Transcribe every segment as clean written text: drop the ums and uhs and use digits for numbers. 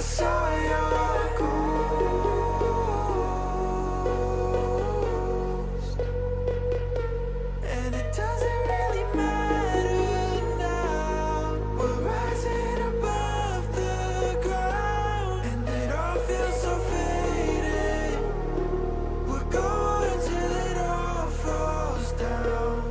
saw your ghost, and it doesn't really matter now. We're rising above the ground, and it all feels so faded. We're going till it all falls down.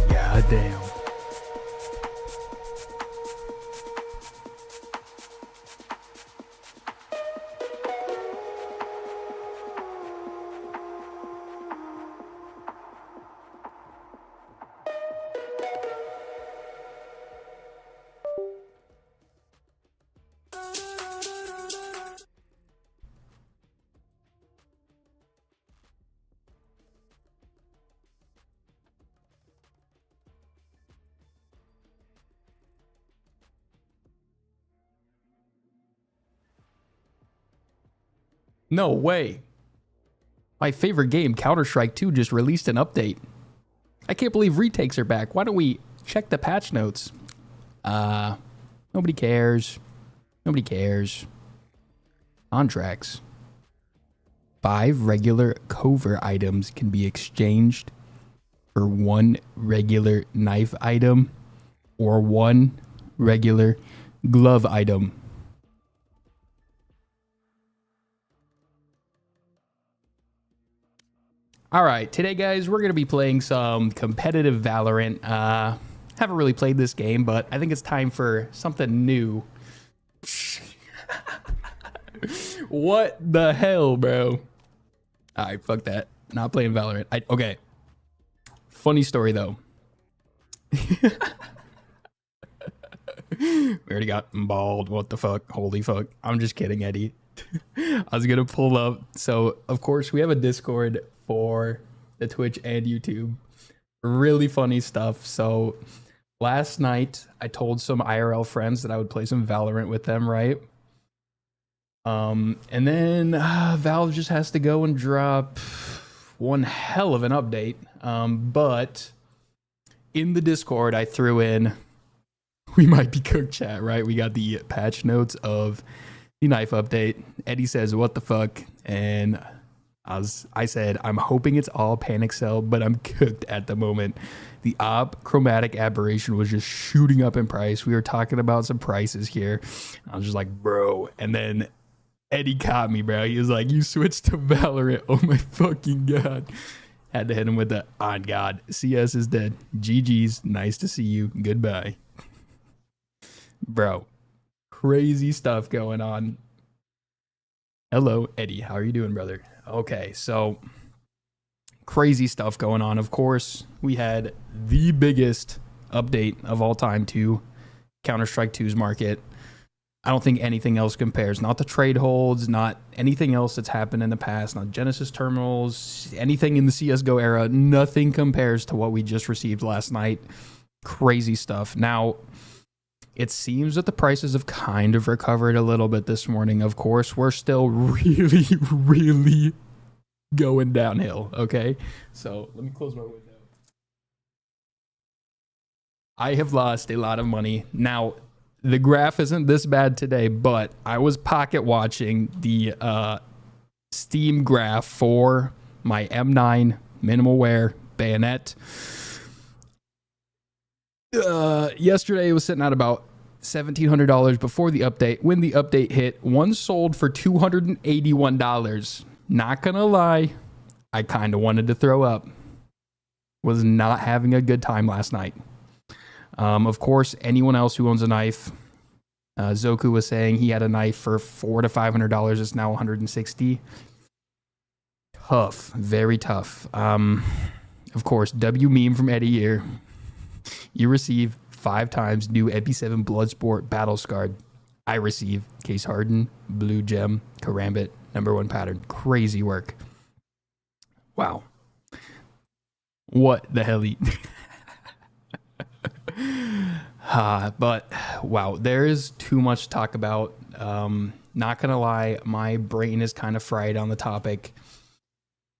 God damn. No way. My favorite game, Counter-Strike 2, just released an update. I can't believe retakes are back. Why don't we check the patch notes? Nobody cares. Nobody cares. Contracts. 5 regular covert items can be exchanged for 1 regular knife item or 1 regular glove item. All right, today, guys, we're going to be playing some competitive Valorant. Haven't really played this game, but I think it's time for something new. What the hell, bro? All right, fuck that. Not playing Valorant. Okay. Funny story, though. We already got bald. What the fuck? Holy fuck. I'm just kidding, Eddie. I was going to pull up. So, of course, we have a Discord for the Twitch and YouTube. Really funny stuff. So last night I told some IRL friends that I would play some Valorant with them, right? And then Valve just has to go and drop one hell of an update. But in the Discord I threw in, we might be cooked, chat, right? We got the patch notes of the knife update. Eddie says, what the fuck? And I said, I'm hoping it's all panic sell, but I'm cooked at the moment. The chromatic aberration was just shooting up in price. We were talking about some prices here. I was just like, bro. And then Eddie caught me, bro. He was like, you switched to Valorant. Oh my fucking God. Had to hit him with the, on God, CS is dead. GG's, nice to see you. Goodbye. Bro, crazy stuff going on. Hello, Eddie. How are you doing, brother? Okay, so crazy stuff going on. Of course, we had the biggest update of all time to Counter-Strike 2's market. I don't think anything else compares. Not the trade holds, not anything else that's happened in the past, not Genesis terminals, anything in the CSGO era. Nothing compares to what we just received last night. Crazy stuff. Now, it seems that the prices have kind of recovered a little bit this morning. Of course, we're still really, really going downhill, okay? So let me close my window. I have lost a lot of money. Now, the graph isn't this bad today, but I was pocket watching the Steam graph for my M9 minimal wear bayonet. Yesterday it was sitting at about $1,700 before the update. When the update hit, one sold for $281. Not gonna lie, I kind of wanted to throw up. Was not having a good time last night. Of course, anyone else who owns a knife, Zoku was saying he had a knife for $400 to $500. It's now $160. Tough, very tough. Of course, W meme from Eddie here. You receive 5 times new Epi 7 Bloodsport Battle Scarred. I receive case harden, blue gem, karambit, #1 pattern. Crazy work. Wow. What the hell? But wow, there is too much to talk about. Not gonna lie, my brain is kind of fried on the topic.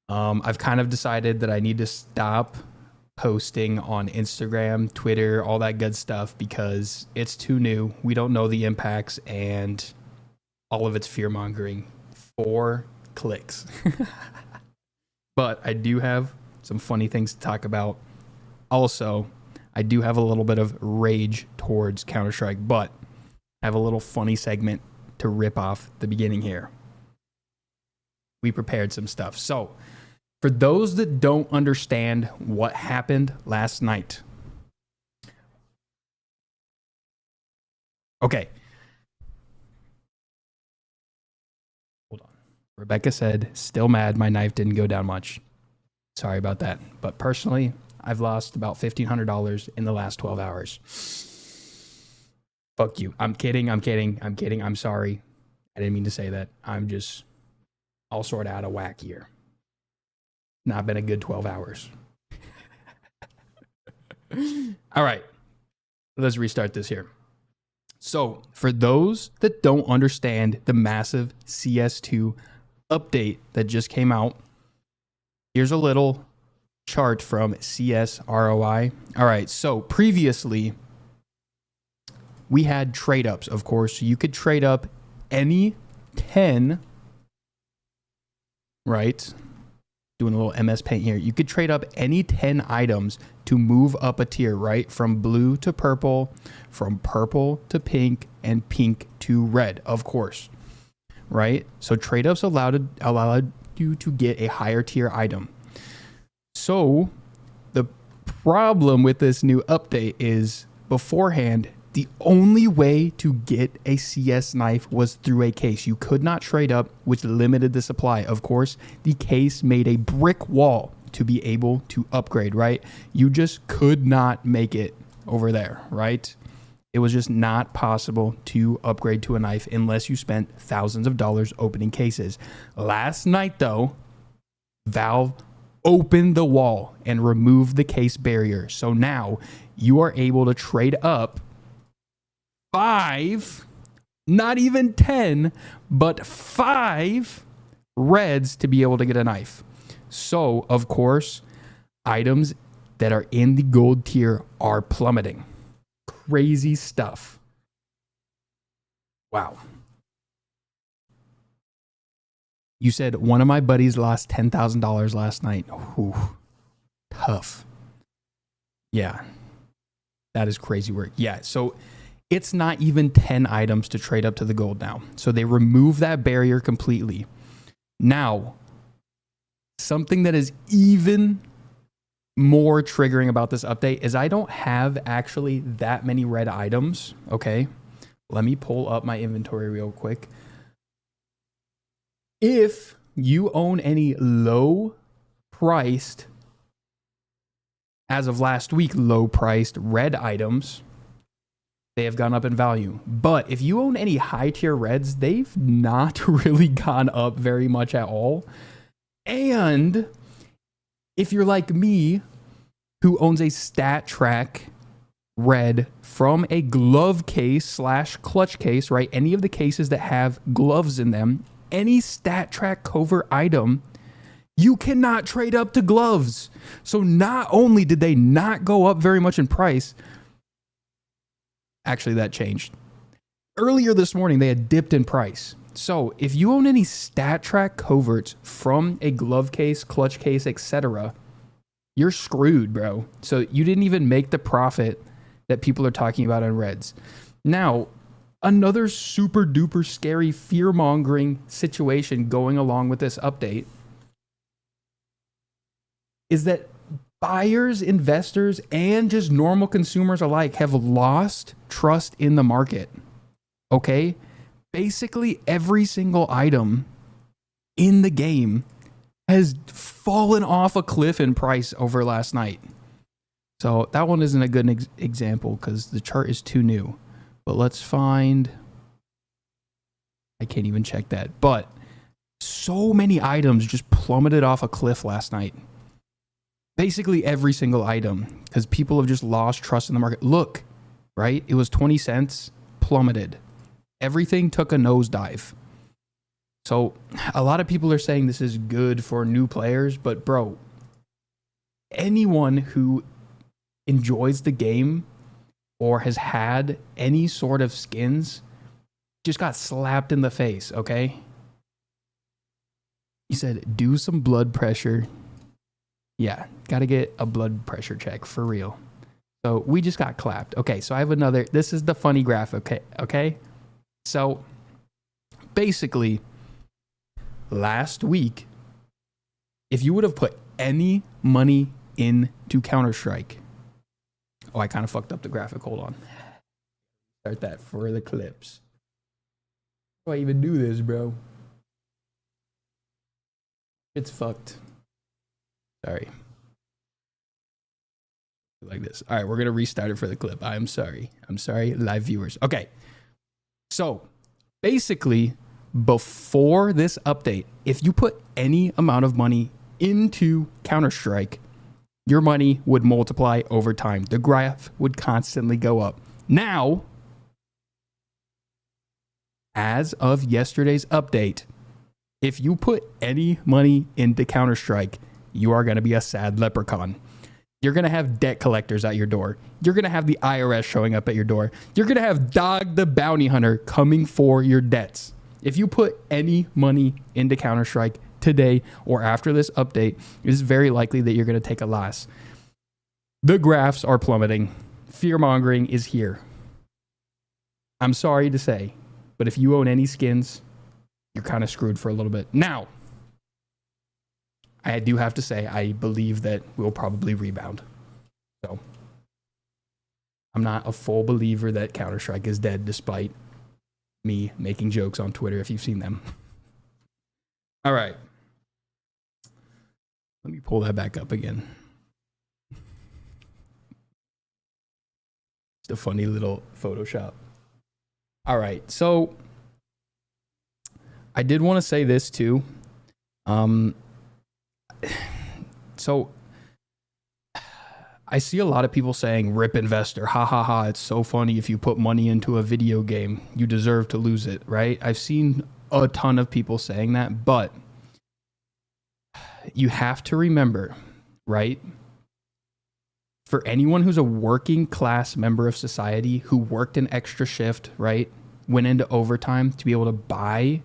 I've kind of decided that I need to stop posting on Instagram, Twitter, all that good stuff because it's too new. We don't know the impacts and all of it's fear mongering. 4 clicks. But I do have some funny things to talk about. Also, I do have a little bit of rage towards Counter-Strike, but I have a little funny segment to rip off the beginning here. We prepared some stuff. So, for those that don't understand what happened last night. Okay. Hold on. Rebecca said, still mad my knife didn't go down much. Sorry about that. But personally, I've lost about $1,500 in the last 12 hours. Fuck you. I'm kidding. I'm sorry. I didn't mean to say that. I'm just all sort of out of whack here. Not been a good 12 hours. All right. Let's restart this here. So, for those that don't understand the massive CS2 update that just came out, here's a little chart from CS ROI. All right. So, previously, we had trade ups, of course. You could trade up any 10, right? Doing a little MS Paint here. You could trade up any 10 items to move up a tier, right? From blue to purple, from purple to pink, and pink to red, of course, right? So trade ups allowed you to get a higher tier item. So the problem with this new update is beforehand, the only way to get a CS knife was through a case. You could not trade up, which limited the supply. Of course, the case made a brick wall to be able to upgrade, right? You just could not make it over there, right? It was just not possible to upgrade to a knife unless you spent thousands of dollars opening cases. Last night, though, Valve opened the wall and removed the case barrier. So now you are able to trade up 5, not even 10, but 5 reds to be able to get a knife. So, of course, items that are in the gold tier are plummeting. Crazy stuff. Wow. You said one of my buddies lost $10,000 last night. Ooh, tough. Yeah. That is crazy work. Yeah, so it's not even 10 items to trade up to the gold now. So they remove that barrier completely. Now, something that is even more triggering about this update is I don't have actually that many red items. Okay, let me pull up my inventory real quick. If you own any low priced, as of last week, low priced red items, they have gone up in value. But if you own any high tier reds, they've not really gone up very much at all. And if you're like me, who owns a stat track red from a glove case / clutch case, right? Any of the cases that have gloves in them, any stat track covert item, you cannot trade up to gloves. So not only did they not go up very much in price, actually that changed. Earlier this morning, they had dipped in price. So if you own any stat track coverts from a glove case, clutch case, etc., you're screwed, bro. So you didn't even make the profit that people are talking about on reds. Now, another super duper scary fear mongering situation going along with this update is that buyers, investors, and just normal consumers alike have lost trust in the market. Okay? Basically, every single item in the game has fallen off a cliff in price over last night. So that one isn't a good example because the chart is too new. But let's find I can't even check that. But so many items just plummeted off a cliff last night. Basically every single item, because people have just lost trust in the market. Look, right? It was 20 cents, plummeted. Everything took a nosedive. So a lot of people are saying this is good for new players, but bro, anyone who enjoys the game or has had any sort of skins just got slapped in the face, okay? He said, do some blood pressure. Yeah, gotta get a blood pressure check for real. So we just got clapped. Okay, so I have another. This is the funny graph, okay? So basically, last week, if you would have put any money into Counter-Strike. Oh, I kind of fucked up the graphic. Hold on. Start that for the clips. How do I even do this, bro? It's fucked. Sorry. Like this. All right, we're going to restart it for the clip. I'm sorry. I'm sorry, live viewers. Okay. So, basically, before this update, if you put any amount of money into Counter-Strike, your money would multiply over time. The graph would constantly go up. Now, as of yesterday's update, if you put any money into Counter-Strike, you are going to be a sad leprechaun. You're going to have debt collectors at your door. You're going to have the IRS showing up at your door. You're going to have Dog the Bounty Hunter coming for your debts. If you put any money into Counter-Strike today or after this update, it is very likely that you're going to take a loss. The graphs are plummeting. Fear-mongering is here. I'm sorry to say, but if you own any skins, you're kind of screwed for a little bit. Now, I do have to say, I believe that we'll probably rebound. So, I'm not a full believer that Counter-Strike is dead, despite me making jokes on Twitter, if you've seen them. All right. Let me pull that back up again. It's a funny little Photoshop. All right, so I did want to say this too. So I see a lot of people saying rip investor, ha ha ha, it's so funny if you put money into a video game, you deserve to lose it, right? I've seen a ton of people saying that, but you have to remember, right? For anyone who's a working class member of society who worked an extra shift, right? Went into overtime to be able to buy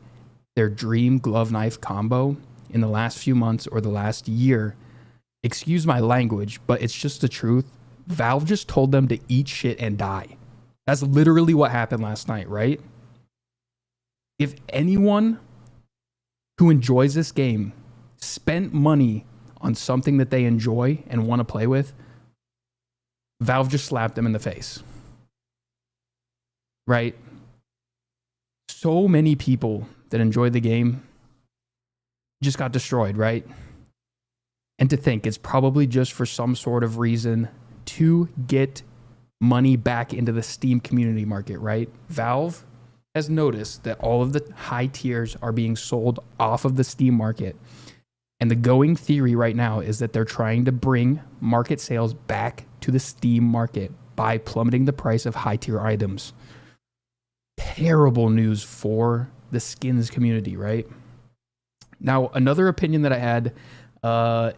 their dream glove knife combo in the last few months or the last year, excuse my language, but it's just the truth. Valve just told them to eat shit and die. That's literally what happened last night, right? If anyone who enjoys this game spent money on something that they enjoy and want to play with, Valve just slapped them in the face. Right? So many people that enjoy the game just got destroyed, right? And to think it's probably just for some sort of reason to get money back into the Steam community market, right? Valve has noticed that all of the high tiers are being sold off of the Steam market. And the going theory right now is that they're trying to bring market sales back to the Steam market by plummeting the price of high tier items. Terrible news for the skins community, right? Now, another opinion that I had,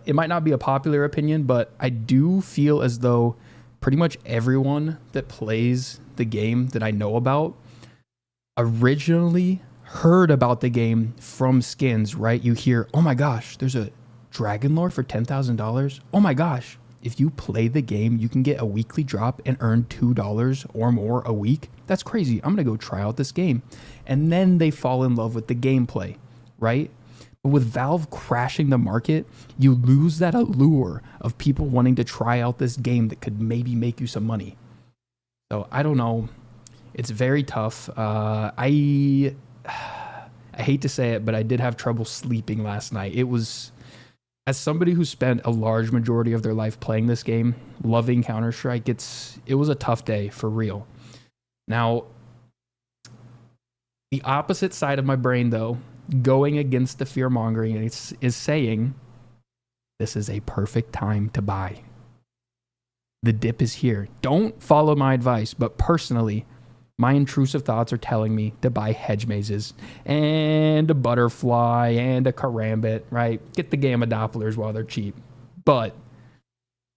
it might not be a popular opinion, but I do feel as though pretty much everyone that plays the game that I know about originally heard about the game from skins, right? You hear, oh my gosh, there's a Dragon Lore for $10,000. Oh my gosh, if you play the game, you can get a weekly drop and earn $2 or more a week. That's crazy. I'm going to go try out this game. And then they fall in love with the gameplay, right? But with Valve crashing the market, you lose that allure of people wanting to try out this game that could maybe make you some money. So I don't know. It's very tough. I hate to say it, but I did have trouble sleeping last night. It was, as somebody who spent a large majority of their life playing this game, loving Counter-Strike, it was a tough day for real. Now, The opposite side of my brain, though, going against the fear mongering, is saying this is a perfect time to buy. The dip is here. Don't follow my advice, but personally, my intrusive thoughts are telling me to buy hedge mazes and a butterfly and a karambit, right? Get the gamma dopplers while they're cheap. But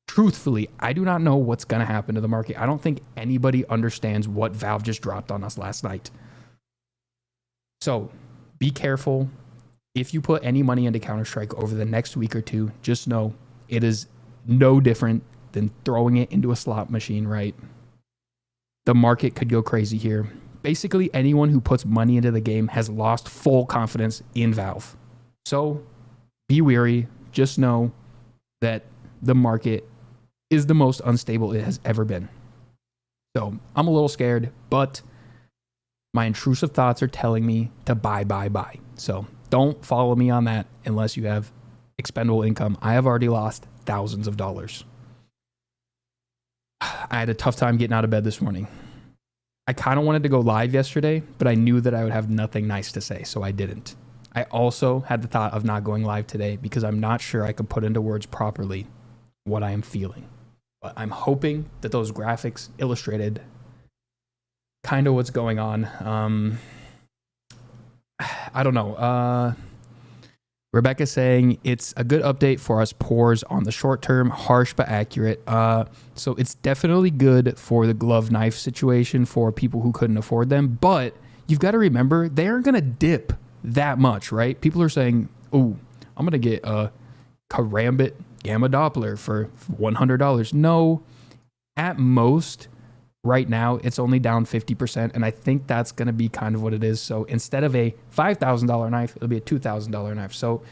truthfully, I do not know what's going to happen to the market. I don't think anybody understands what Valve just dropped on us last night. So be careful. If you put any money into Counter-Strike over the next week or two, just know it is no different than throwing it into a slot machine, right? The market could go crazy here. Basically, anyone who puts money into the game has lost full confidence in Valve. So be wary. Just know that the market is the most unstable it has ever been. So I'm a little scared, but my intrusive thoughts are telling me to buy. So don't follow me on that unless you have expendable income. I have already lost thousands of dollars. I had a tough time getting out of bed this morning. I kind of wanted to go live yesterday, but I knew that I would have nothing nice to say, so I didn't. I also had the thought of not going live today because I'm not sure I could put into words properly what I am feeling. But I'm hoping that those graphics illustrated kind of what's going on. I don't know. Rebecca's saying it's a good update for us poors on the short term, harsh but accurate. So it's definitely good for the glove knife situation for people who couldn't afford them. But you've got to remember, they aren't going to dip that much, right? People are saying, oh, I'm going to get a Karambit Gamma Doppler for $100. No, at most, right now, it's only down 50%, and I think that's going to be kind of what it is. So instead of a $5,000 knife, it'll be a $2,000 knife. So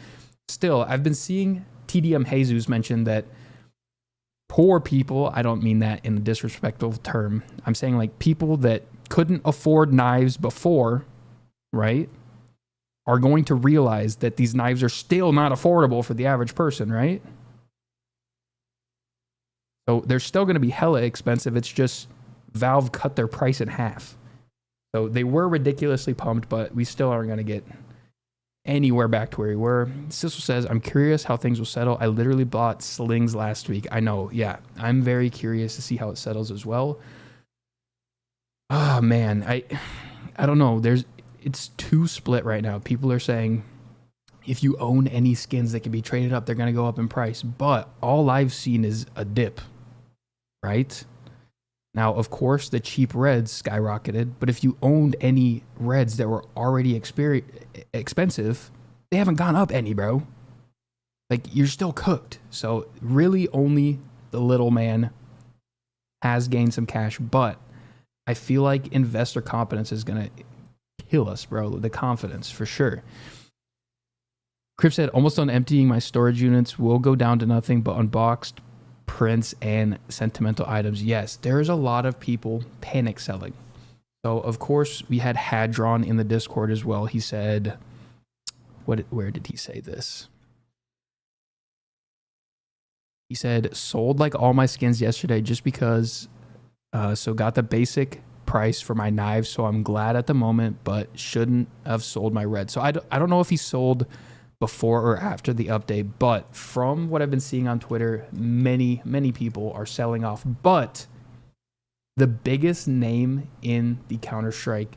still, I've been seeing TDM Jesus mention that poor people, I don't mean that in a disrespectful term, I'm saying like people that couldn't afford knives before, right, are going to realize that these knives are still not affordable for the average person, right? So they're still going to be hella expensive. It's just Valve cut their price in half. So they were ridiculously pumped, but we still aren't going to get anywhere back to where we were. Sissel says, I'm curious how things will settle. I literally bought slings last week. I know. Yeah. I'm very curious to see how it settles as well. Oh man. I don't know. It's too split right now. People are saying if you own any skins that can be traded up, they're going to go up in price. But all I've seen is a dip, right? Now, of course, the cheap reds skyrocketed, but if you owned any reds that were already expensive, they haven't gone up any, bro. Like, you're still cooked. So really only the little man has gained some cash, but I feel like investor confidence is going to kill us, bro. The confidence, for sure. Crip said, almost done emptying my storage units. Will go down to nothing but unboxed prints and sentimental items. Yes, there's a lot of people panic selling. So, of course, we had Hadron in the Discord as well. He said, where did he say this? He said, sold like all my skins yesterday just because, so got the basic price for my knives, so I'm glad at the moment, but shouldn't have sold my red. So I don't know if he sold before or after the update, but from what I've been seeing on Twitter, many people are selling off. But the biggest name in the Counter-Strike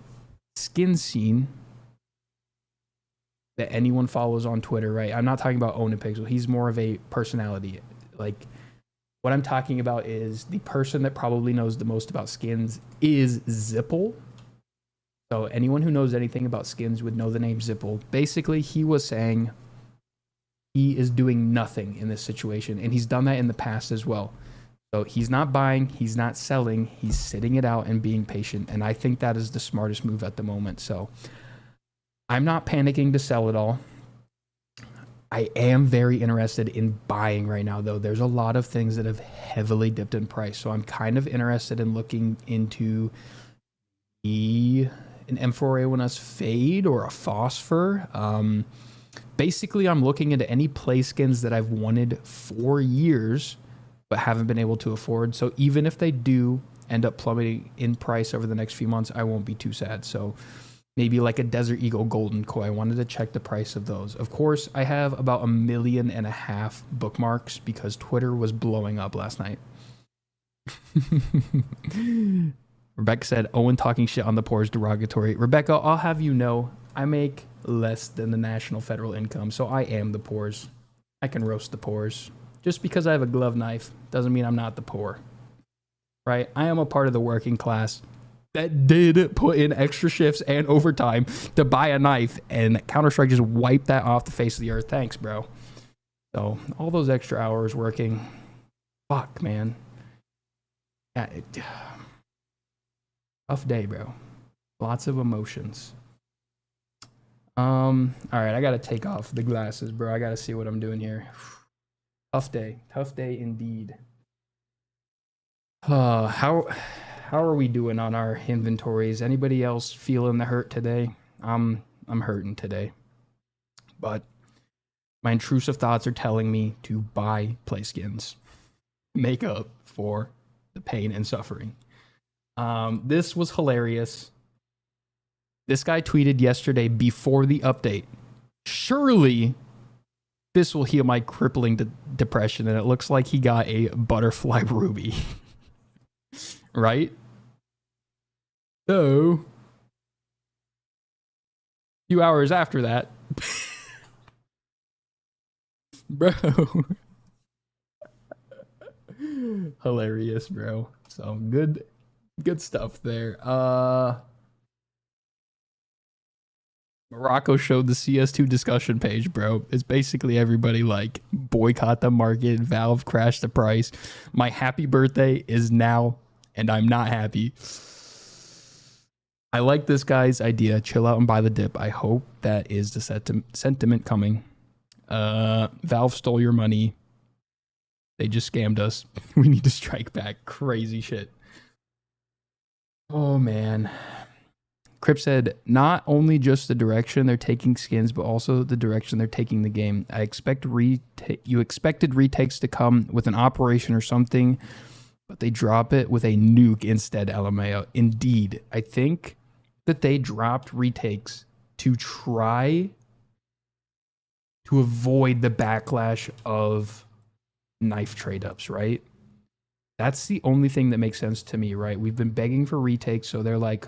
skin scene that anyone follows on Twitter, right? I'm not talking about Onipixel. He's more of a personality. Like, what I'm talking about is the person that probably knows the most about skins is Zipple. So anyone who knows anything about skins would know the name Zipple. Basically, he was saying he is doing nothing in this situation, and he's done that in the past as well. So he's not buying, he's not selling, he's sitting it out and being patient, and I think that is the smartest move at the moment. So I'm not panicking to sell it all. I am very interested in buying right now, though. There's a lot of things that have heavily dipped in price, so I'm kind of interested in looking into an M4A1S Fade or a Phosphor. Basically, I'm looking into any play skins that I've wanted for years but haven't been able to afford. So even if they do end up plummeting in price over the next few months, I won't be too sad. So maybe like a Desert Eagle Golden Koi. I wanted to check the price of those. Of course, I have about 1.5 million bookmarks because Twitter was blowing up last night. Rebecca said, Owen talking shit on the poor is derogatory. Rebecca, I'll have you know, I make less than the national federal income, so I am the poors. I can roast the poors. Just because I have a glove knife doesn't mean I'm not the poor. Right? I am a part of the working class that did put in extra shifts and overtime to buy a knife, and Counter-Strike just wiped that off the face of the earth. Thanks, bro. So, all those extra hours working. Fuck, man. Yeah, tough day, bro. Lots of emotions. All right, I gotta take off the glasses, bro. I gotta see what I'm doing here. Tough day indeed. How are we doing on our inventories? Anybody else feeling the hurt today? I'm hurting today, but my intrusive thoughts are telling me to buy play skins, make up for the pain and suffering. This was hilarious. This guy tweeted yesterday before the update, surely this will heal my crippling depression. And it looks like he got a butterfly ruby. Right? So, a few hours after that, bro. Hilarious, bro. So good stuff there. Morocco showed the CS2 discussion page, bro. It's basically everybody like boycott the market, Valve crashed the price. My happy birthday is now, and I'm not happy. I like this guy's idea. Chill out and buy the dip. I hope that is the sentiment coming. Valve stole your money. They just scammed us. We need to strike back. Crazy shit. Oh, man. Crip said, not only just the direction they're taking skins, but also the direction they're taking the game. I expect you expected retakes to come with an operation or something, but they drop it with a nuke instead, LMAO. Indeed. I think that they dropped retakes to try to avoid the backlash of knife trade-ups, right? That's the only thing that makes sense to me, right? We've been begging for retakes, so they're like,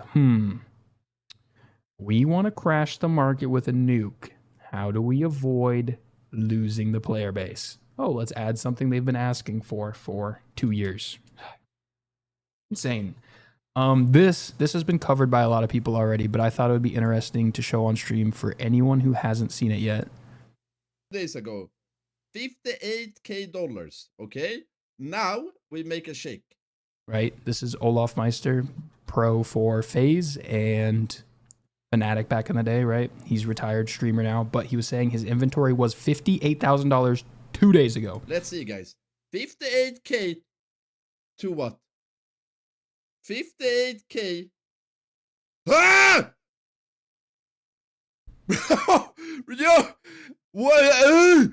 we want to crash the market with a nuke. How do we avoid losing the player base? Oh, let's add something they've been asking for 2 years. Insane. This has been covered by a lot of people already, but I thought it would be interesting to show on stream for anyone who hasn't seen it yet. Days ago, $58K, okay? Now we make a shake. Right? This is Olaf Meister, pro for FaZe and Fnatic back in the day, right? He's retired streamer now, but he was saying his inventory was $58,000 2 days ago. Let's see, guys. 58K to what? 58K. Ah! Yo! What?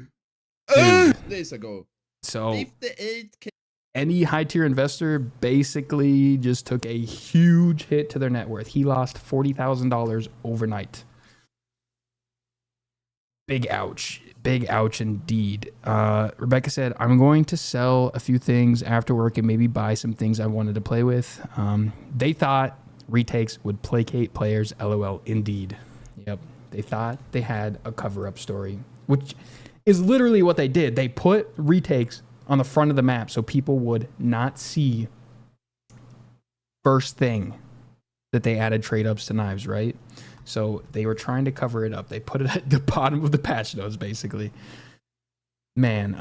Days ago. So 58K. any high tier investor basically just took a huge hit to their net worth. He lost $40,000 overnight. Big ouch. Big ouch indeed. Rebecca said, I'm going to sell a few things after work and maybe buy some things I wanted to play with. They thought retakes would placate players. LOL. Indeed. Yep. They thought they had a cover-up story, which is literally what they did. They put retakes on the front of the map so people would not see first thing that they added trade-ups to knives, right? So they were trying to cover it up. They put it at the bottom of the patch notes, basically. Man,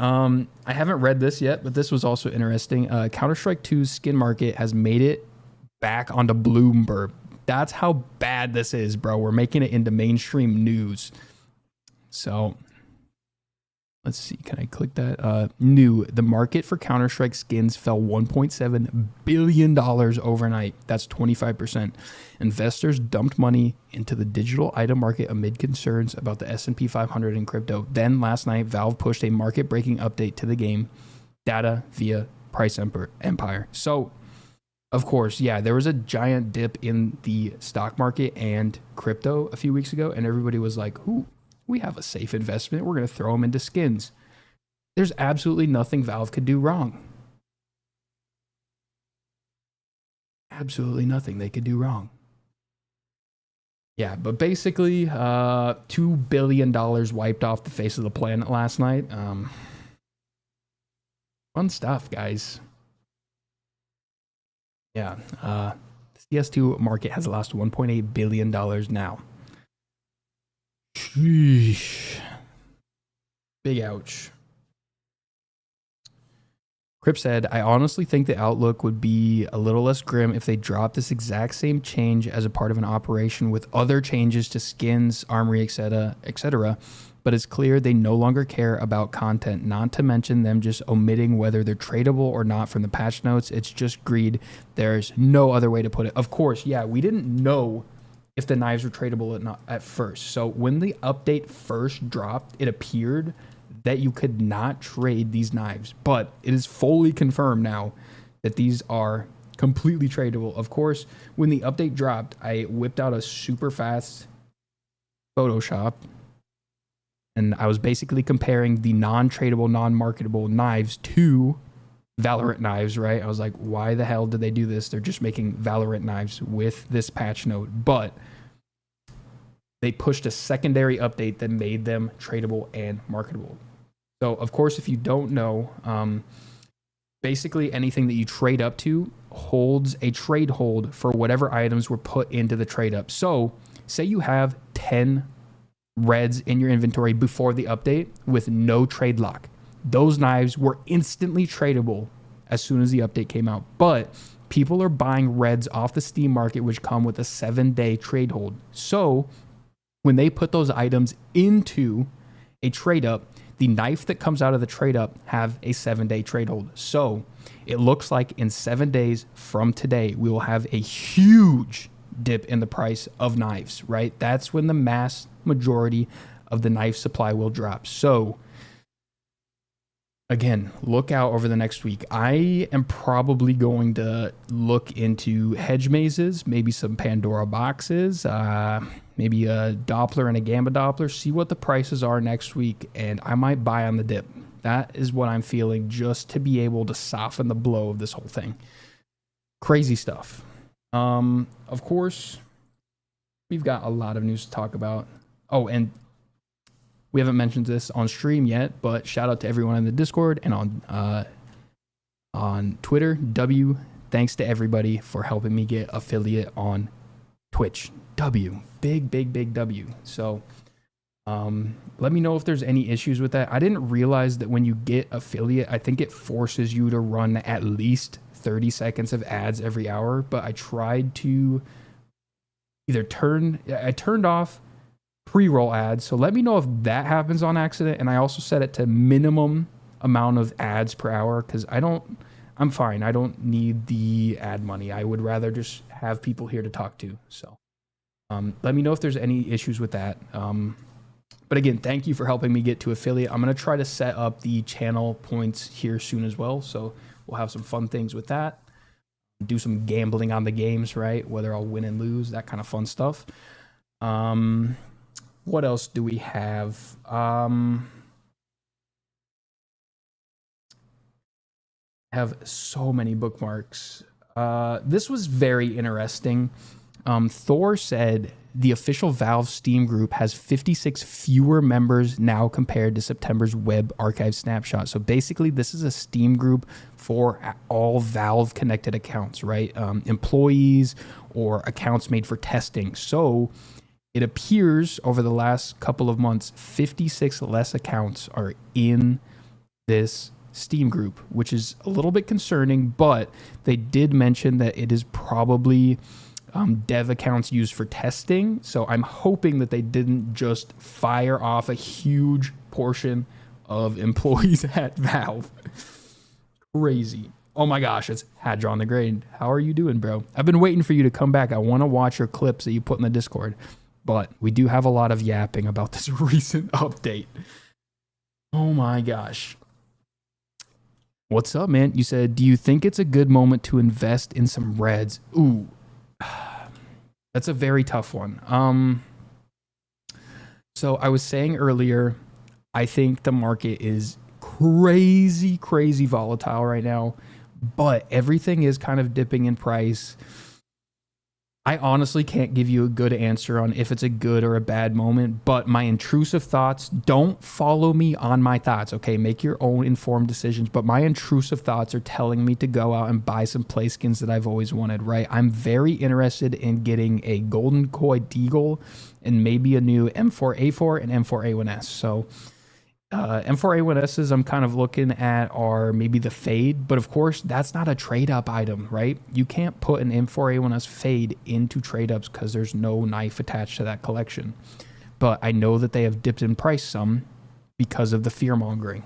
I haven't read this yet, but this was also interesting. Counter-Strike 2's skin market has made it back onto Bloomberg. That's how bad this is, bro. We're making it into mainstream news. So let's see. Can I click that? New. The market for Counter-Strike skins fell $1.7 billion overnight. That's 25%. Investors dumped money into the digital item market amid concerns about the S&P 500 and crypto. Then last night, Valve pushed a market-breaking update to the game data via Price Empire. So Of course, yeah, there was a giant dip in the stock market and crypto a few weeks ago, and everybody was like, ooh, we have a safe investment. We're going to throw them into skins. There's absolutely nothing Valve could do wrong. Absolutely nothing they could do wrong. Yeah, but basically, $2 billion wiped off the face of the planet last night. Fun stuff, guys. Yeah, the CS2 market has lost $1.8 billion now. Sheesh. Big ouch. Crip said, I honestly think the outlook would be a little less grim if they dropped this exact same change as a part of an operation with other changes to skins, armory, etc. But it's clear they no longer care about content, not to mention them just omitting whether they're tradable or not from the patch notes. It's just greed. There's no other way to put it. Of course, yeah, we didn't know if the knives were tradable or not at first. So when the update first dropped, it appeared that you could not trade these knives, but it is fully confirmed now that these are completely tradable. Of course, when the update dropped, I whipped out a super fast Photoshop and I was basically comparing the non-tradable, non-marketable knives to Valorant knives, right? I was like, why the hell did they do this? They're just making Valorant knives with this patch note, but they pushed a secondary update that made them tradable and marketable. So, of course, if you don't know, basically anything that you trade up to holds a trade hold for whatever items were put into the trade up. So, say you have 10 reds in your inventory before the update with no trade lock. Those knives were instantly tradable as soon as the update came out. But people are buying reds off the Steam market, which come with a 7-day trade hold. So, when they put those items into a trade up, the knife that comes out of the trade up have a 7-day trade hold. So it looks like in 7 days from today, we will have a huge dip in the price of knives, right? That's when the mass majority of the knife supply will drop. So again, look out over the next week. I am probably going to look into hedge mazes, maybe some Pandora boxes, maybe a Doppler and a Gamma Doppler, see what the prices are next week, and I might buy on the dip. That is what I'm feeling, just to be able to soften the blow of this whole thing. Crazy stuff. Of course, we've got a lot of news to talk about. Oh, and we haven't mentioned this on stream yet, but shout out to everyone in the Discord and on Twitter. Thanks to everybody for helping me get affiliate on Twitch. Big W. So let me know if there's any issues with that. I didn't realize that when you get affiliate, I think it forces you to run at least 30 seconds of ads every hour, but I tried to I turned off pre-roll ads. So let me know if that happens on accident. And I also set it to minimum amount of ads per hour, because I'm fine. I don't need the ad money. I would rather just have people here to talk to. So let me know if there's any issues with that. But again, thank you for helping me get to affiliate. I'm going to try to set up the channel points here soon as well. So we'll have some fun things with that. Do some gambling on the games, right? Whether I'll win and lose, that kind of fun stuff. What else do we have? Have so many bookmarks. This was very interesting. Thor said the official Valve Steam group has 56 fewer members now compared to September's web archive snapshot. So basically, this is a Steam group for all Valve connected accounts, right? Employees or accounts made for testing. So it appears over the last couple of months, 56 less accounts are in this Steam group, which is a little bit concerning, but they did mention that it is probably dev accounts used for testing. So I'm hoping that they didn't just fire off a huge portion of employees at Valve. Crazy. Oh my gosh, it's Hadra on the Grade. How are you doing, bro? I've been waiting for you to come back. I want to watch your clips that you put in the Discord, but we do have a lot of yapping about this recent update. Oh my gosh. What's up, man? You said, do you think it's a good moment to invest in some reds? Ooh, that's a very tough one. So I was saying earlier, I think the market is crazy, crazy volatile right now, but everything is kind of dipping in price. I honestly can't give you a good answer on if it's a good or a bad moment, but my intrusive thoughts, don't follow me on my thoughts, okay? Make your own informed decisions, but my intrusive thoughts are telling me to go out and buy some play skins that I've always wanted, right? I'm very interested in getting a Golden Koi Deagle and maybe a new M4A4 and M4A1S. So M4A1Ss I'm kind of looking at are maybe the Fade, but of course that's not a trade up item, right? You can't put an M4A1S Fade into trade ups because there's no knife attached to that collection. But I know that they have dipped in price some because of the fear mongering.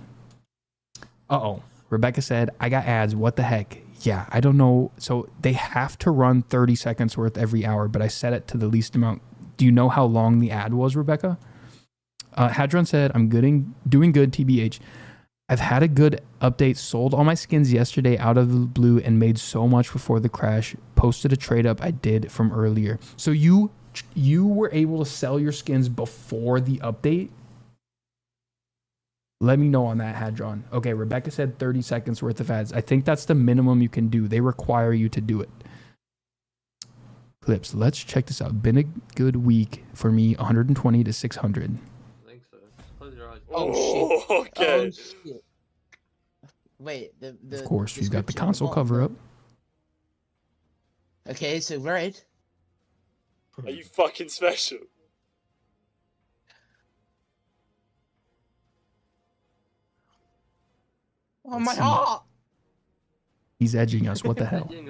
Uh-oh. Rebecca said, I got ads. What the heck? Yeah, I don't know. So they have to run 30 seconds worth every hour, but I set it to the least amount. Do you know how long the ad was, Rebecca? Hadron said, I'm doing good, TBH. I've had a good update, sold all my skins yesterday out of the blue and made so much before the crash. Posted a trade up I did from earlier. So you were able to sell your skins before the update? Let me know on that, Hadron. Okay, Rebecca said 30 seconds worth of ads. I think that's the minimum you can do. They require you to do it. Clips, let's check this out. Been a good week for me, 120 to 600. Close your eyes. Oh, shit. Okay. Oh, shit. Wait, the Of course, you've got the description console at cover up. bottom. Okay, so red. Are you fucking special? Oh, Let's my see. heart! He's edging us. What the hell? There's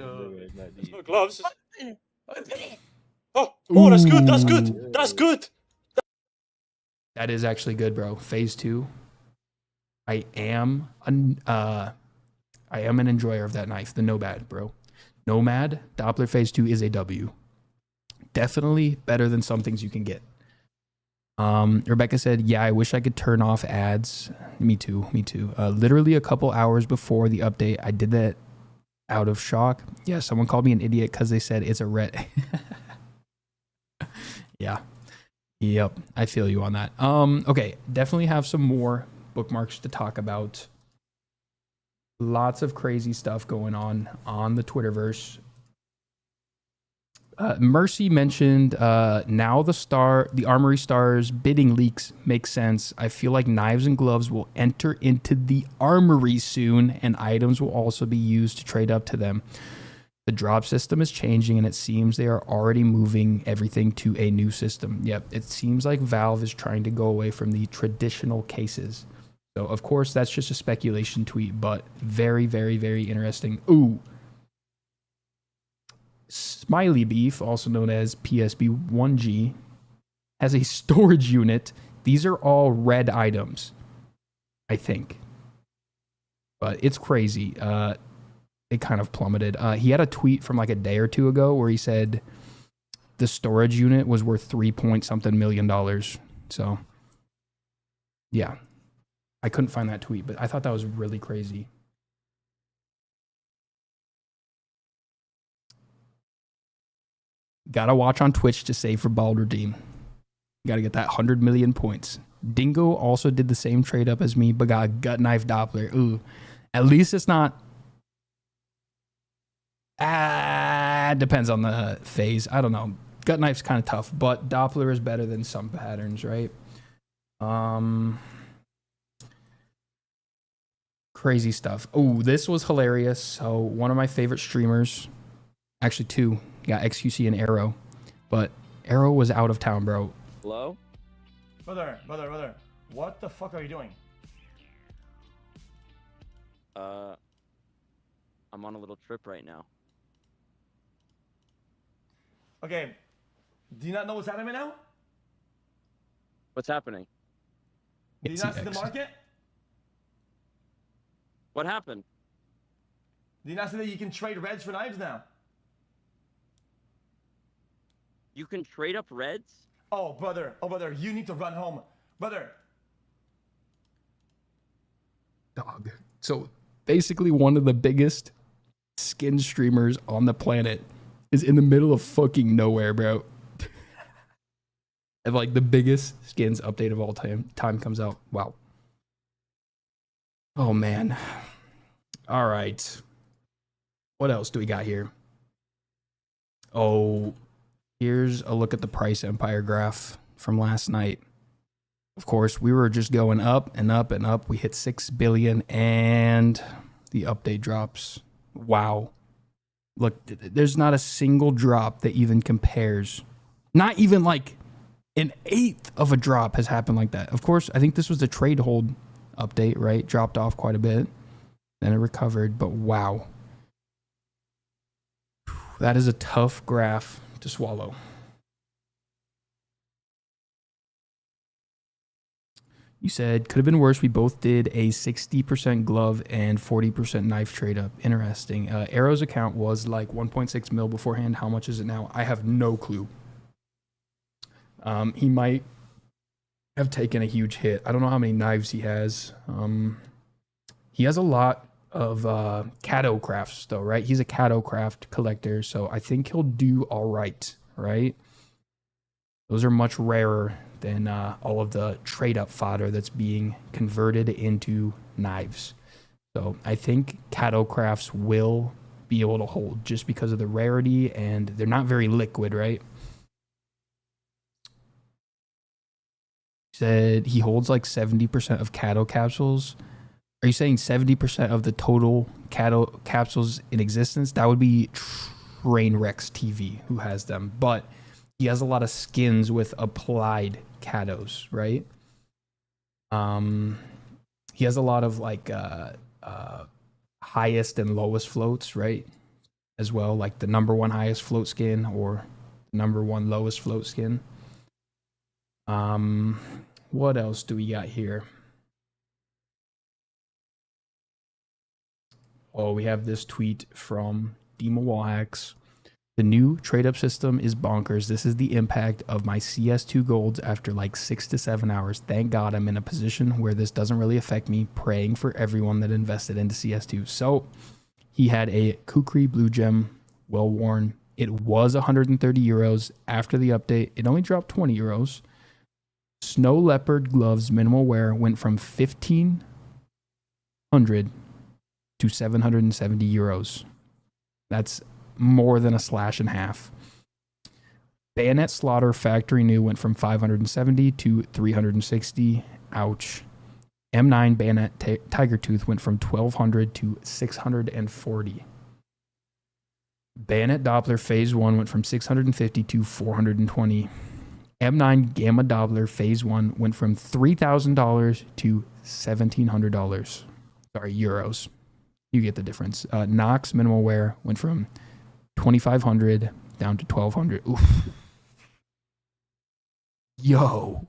no gloves. Open it! Oh, that's good. That's good. That's good. That is actually good, bro. Phase 2. I am an enjoyer of that knife, the Nomad, bro. Nomad Doppler Phase 2 is a W. Definitely better than some things you can get. Rebecca said, yeah, I wish I could turn off ads. Me too. Literally a couple hours before the update, I did that out of shock. Yeah, someone called me an idiot because they said it's a red. Yeah. Yep. I feel you on that. Okay. Definitely have some more bookmarks to talk about. Lots of crazy stuff going on the Twitterverse. Mercy mentioned now the Armory Stars bidding leaks make sense. I feel like knives and gloves will enter into the armory soon, and items will also be used to trade up to them. The drop system is changing, and it seems they are already moving everything to a new system. Yep, it seems like Valve is trying to go away from the traditional cases. So, of course, that's just a speculation tweet, but very, very, very interesting. Ooh. Smiley Beef, also known as PSB1G, has a storage unit. These are all red items, I think. But it's crazy. It kind of plummeted. He had a tweet from like a day or two ago where he said the storage unit was worth $3 million. So, yeah. I couldn't find that tweet, but I thought that was really crazy. Gotta watch on Twitch to save for Bald Redeem. Gotta get that 100 million points. Dingo also did the same trade up as me, but got a gut knife Doppler. Ooh. At least it's not. Depends on the phase. I don't know. Gut knife's kind of tough, but Doppler is better than some patterns, right? Crazy stuff. Oh, this was hilarious. So one of my favorite streamers, actually two, got XQC and Arrow, but Arrow was out of town, bro. Hello? Brother, what the fuck are you doing? I'm on a little trip right now. Okay, do you not know what's happening now? What's happening? Do you not see the market? What happened? Do you not see that you can trade reds for knives now? You can trade up reds? Oh, brother, you need to run home. Brother. Dog. So basically one of the biggest skin streamers on the planet is in the middle of fucking nowhere, bro. And like the biggest skins update of all time comes out. Wow. Oh man. All right. What else do we got here? Oh, here's a look at the price empire graph from last night. Of course, we were just going up and up and up. We hit 6 billion and the update drops. Wow. Look, there's not a single drop that even compares. Not even like an eighth of a drop has happened like that. Of course, I think this was the trade hold update, right? Dropped off quite a bit. Then it recovered, but wow. That is a tough graph to swallow. You said, could have been worse. We both did a 60% glove and 40% knife trade up. Interesting. Arrow's account was like 1.6 mil beforehand. How much is it now? I have no clue. He might have taken a huge hit. I don't know how many knives he has. He has a lot of Cato crafts though, right? He's a Cato craft collector, so I think he'll do all right, right? Those are much rarer than all of the trade up fodder that's being converted into knives. So I think Cato crafts will be able to hold just because of the rarity, and they're not very liquid, right? Said he holds like 70% of Cato capsules. Are you saying 70% of the total Cato capsules in existence? That would be Trainwrecks TV who has them, but he has a lot of skins with applied Catos, right? He has a lot of like highest and lowest floats, right? As well, like the number one highest float skin or number one lowest float skin. What else do we got here? Oh, we have this tweet from Dima Wallhacks. The new trade-up system is bonkers. This is the impact of my CS2 golds after like 6 to 7 hours. Thank God I'm in a position where this doesn't really affect me. Praying for everyone that invested into CS2. So he had a Kukri Blue Gem, well worn. It was 130 euros. After the update, it only dropped 20 euros. Snow Leopard gloves minimal wear went from 1,500 to 770 euros. That's more than a slash and a half. Bayonet Slaughter factory new went from 570 to 360. Ouch. M9 Bayonet Tiger Tooth went from 1,200 to 640. Bayonet Doppler Phase 1 went from 650 to 420. M9 Gamma Doppler Phase 1 went from $3,000 to $1,700. Sorry, euros. You get the difference. Nox minimal wear went from 2,500 down to 1,200. Oof. Yo.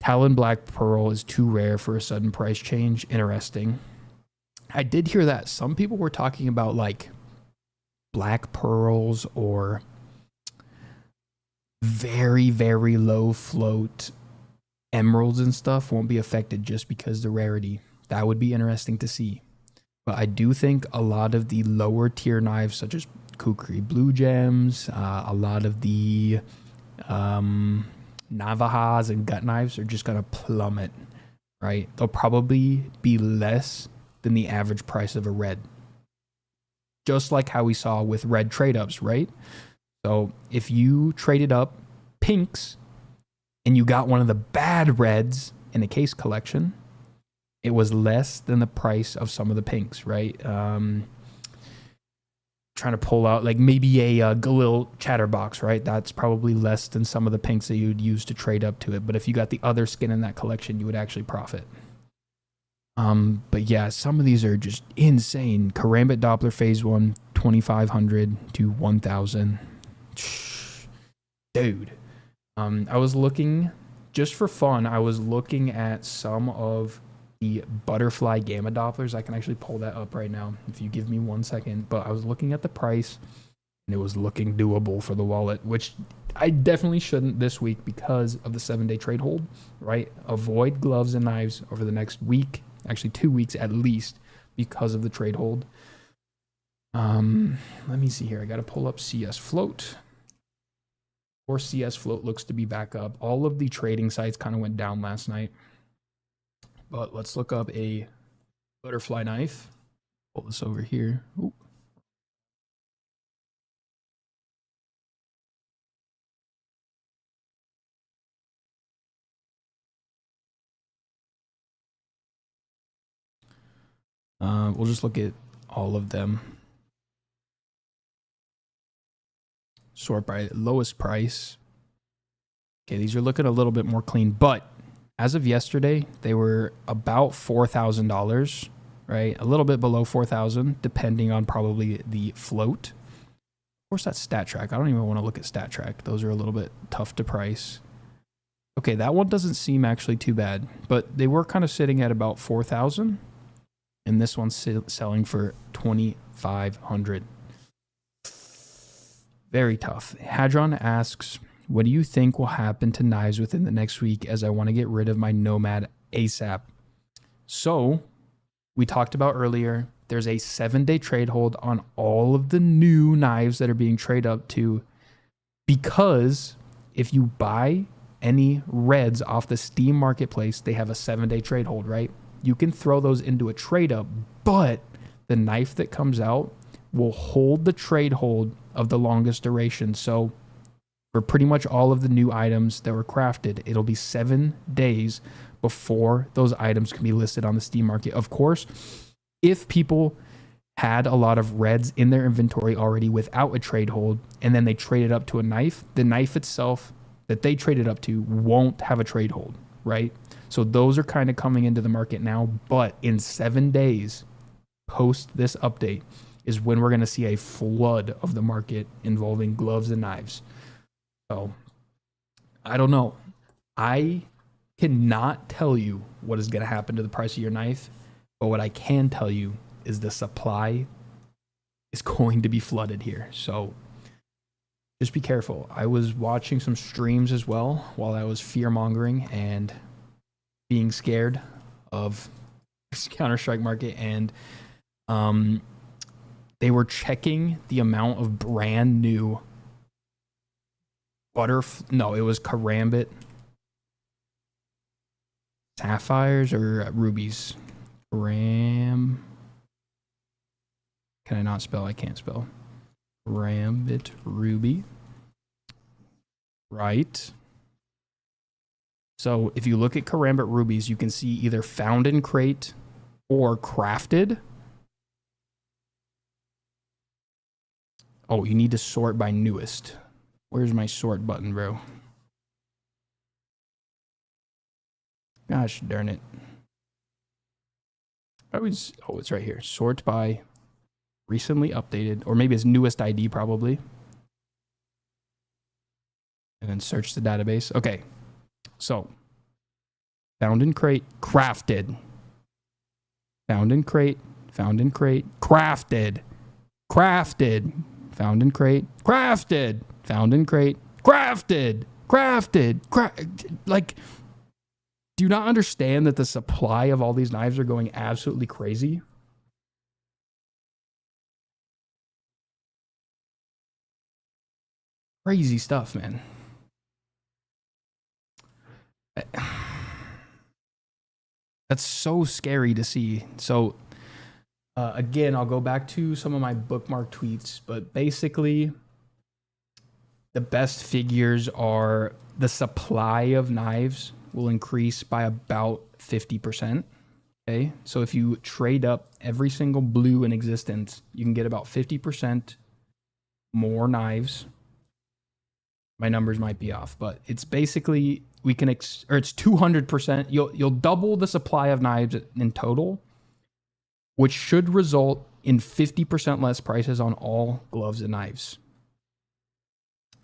Talon Black Pearl is too rare for a sudden price change. Interesting. I did hear that some people were talking about like black pearls or very, very low float emeralds and stuff won't be affected just because the rarity. That would be interesting to see. But I do think a lot of the lower tier knives, such as Kukri Blue Gems, a lot of the Navahas and gut knives are just going to plummet, right? They'll probably be less than the average price of a red. Just like how we saw with red trade-ups, right? So if you traded up pinks and you got one of the bad reds in a case collection, it was less than the price of some of the pinks, right? Trying to pull out like maybe a Galil Chatterbox, right? That's probably less than some of the pinks that you'd use to trade up to it. But if you got the other skin in that collection, you would actually profit. But yeah, some of these are just insane. Karambit Doppler Phase 1, 2,500 to 1,000. Dude. I was looking, just for fun, I was looking at some of the butterfly gamma Dopplers. I can actually pull that up right now if you give me 1 second. But I was looking at the price and it was looking doable for the wallet, which I definitely shouldn't this week because of the 7-day trade hold, right? Avoid gloves and knives over the next week, actually 2 weeks at least. because of the trade hold. Let me see here. I got to pull up CS float. Or CS float looks to be back up. All of the trading sites kind of went down last night. But let's look up a butterfly knife. Pull this over here. Ooh. We'll just look at all of them. Sort by lowest price. Okay, these are looking a little bit more clean, but as of yesterday, they were about $4,000, right? A little bit below 4,000, depending on probably the float. Of course, that's stat track. I don't even want to look at stat track. Those are a little bit tough to price. Okay, that one doesn't seem actually too bad, but they were kind of sitting at about 4,000, and this one's selling for 2,500. Very tough. Hadron asks, what do you think will happen to knives within the next week as I want to get rid of my Nomad ASAP? So, we talked about earlier, there's a 7-day trade hold on all of the new knives that are being traded up to, because if you buy any reds off the Steam marketplace, they have a 7-day trade hold, right? You can throw those into a trade up, but the knife that comes out will hold the trade hold of the longest duration. So for pretty much all of the new items that were crafted, it'll be 7 days before those items can be listed on the Steam market. Of course, if people had a lot of reds in their inventory already without a trade hold, and then they traded up to a knife, the knife itself that they traded up to won't have a trade hold, right? So those are kind of coming into the market now, but in 7 days post this update is when we're going to see a flood of the market involving gloves and knives. So I don't know. I cannot tell you what is going to happen to the price of your knife, but what I can tell you is the supply is going to be flooded here. So just be careful. I was watching some streams as well while I was fear mongering and being scared of Counter-Strike market, and they were checking the amount of brand new it was karambit sapphires or rubies. Can I not spell? I can't spell. Karambit ruby. Right. So if you look at karambit rubies, you can see either found in crate or crafted. Oh, you need to sort by newest. Where's my sort button, bro? Gosh darn it. Oh, it's right here. Sort by recently updated, or maybe it's newest ID probably. And then search the database. Okay. So, found in crate, crafted. Found in crate, crafted. Crafted. Found in crate, crafted. Found in crate, crafted. Like, do you not understand that the supply of all these knives are going absolutely crazy? Crazy stuff, man. That's so scary to see. So, again, I'll go back to some of my bookmark tweets, but basically, the best figures are the supply of knives will increase by about 50%. Okay, so if you trade up every single blue in existence, you can get about 50% more knives. My numbers might be off, but it's basically it's 200%. You'll double the supply of knives in total, which should result in 50% less prices on all gloves and knives.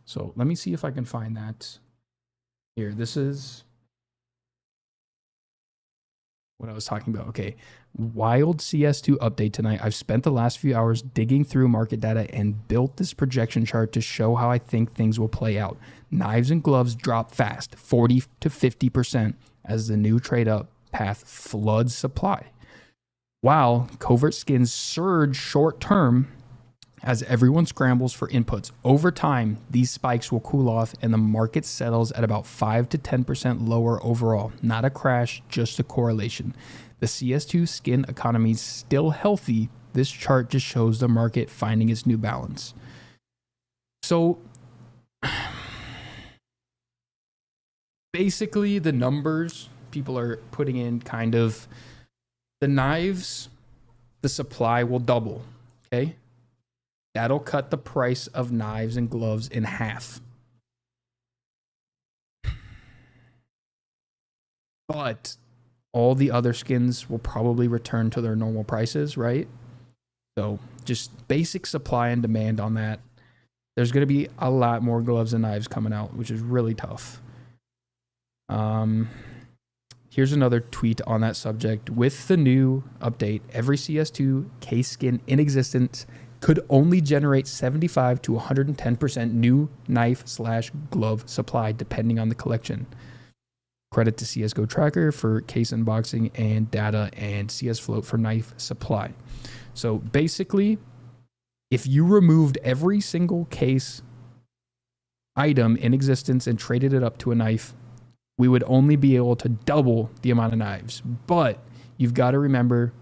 So let me see if I can find that. Here, this is what I was talking about. Okay, wild CS2 update tonight. I've spent the last few hours digging through market data and built this projection chart to show how I think things will play out. Knives and gloves drop fast, 40 to 50%, as the new trade up path floods supply. while covert skins surge short term as everyone scrambles for inputs. Over time, these spikes will cool off and the market settles at about 5 to 10% lower overall. Not a crash, just a correlation. The CS2 skin economy is still healthy. This chart just shows the market finding its new balance. So basically the numbers people are putting in kind of the knives, the supply will double. Okay. That'll cut the price of knives and gloves in half. But all the other skins will probably return to their normal prices, right? So just basic supply and demand on that. There's going to be a lot more gloves and knives coming out, which is really tough. Here's another tweet on that subject. With the new update, every CS2 case skin in existence could only generate 75 to 110% new knife/glove supply, depending on the collection. Credit to CSGO Tracker for case unboxing and data, and CS Float for knife supply. So basically, if you removed every single case item in existence and traded it up to a knife, we would only be able to double the amount of knives. But you've got to remember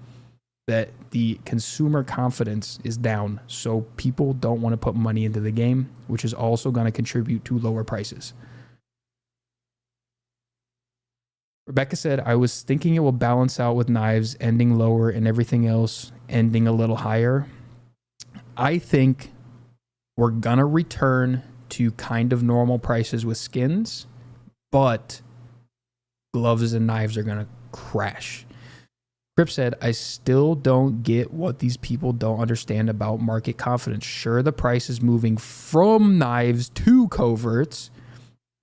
that the consumer confidence is down, so people don't want to put money into the game, which is also going to contribute to lower prices. Rebecca said, I was thinking it will balance out with knives ending lower and everything else ending a little higher. I think we're going to return to kind of normal prices with skins, but gloves and knives are going to crash. Crip said, I still don't get what these people don't understand about market confidence. Sure, the price is moving from knives to coverts,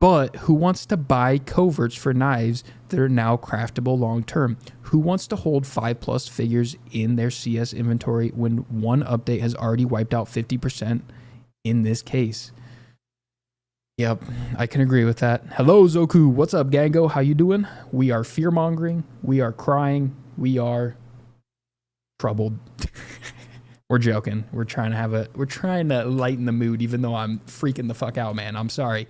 but who wants to buy coverts for knives that are now craftable long term? Who wants to hold 5+ figures in their CS inventory when one update has already wiped out 50% in this case? Yep, I can agree with that. Hello, Zoku. What's up, Gango? How you doing? We are fear-mongering. We are crying. We are troubled. We're joking. We're trying to lighten the mood, even though I'm freaking the fuck out, man. I'm sorry.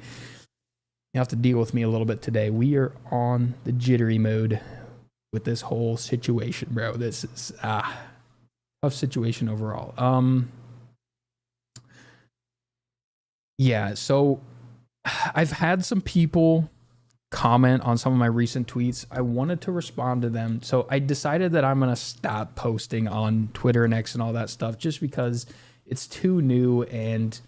You have to deal with me a little bit today. We are on the jittery mode with this whole situation, bro. This is tough situation overall. Yeah, so I've had some people comment on some of my recent tweets. I wanted to respond to them. So I decided that I'm going to stop posting on Twitter and X and all that stuff just because it's too new and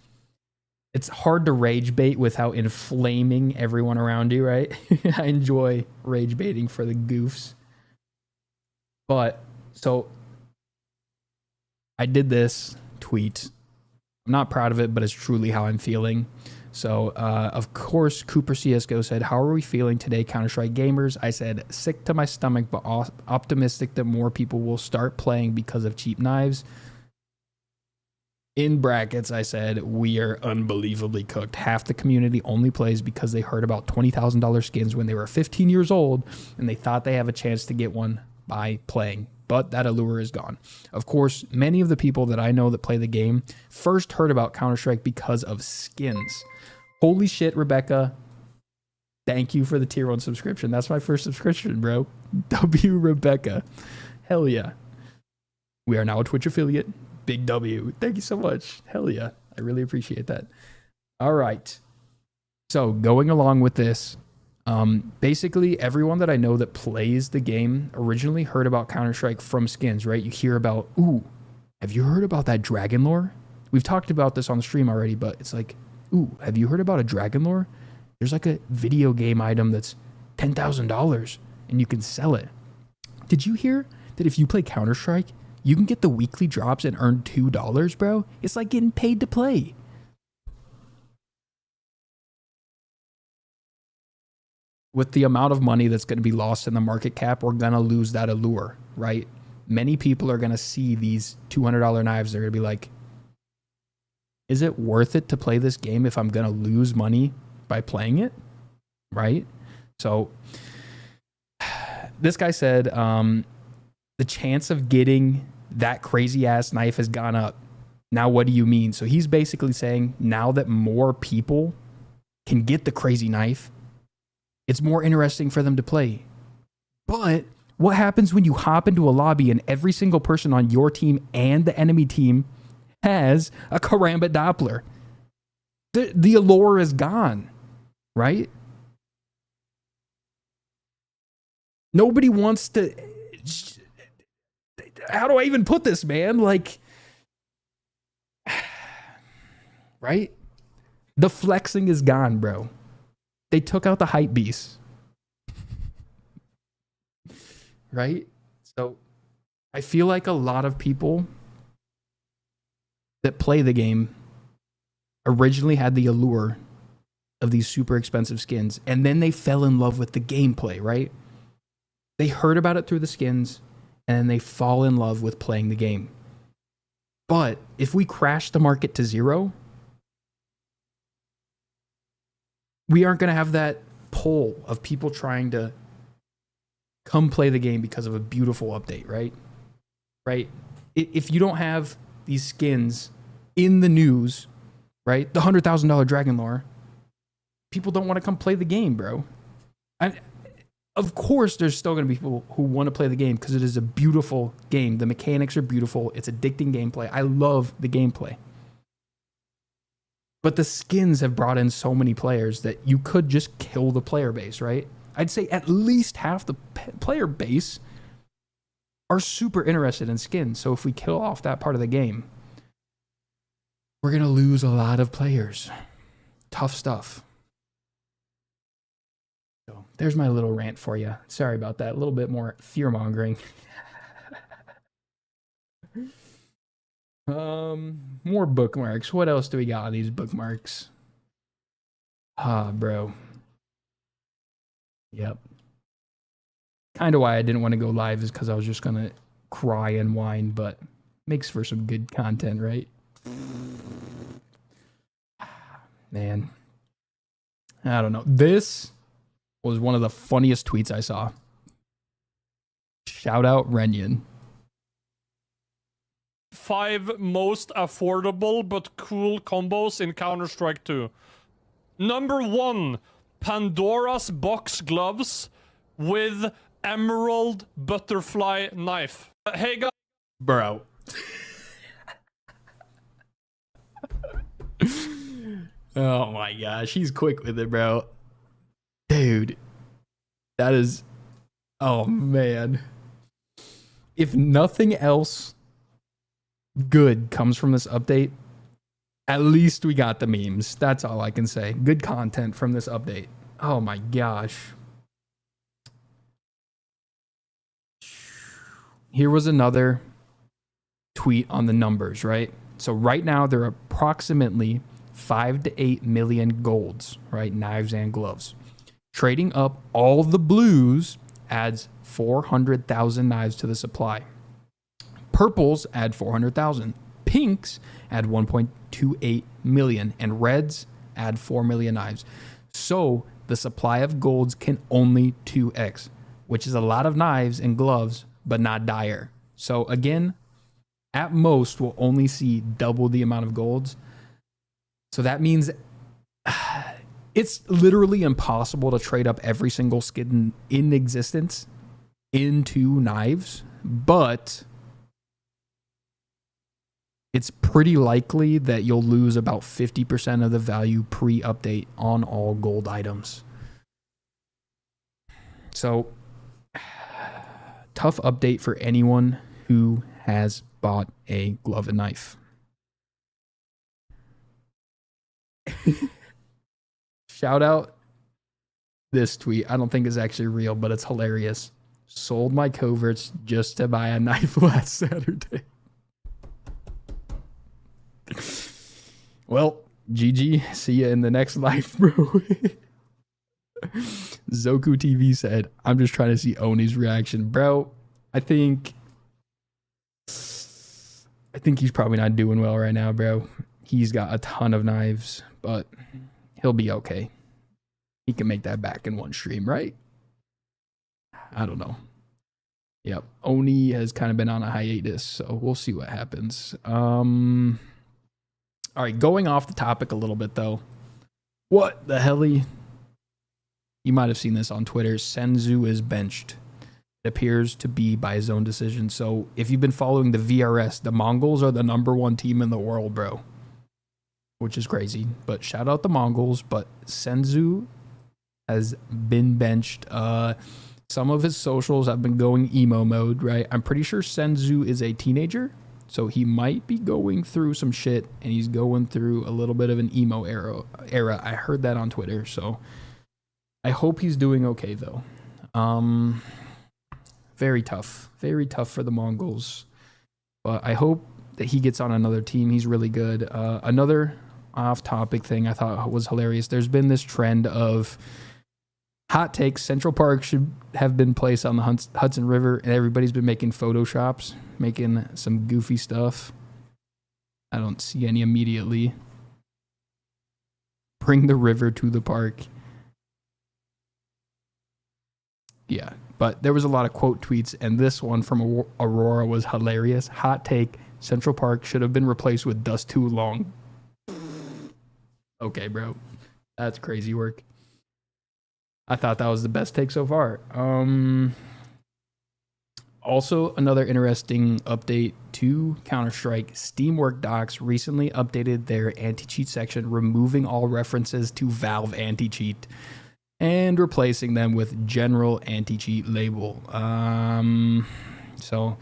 it's hard to rage bait without inflaming everyone around you, right? I enjoy rage baiting for the goofs. But so I did this tweet. I'm not proud of it, but it's truly how I'm feeling. So, of course, Cooper CSGO said, how are we feeling today, Counter-Strike gamers? I said, sick to my stomach, but optimistic that more people will start playing because of cheap knives. In brackets, I said, we are unbelievably cooked. Half the community only plays because they heard about $20,000 skins when they were 15 years old, and they thought they have a chance to get one by playing. But that allure is gone. Of course, many of the people that I know that play the game first heard about Counter-Strike because of skins. Holy shit, Rebecca. Thank you for the tier 1 subscription. That's my first subscription, bro. W Rebecca. Hell yeah. We are now a Twitch affiliate. Big W. Thank you so much. Hell yeah. I really appreciate that. All right. So going along with this, basically everyone that I know that plays the game originally heard about Counter-Strike from skins, right? You hear about, ooh, have you heard about that dragon lore? We've talked about this on the stream already, but it's like, ooh, have you heard about a dragon lore? There's like a video game item that's $10,000 and you can sell it. Did you hear that if you play Counter-Strike, you can get the weekly drops and earn $2, bro? It's like getting paid to play. With the amount of money that's going to be lost in the market cap, we're going to lose that allure, right? Many people are going to see these $200 knives. They're going to be like, is it worth it to play this game if I'm going to lose money by playing it? Right? So this guy said, the chance of getting that crazy ass knife has gone up. Now, what do you mean? So he's basically saying now that more people can get the crazy knife, it's more interesting for them to play. But what happens when you hop into a lobby and every single person on your team and the enemy team has a Karambit Doppler? The allure is gone, right? Nobody wants to... How do I even put this, man? Like... Right? The flexing is gone, bro. They took out the hype beast. Right? So I feel like a lot of people that play the game originally had the allure of these super expensive skins, and then they fell in love with the gameplay, right? They heard about it through the skins, and then they fall in love with playing the game. But if we crash the market to zero, we aren't going to have that pull of people trying to come play the game because of a beautiful update, right? Right? If you don't have these skins in the news, right? The $100,000 Dragon Lore, people don't want to come play the game, bro. Of course, there's still going to be people who want to play the game because it is a beautiful game. The mechanics are beautiful. It's addicting gameplay. I love the gameplay. But the skins have brought in so many players that you could just kill the player base, right? I'd say at least half the player base are super interested in skins. So if we kill off that part of the game, we're going to lose a lot of players. Tough stuff. So there's my little rant for you. Sorry about that. A little bit more fear-mongering. More bookmarks. What else do we got on these bookmarks? Bro. Yep. Kind of why I didn't want to go live is because I was just going to cry and whine, but makes for some good content, right? Man. I don't know. This was one of the funniest tweets I saw. Shout out Renyan. 5 most affordable but cool combos in Counter-Strike 2. Number 1, Pandora's box gloves with emerald butterfly knife. Hey guys. Bro. Oh my gosh, he's quick with it, bro. Dude. That is... Oh man. If nothing else good comes from this update, at least we got the memes. That's all I can say. Good content from this update. Oh my gosh. Here was another tweet on the numbers, right? So right now there are approximately 5 to 8 million golds, right? Knives and gloves. Trading up all the blues adds 400,000 knives to the supply. Purples add 400,000. Pinks add 1.28 million. And reds add 4 million knives. So the supply of golds can only 2x, which is a lot of knives and gloves, but not dire. So again, at most, we'll only see double the amount of golds. So that means it's literally impossible to trade up every single skin in existence into knives, but it's pretty likely that you'll lose about 50% of the value pre-update on all gold items. So, tough update for anyone who has bought a glove and knife. Shout out this tweet. I don't think it's actually real, but it's hilarious. Sold my coverts just to buy a knife last Saturday. Well, GG. See ya in the next life, bro. Zoku TV said, I'm just trying to see Oni's reaction. Bro, I think he's probably not doing well right now, bro. He's got a ton of knives, but he'll be okay. He can make that back in one stream, right? I don't know. Yep. Oni has kind of been on a hiatus, so we'll see what happens. All right, going off the topic a little bit though. What the hell? You might have seen this on Twitter. Senzu is benched. It appears to be by his own decision. So if you've been following the VRS, the Mongols are the #1 team in the world, bro. Which is crazy. But shout out the Mongols. But Senzu has been benched. Some of his socials have been going emo mode, right? I'm pretty sure Senzu is a teenager, so he might be going through some shit, and he's going through a little bit of an emo era. I heard that on Twitter, so I hope he's doing okay, though. Very tough for the Mongols, but I hope that he gets on another team. He's really good. Another off-topic thing I thought was hilarious. There's been this trend of hot takes. Central Park should have been placed on the Hudson River, and everybody's been making photoshops, making some goofy stuff. I don't see any immediately. Bring the river to the park. Yeah, but there was a lot of quote tweets, and this one from Aurora was hilarious. Hot take: Central Park should have been replaced with Dust Too Long. Okay, bro. That's crazy work. I thought that was the best take so far. Also, another interesting update to Counter-Strike. Steamwork Docs recently updated their anti-cheat section, removing all references to Valve anti-cheat and replacing them with general anti-cheat label. So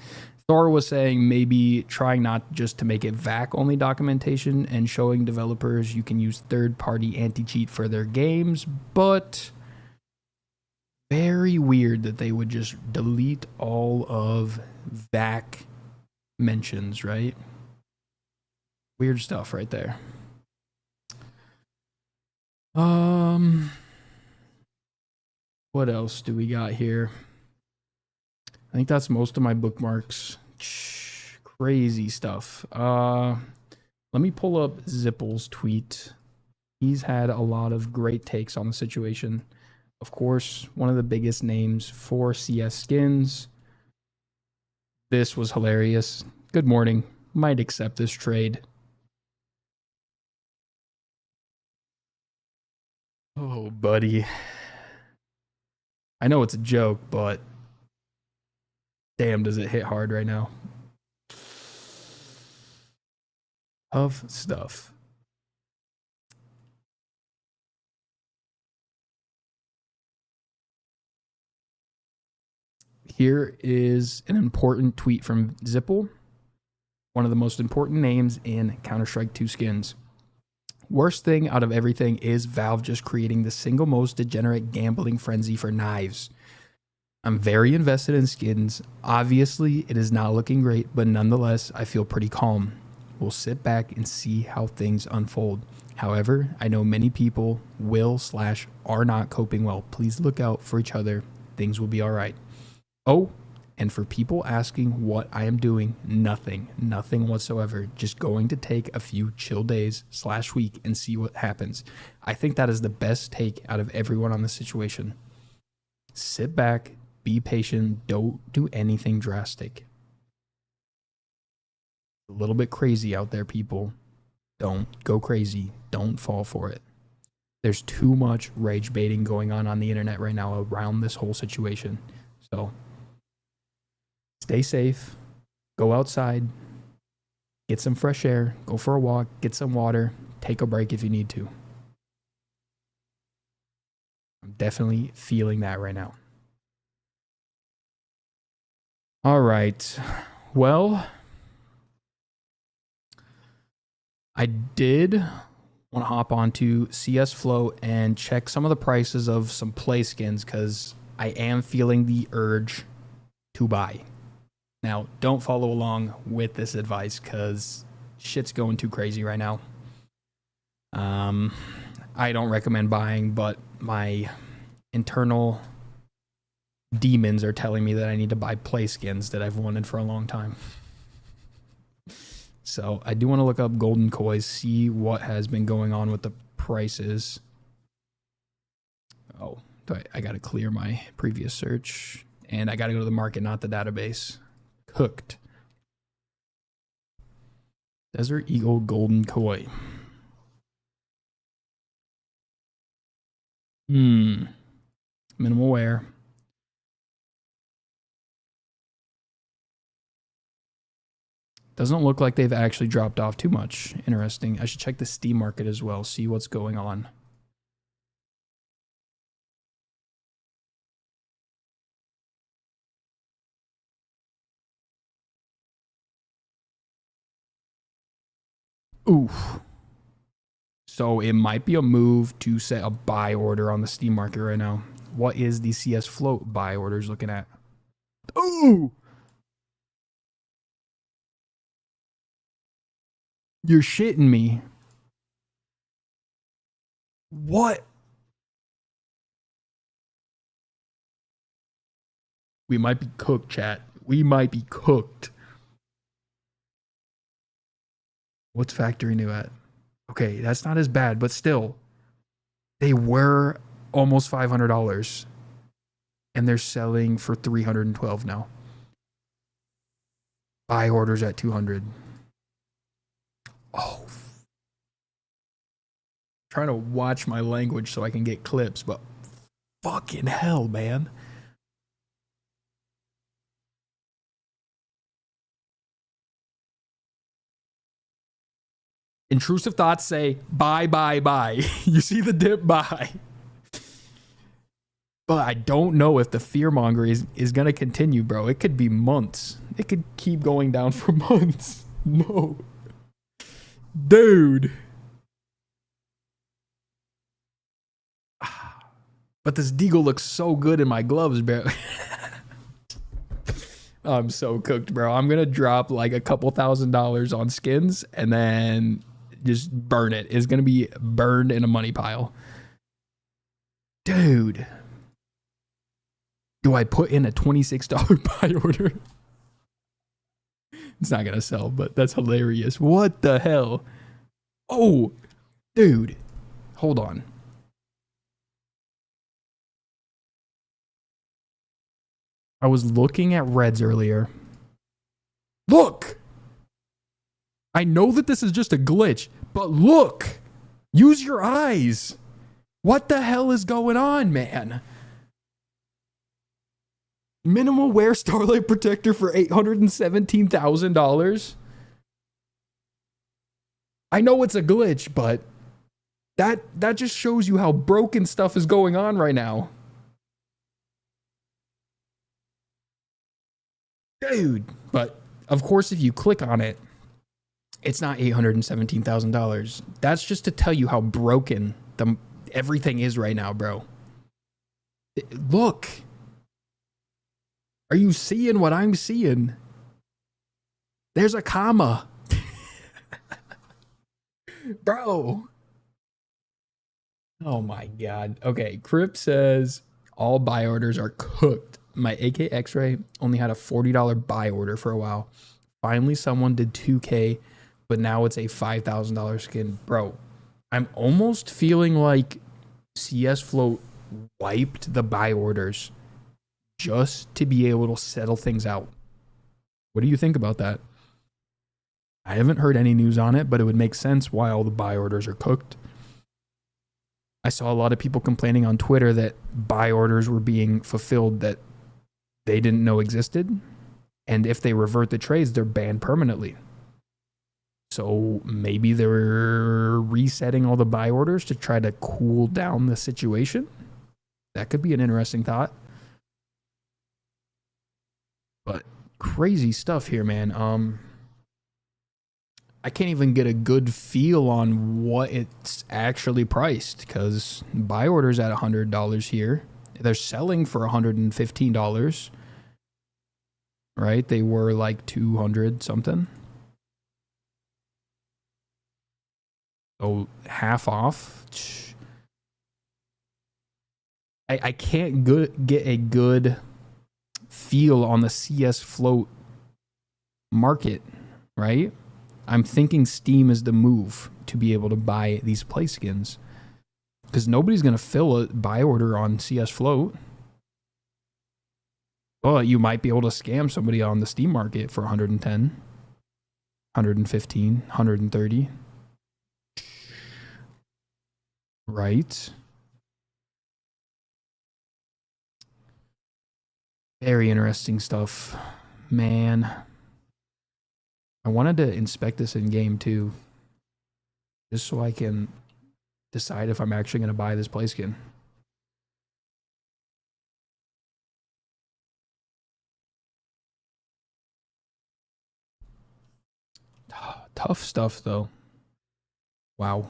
Thor was saying maybe trying not just to make it VAC-only documentation and showing developers you can use third-party anti-cheat for their games, but very weird that they would just delete all of VAC mentions, right? Weird stuff right there. What else do we got here? I think that's most of my bookmarks. Crazy stuff. Let me pull up Zipple's tweet. He's had a lot of great takes on the situation. Of course, one of the biggest names for CS skins. This was hilarious. Good morning. Might accept this trade. Oh, buddy. I know it's a joke, but damn, does it hit hard right now. Tough stuff. Here is an important tweet from Zipple, one of the most important names in Counter-Strike 2 skins. Worst thing out of everything is Valve just creating the single most degenerate gambling frenzy for knives. I'm very invested in skins. Obviously, it is not looking great, but nonetheless, I feel pretty calm. We'll sit back and see how things unfold. However, I know many people will/are not coping well. Please look out for each other. Things will be all right. Oh, and for people asking what I am doing, nothing whatsoever. Just going to take a few chill days/week and see what happens. I think that is the best take out of everyone on this situation. Sit back, be patient, don't do anything drastic. A little bit crazy out there, people. Don't go crazy. Don't fall for it. There's too much rage baiting going on the internet right now around this whole situation. So stay safe, go outside, get some fresh air, go for a walk, get some water, take a break if you need to. I'm definitely feeling that right now. All right. Well, I did want to hop onto CS Flow and check some of the prices of some play skins because I am feeling the urge to buy. Now, don't follow along with this advice because shit's going too crazy right now. I don't recommend buying, but my internal demons are telling me that I need to buy play skins that I've wanted for a long time. So I do want to look up golden coins, see what has been going on with the prices. Oh, I got to clear my previous search. And I got to go to the market, not the database. Cooked. Desert Eagle Golden Koi. Minimal wear. Doesn't look like they've actually dropped off too much. Interesting. I should check the Steam market as well, see what's going on. Oof. So it might be a move to set a buy order on the Steam market right now. What is the CS float buy orders looking at? Ooh! You're shitting me. What? We might be cooked, chat. We might be cooked. What's Factory New at? Okay, that's not as bad, but still. They were almost $500. And they're selling for $312 now. Buy orders at $200. Oh. Trying to watch my language so I can get clips, but fucking hell, man. Intrusive thoughts say, buy, buy, buy. You see the dip, buy. But I don't know if the fear-mongering is going to continue, bro. It could be months. It could keep going down for months. No. Dude. But this deagle looks so good in my gloves, bro. I'm so cooked, bro. I'm going to drop like a couple $1,000s on skins and then just burn it. It's going to be burned in a money pile. Dude. Do I put in a $26 buy order? It's not going to sell, but that's hilarious. What the hell? Oh, dude. Hold on. I was looking at reds earlier. Look! I know that this is just a glitch, but look! Use your eyes! What the hell is going on, man? Minimal wear Starlight Protector for $817,000. I know it's a glitch, but that just shows you how broken stuff is going on right now. Dude. But of course, if you click on it, it's not $817,000. That's just to tell you how broken everything is right now, bro. Look. Are you seeing what I'm seeing? There's a comma. Bro. Oh my God. Okay, Crip says all buy orders are cooked. My AK X-Ray only had a $40 buy order for a while. Finally, someone did 2K, but now it's a $5,000 skin. Bro, I'm almost feeling like CS Float wiped the buy orders just to be able to settle things out. What do you think about that? I haven't heard any news on it, but it would make sense why all the buy orders are cooked. I saw a lot of people complaining on Twitter that buy orders were being fulfilled that they didn't know existed. And if they revert the trades, they're banned permanently. So maybe they're resetting all the buy orders to try to cool down the situation. That could be an interesting thought. But crazy stuff here, man. I can't even get a good feel on what it's actually priced because buy orders at $100 here. They're selling for $115, right? They were like 200 something. So half off. I can't get a good feel on the CS float market, right? I'm thinking Steam is the move to be able to buy these play skins because nobody's going to fill a buy order on CS float. Well, you might be able to scam somebody on the Steam market for 110, 115, 130. Right? Very interesting stuff. Man. I wanted to inspect this in game too. Just so I can decide if I'm actually going to buy this play skin. Tough stuff though. Wow.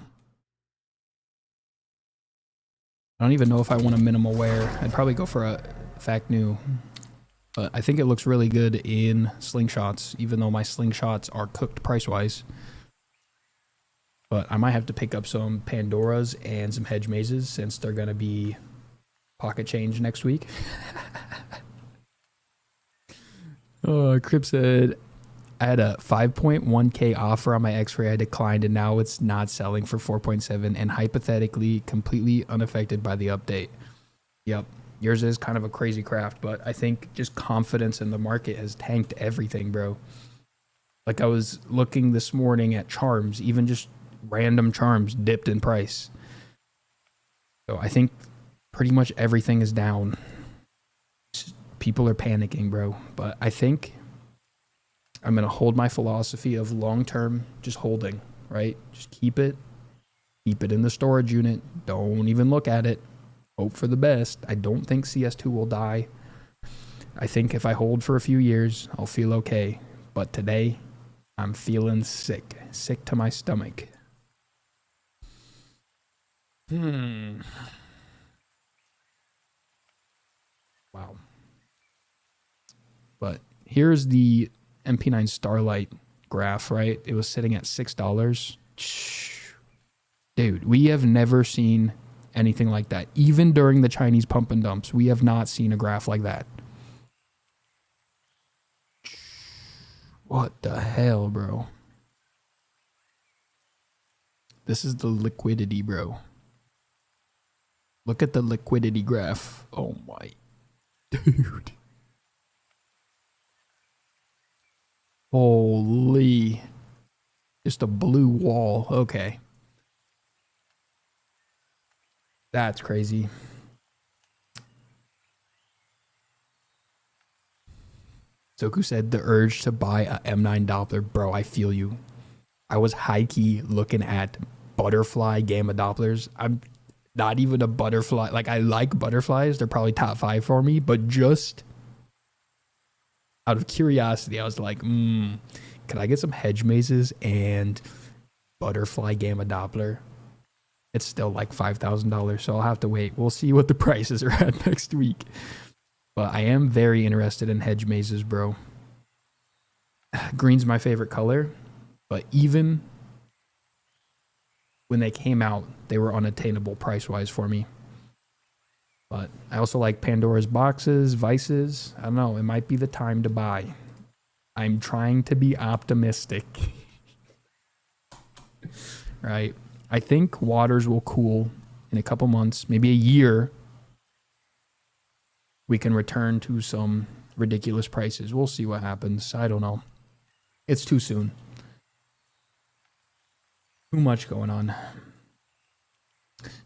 I don't even know if I want a minimal wear. I'd probably go for a fact new. But I think it looks really good in slingshots, even though my slingshots are cooked price-wise. But I might have to pick up some Pandoras and some hedge mazes since they're going to be pocket change next week. Oh, Crip said, I had a 5.1k offer on my X-Ray. I declined and now it's not selling for 4.7 and hypothetically completely unaffected by the update. Yep. Yours is kind of a crazy craft, but I think just confidence in the market has tanked everything, bro. Like I was looking this morning at charms, even just random charms dipped in price. So I think pretty much everything is down. People are panicking, bro. But I think I'm going to hold my philosophy of long-term just holding, right? Just keep it in the storage unit. Don't even look at it. Hope for the best. I don't think CS2 will die. I think if I hold for a few years, I'll feel okay. But today, I'm feeling sick. Sick to my stomach. Wow. But here's the MP9 Starlight graph, right? It was sitting at $6. Dude, we have never seen anything like that. Even during the Chinese pump and dumps, we have not seen a graph like that. What the hell, bro? This is the liquidity, bro. Look at the liquidity graph. Oh my. Dude. Holy. Just a blue wall. Okay. That's crazy. Zoku said the urge to buy a M9 Doppler. Bro, I feel you. I was high-key looking at butterfly gamma Dopplers. I'm not even a butterfly. Like, I like butterflies. They're probably top 5 for me. But just out of curiosity, I was like, could I get some hedge mazes and butterfly gamma Doppler? It's still like $5,000, so I'll have to wait. We'll see what the prices are at next week. But I am very interested in hedge mazes, bro. Green's my favorite color, but even when they came out, they were unattainable price-wise for me. But I also like Pandora's boxes, Vices. I don't know, it might be the time to buy. I'm trying to be optimistic. Right? I think waters will cool in a couple months, maybe a year. We can return to some ridiculous prices. We'll see what happens. I don't know. It's too soon. Too much going on.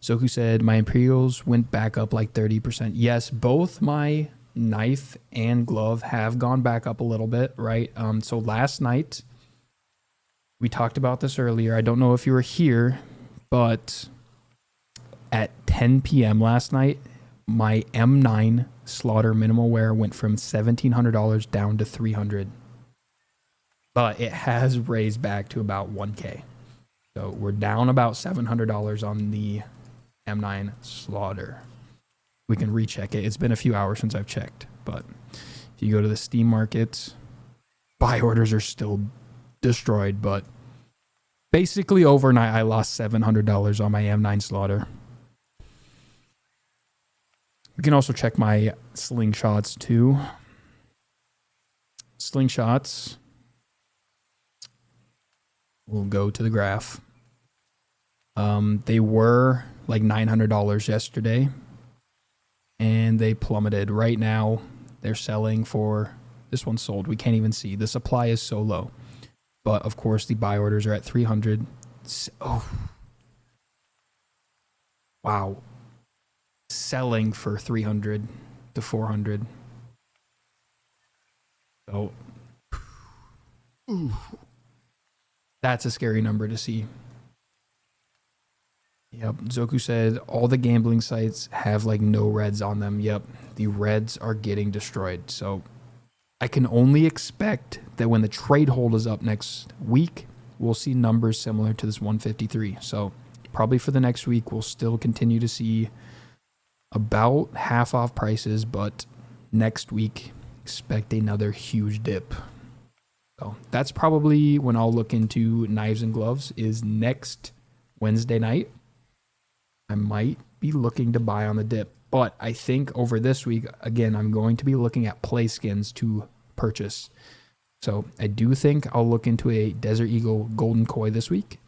Soku said, my Imperials went back up like 30%. Yes, both my knife and glove have gone back up a little bit, right? So last night, we talked about this earlier. I don't know if you were here, but at 10 p.m. last night, my M9 Slaughter minimal wear went from $1,700 down to $300. But it has raised back to about 1K. So we're down about $700 on the M9 Slaughter. We can recheck it. It's been a few hours since I've checked. But if you go to the Steam market, buy orders are still destroyed. But basically overnight, I lost $700 on my M9 Slaughter. We can also check my slingshots too. Slingshots. We'll go to the graph. They were like $900 yesterday. And they plummeted. Right now, they're selling for, this one's sold. We can't even see. The supply is so low. But of course, the buy orders are at 300. Oh. Wow. Selling for 300 to 400. So, ooh. That's a scary number to see. Yep, Zoku said all the gambling sites have like no reds on them. Yep, the reds are getting destroyed. So I can only expect that when the trade hold is up next week, we'll see numbers similar to this 153. So probably for the next week, we'll still continue to see about half off prices, but next week, expect another huge dip. So that's probably when I'll look into knives and gloves is next Wednesday night. I might be looking to buy on the dip, but I think over this week, again, I'm going to be looking at play skins to purchase. So I do think I'll look into a Desert Eagle Golden Koi this week.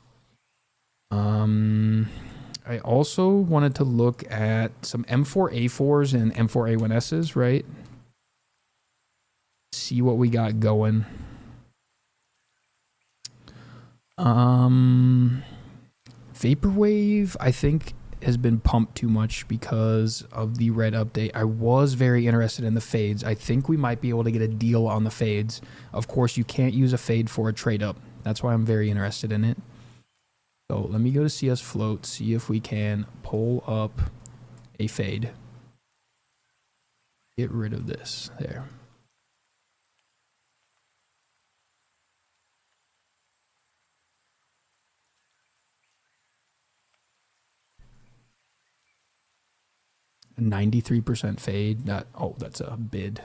I also wanted to look at some M4A4s and M4A1Ss, right? See what we got going. Vaporwave, I think, has been pumped too much because of the red update. I was very interested in the fades. I think we might be able to get a deal on the fades. Of course, you can't use a fade for a trade up. That's why I'm very interested in it. So let me go to CS Float, see if we can pull up a fade. Get rid of this. There. A 93% fade. That's a bid.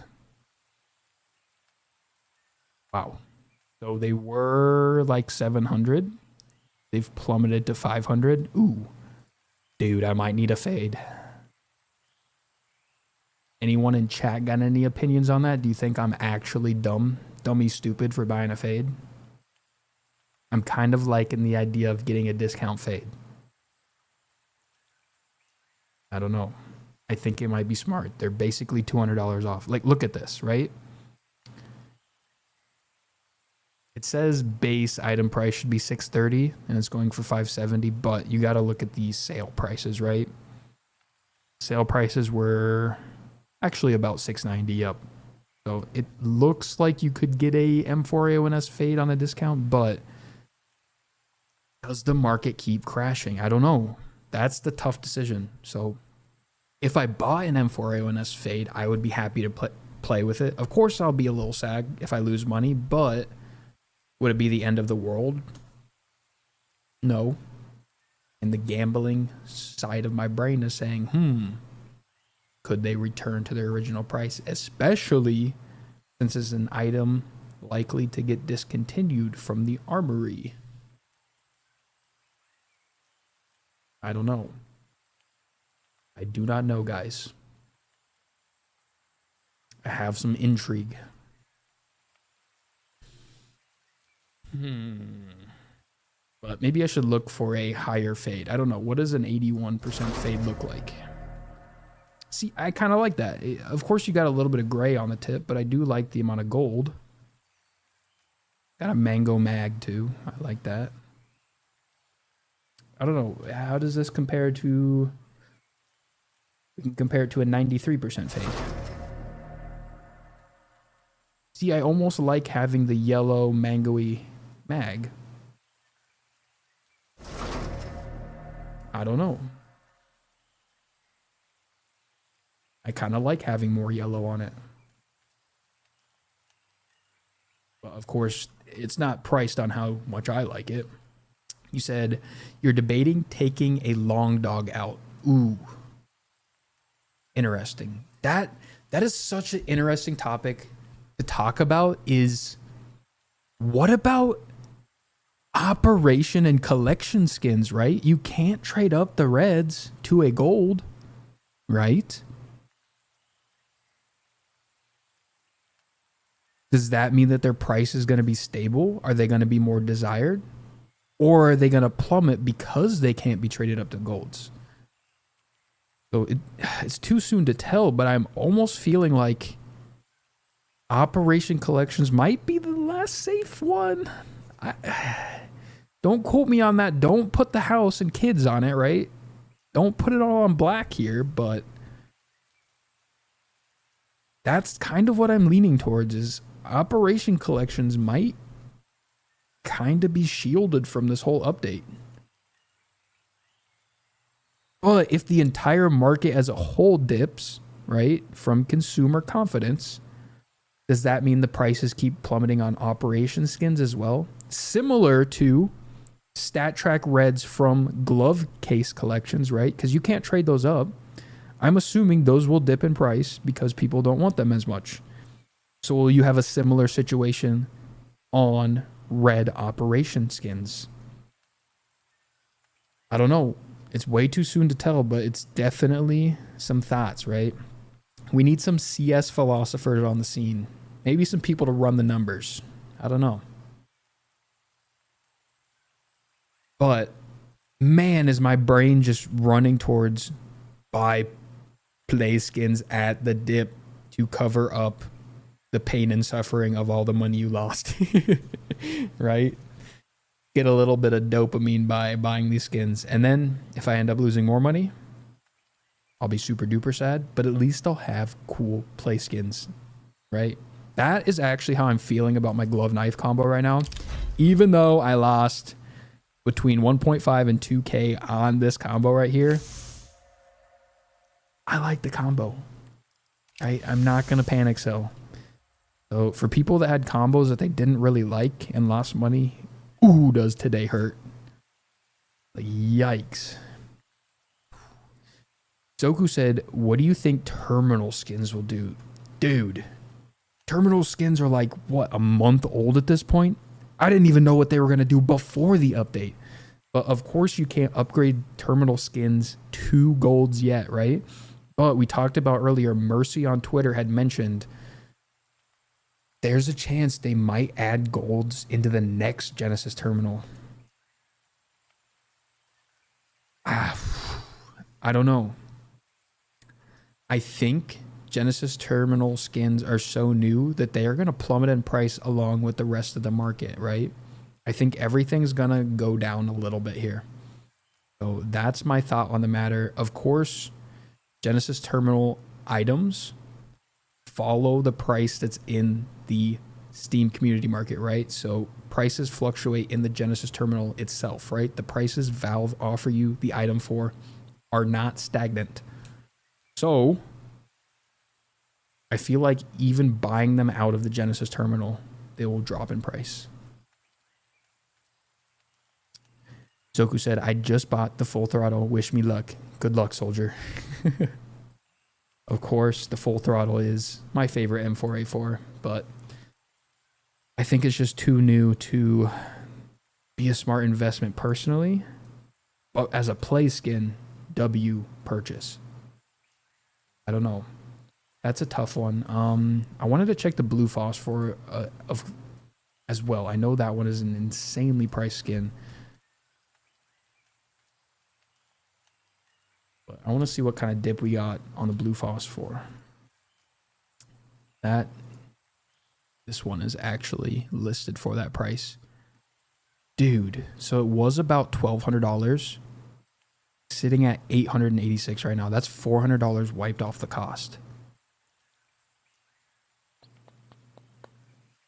Wow. So they were like 700. They've plummeted to 500. Ooh. Dude, I might need a fade. Anyone in chat got any opinions on that? Do you think I'm actually dummy stupid for buying a fade? I'm kind of liking the idea of getting a discount fade. I don't know. I think it might be smart. They're basically $200 off. Like, look at this, right? It says base item price should be $630 and it's going for $570, but you got to look at these sale prices, right? Sale prices were actually about $690 up. So it looks like you could get a M4A1S fade on a discount, but does the market keep crashing? I don't know. That's the tough decision. So if I bought an M4A1S fade, I would be happy to play with it. Of course, I'll be a little sad if I lose money, but would it be the end of the world? No. And the gambling side of my brain is saying, could they return to their original price? Especially since it's an item likely to get discontinued from the Armory. I don't know. I do not know, guys. I have some intrigue. But maybe I should look for a higher fade. I don't know. What does an 81% fade look like? See, I kind of like that. Of course, you got a little bit of gray on the tip, but I do like the amount of gold. Got a mango mag, too. I like that. I don't know. How does this compare to... We can compare it to a 93% fade. See, I almost like having the yellow mango-y mag. I don't know. I kind of like having more yellow on it. But of course, it's not priced on how much I like it. You said you're debating taking a long dog out. Ooh. Interesting. That is such an interesting topic to talk about. Is what about operation and collection skins, right? You can't trade up the reds to a gold, right? Does that mean that their price is going to be stable? Are they going to be more desired? Or are they going to plummet because they can't be traded up to golds? So it's too soon to tell, but I'm almost feeling like Operation Collections might be the last safe one. Don't quote me on that. Don't put the house and kids on it, right? Don't put it all on black here, but that's kind of what I'm leaning towards is Operation Collections might kind of be shielded from this whole update. But if the entire market as a whole dips, right, from consumer confidence, does that mean the prices keep plummeting on operation skins as well? Similar to stat track reds from glove case collections, right? Because you can't trade those up. I'm assuming those will dip in price because people don't want them as much. So will you have a similar situation on red operation skins? I don't know. It's way too soon to tell, but it's definitely some thoughts, right? We need some CS philosophers on the scene. Maybe some people to run the numbers. I don't know. But man, is my brain just running towards buy play skins at the dip to cover up the pain and suffering of all the money you lost. Right? Get a little bit of dopamine by buying these skins. And then if I end up losing more money, I'll be super duper sad, but at least I'll have cool play skins, right? That is actually how I'm feeling about my glove knife combo right now. Even though I lost between 1.5 and 2K on this combo right here, I like the combo. I'm not going to panic sell. So for people that had combos that they didn't really like and lost money, ooh, does today hurt. Like, yikes. Zoku said, what do you think terminal skins will do? Dude, terminal skins are like, what, a month old at this point? I didn't even know what they were going to do before the update. But of course you can't upgrade terminal skins to golds yet, right? But we talked about earlier, Mercy on Twitter had mentioned there's a chance they might add golds into the next Genesis terminal. I don't know. I think Genesis terminal skins are so new that they are going to plummet in price along with the rest of the market, right? I think everything's going to go down a little bit here. So that's my thought on the matter. Of course, Genesis terminal items follow the price that's in the Steam community market, right? So prices fluctuate in the Genesis terminal itself, right? The prices Valve offer you the item for are not stagnant. So I feel like even buying them out of the Genesis terminal, they will drop in price. Zoku said, I just bought the full throttle. Wish me luck. Good luck, soldier. Of course, the full throttle is my favorite M4A4, but I think it's just too new to be a smart investment personally. But as a play skin, W purchase. I don't know. That's a tough one. I wanted to check the blue phosphor as well. I know that one is an insanely priced skin. But I want to see what kind of dip we got on the blue phosphor. This one is actually listed for that price. Dude, so it was about $1,200. Sitting at $886 right now. That's $400 wiped off the cost.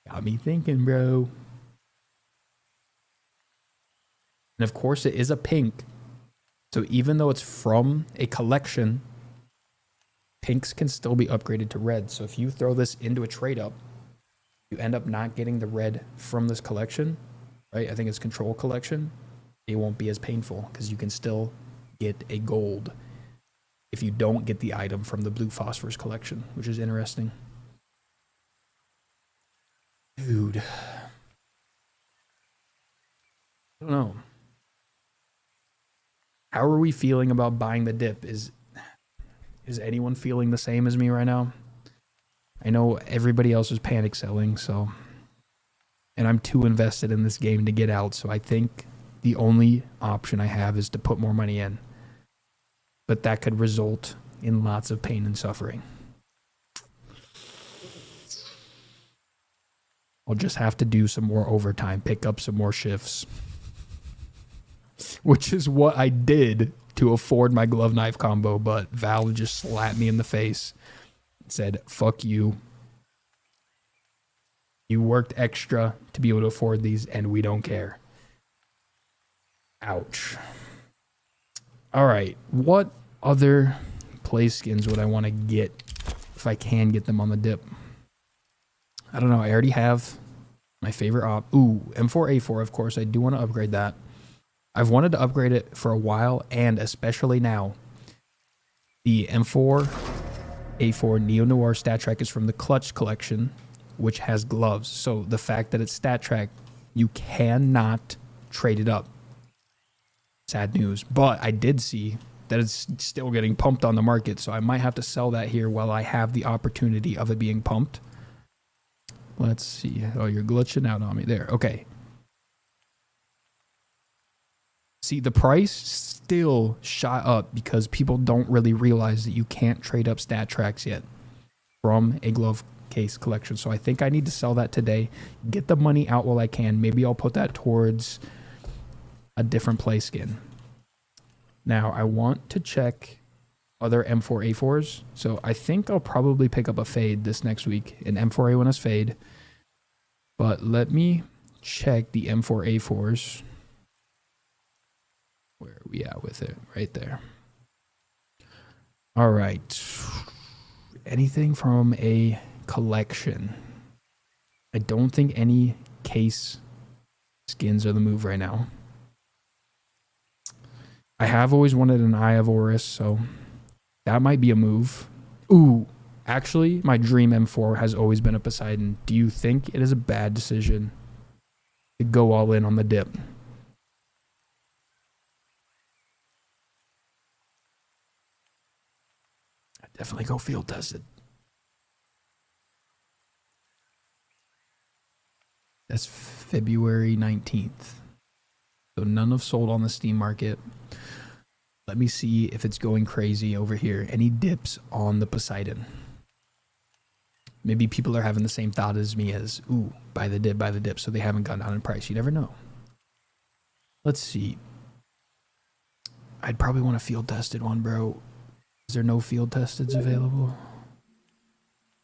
Got me thinking, bro. And of course, it is a pink. So even though it's from a collection, pinks can still be upgraded to red. So if you throw this into a trade up, you end up not getting the red from this collection, right? I think it's control collection. It won't be as painful because you can still get a gold if you don't get the item from the blue phosphorus collection, which is interesting. Dude. I don't know. How are we feeling about buying the dip? Is anyone feeling the same as me right now? I know everybody else is panic selling, so, and I'm too invested in this game to get out, so I think the only option I have is to put more money in. But that could result in lots of pain and suffering. I'll just have to do some more overtime, pick up some more shifts, which is what I did to afford my glove knife combo. But Valve just slapped me in the face and said, fuck you. You worked extra to be able to afford these, and we don't care. Ouch. All right. What other play skins would I want to get if I can get them on the dip? I don't know. I already have my favorite op. Ooh, M4A4, of course. I do want to upgrade that. I've wanted to upgrade it for a while, and especially now. The M4A4 Neo Noir stat track is from the Clutch collection, which has gloves. So the fact that it's stat track, you cannot trade it up. Sad news. But I did see that it's still getting pumped on the market, so I might have to sell that here while I have the opportunity of it being pumped. Let's see. Oh, you're glitching out on me there. Okay. See, the price still shot up because people don't really realize that you can't trade up stat tracks yet from a glove case collection. So I think I need to sell that today, get the money out while I can. Maybe I'll put that towards a different play skin. Now I want to check other M4A4s. So I think I'll probably pick up a fade this next week, an M4A1S fade. But let me check the M4A4s. Where are we at with it? Right there. All right. Anything from a collection? I don't think any case skins are the move right now. I have always wanted an Eye of Horus, so that might be a move. Ooh, actually, my dream M4 has always been a Poseidon. Do you think it is a bad decision to go all in on the dip? I'd definitely go field tested. That's February 19th. So none have sold on the Steam market. Let me see if it's going crazy over here. Any dips on the Poseidon? Maybe people are having the same thought as me as, ooh, buy the dip, so they haven't gone down in price. You never know. Let's see. I'd probably want a field tested one, bro. Is there no field testeds available?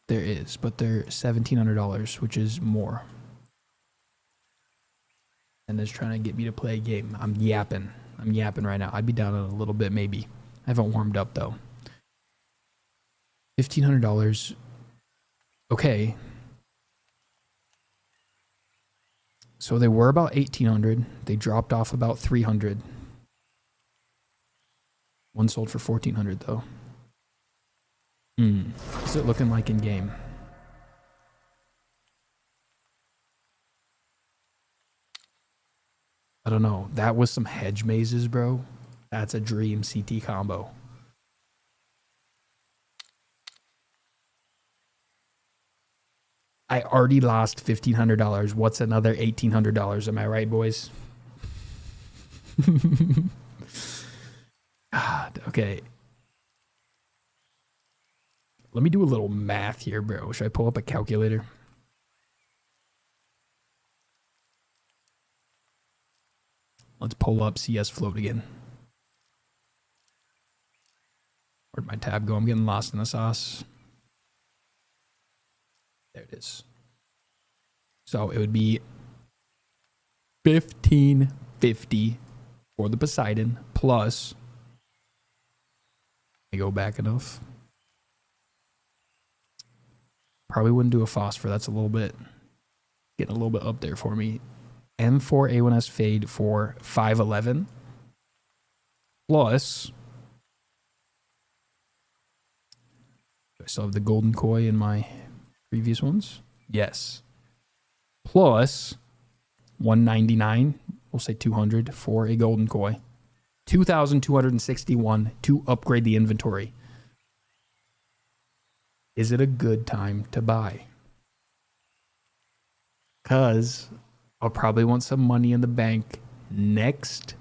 There is, but they're $1,700, which is more. And it's trying to get me to play a game. I'm yapping right now. I'd be down in a little bit, maybe. I haven't warmed up, though. $1,500. Okay. So they were about $1,800. They dropped off about $300. One sold for $1,400, though. What's it looking like in game? I don't know. That was some hedge mazes, bro. That's a dream CT combo. I already lost $1,500. What's another $1,800? Am I right, boys? God, okay. Let me do a little math here, bro. Should I pull up a calculator? Let's pull up CS float again. Where'd my tab go? I'm getting lost in the sauce. There it is. So it would be $1,550 for the Poseidon plus. I go back enough. Probably wouldn't do a phosphor. That's a little bit getting a little bit up there for me. M4A1S fade for $511 plus. Do I still have the golden koi in my previous ones? Yes. Plus $199. We'll say $200 for a golden koi. $2,261 to upgrade the inventory. Is it a good time to buy? Because I'll probably want some money in the bank next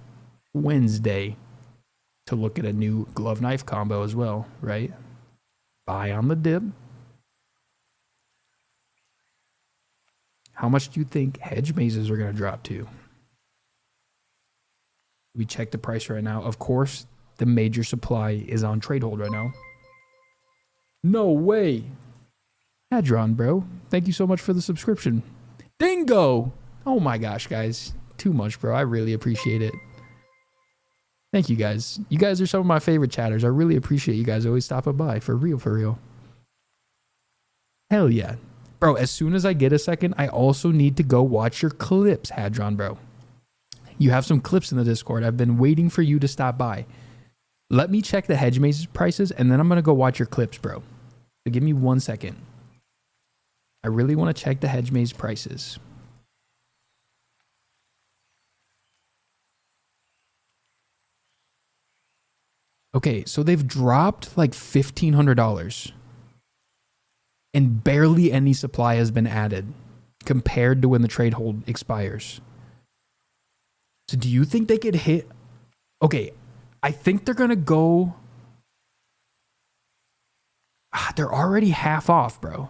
Wednesday to look at a new glove knife combo as well, right? Buy on the dip. How much do you think hedge mazes are going to drop to? We check the price right now. Of course, the major supply is on trade hold right now. No way. Hadron, bro. Thank you so much for the subscription. Dingo! Oh my gosh, guys. Too much, bro. I really appreciate it. Thank you, guys. You guys are some of my favorite chatters. I really appreciate you guys always stopping by. For real, for real. Hell yeah. Bro, as soon as I get a second, I also need to go watch your clips, Hadron, bro. You have some clips in the Discord. I've been waiting for you to stop by. Let me check the hedge maze prices, and then I'm going to go watch your clips, bro. So give me 1 second. I really want to check the hedge maze prices. Okay, so they've dropped like $1,500. And barely any supply has been added compared to when the trade hold expires. So do you think they could hit? Okay, I think they're going to go. They're already half off, bro.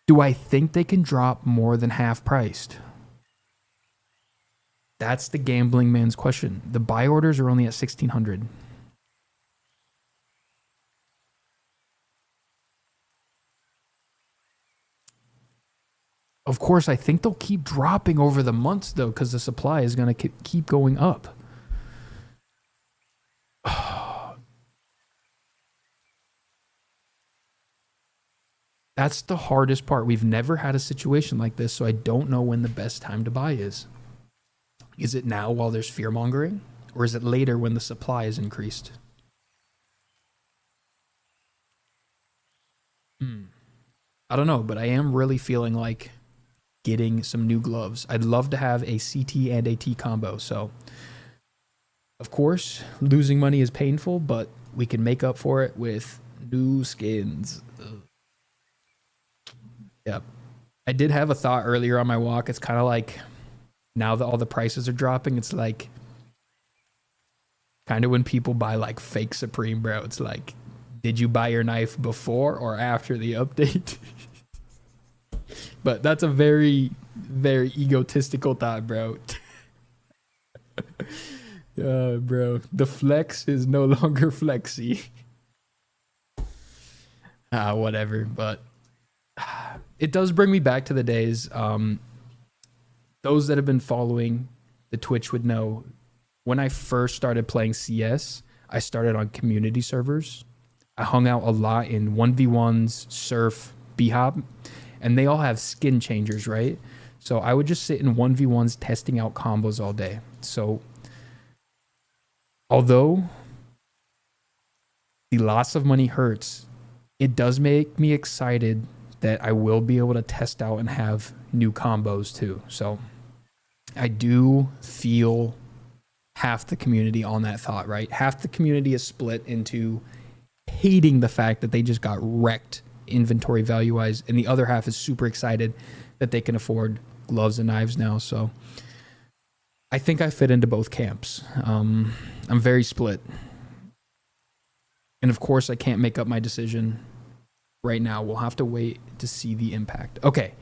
Do I think they can drop more than half priced? That's the gambling man's question. The buy orders are only at 1,600. Of course, I think they'll keep dropping over the months, though, because the supply is going to keep going up. That's the hardest part. We've never had a situation like this, so I don't know when the best time to buy is. Is it now while there's fear mongering, or is it later when the supply is increased? I don't know, but I am really feeling like getting some new gloves. I'd love to have a CT and AT combo. So, of course, losing money is painful, but we can make up for it with new skins. Yep. I did have a thought earlier on my walk. It's kind of like, now that all the prices are dropping, it's like kind of when people buy like fake Supreme, bro. It's like, did you buy your knife before or after the update? But that's a very, very egotistical thought, bro. Bro, the flex is no longer flexy. Whatever, but it does bring me back to the days. Those that have been following the Twitch would know when I first started playing CS, I started on community servers. I hung out a lot in 1v1s, Surf, B-Hop, and they all have skin changers, right? So I would just sit in 1v1s testing out combos all day. So although the loss of money hurts, it does make me excited that I will be able to test out and have new combos too. So I do feel half the community on that thought, right? Half the community is split into hating the fact that they just got wrecked inventory value wise, and the other half is super excited that they can afford gloves and knives now. So I think I fit into both camps. I'm very split, and of course I can't make up my decision right now. We'll have to wait to see the impact. Okay,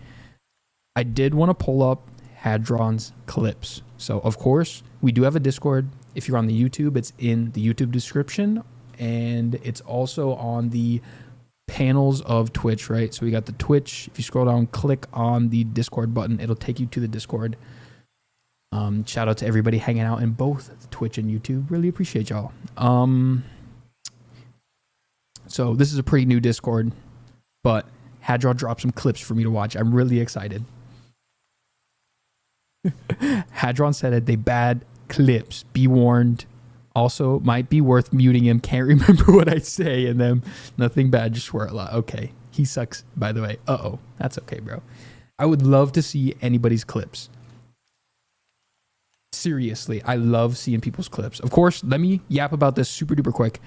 I did want to pull up Hadron's clips. So of course we do have a Discord. If you're on the YouTube, it's in the YouTube description, and it's also on the panels of Twitch, right? So we got the Twitch. If you scroll down, click on the Discord button, it'll take you to the Discord. Shout out to everybody hanging out in both Twitch and YouTube. Really appreciate y'all. So this is a pretty new Discord, but Hadron dropped some clips for me to watch. I'm really excited. Hadron said it, they bad clips. Be warned. Also, might be worth muting him. Can't remember what I say in them. Nothing bad, just swear a lot. Okay. He sucks, by the way. Uh-oh. That's okay, bro. I would love to see anybody's clips. Seriously, I love seeing people's clips. Of course, let me yap about this super duper quick.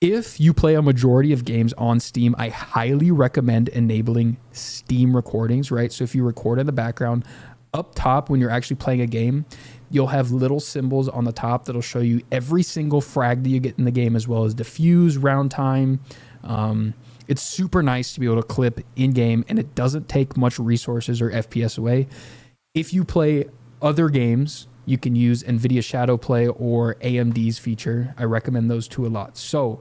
If you play a majority of games on Steam, I highly recommend enabling Steam recordings, right? So if you record in the background, up top when you're actually playing a game, you'll have little symbols on the top that'll show you every single frag that you get in the game, as well as defuse, round time, It's super nice to be able to clip in game, and it doesn't take much resources or FPS away. If you play other games, you can use NVIDIA Shadow Play or AMD's feature. I recommend those two a lot. So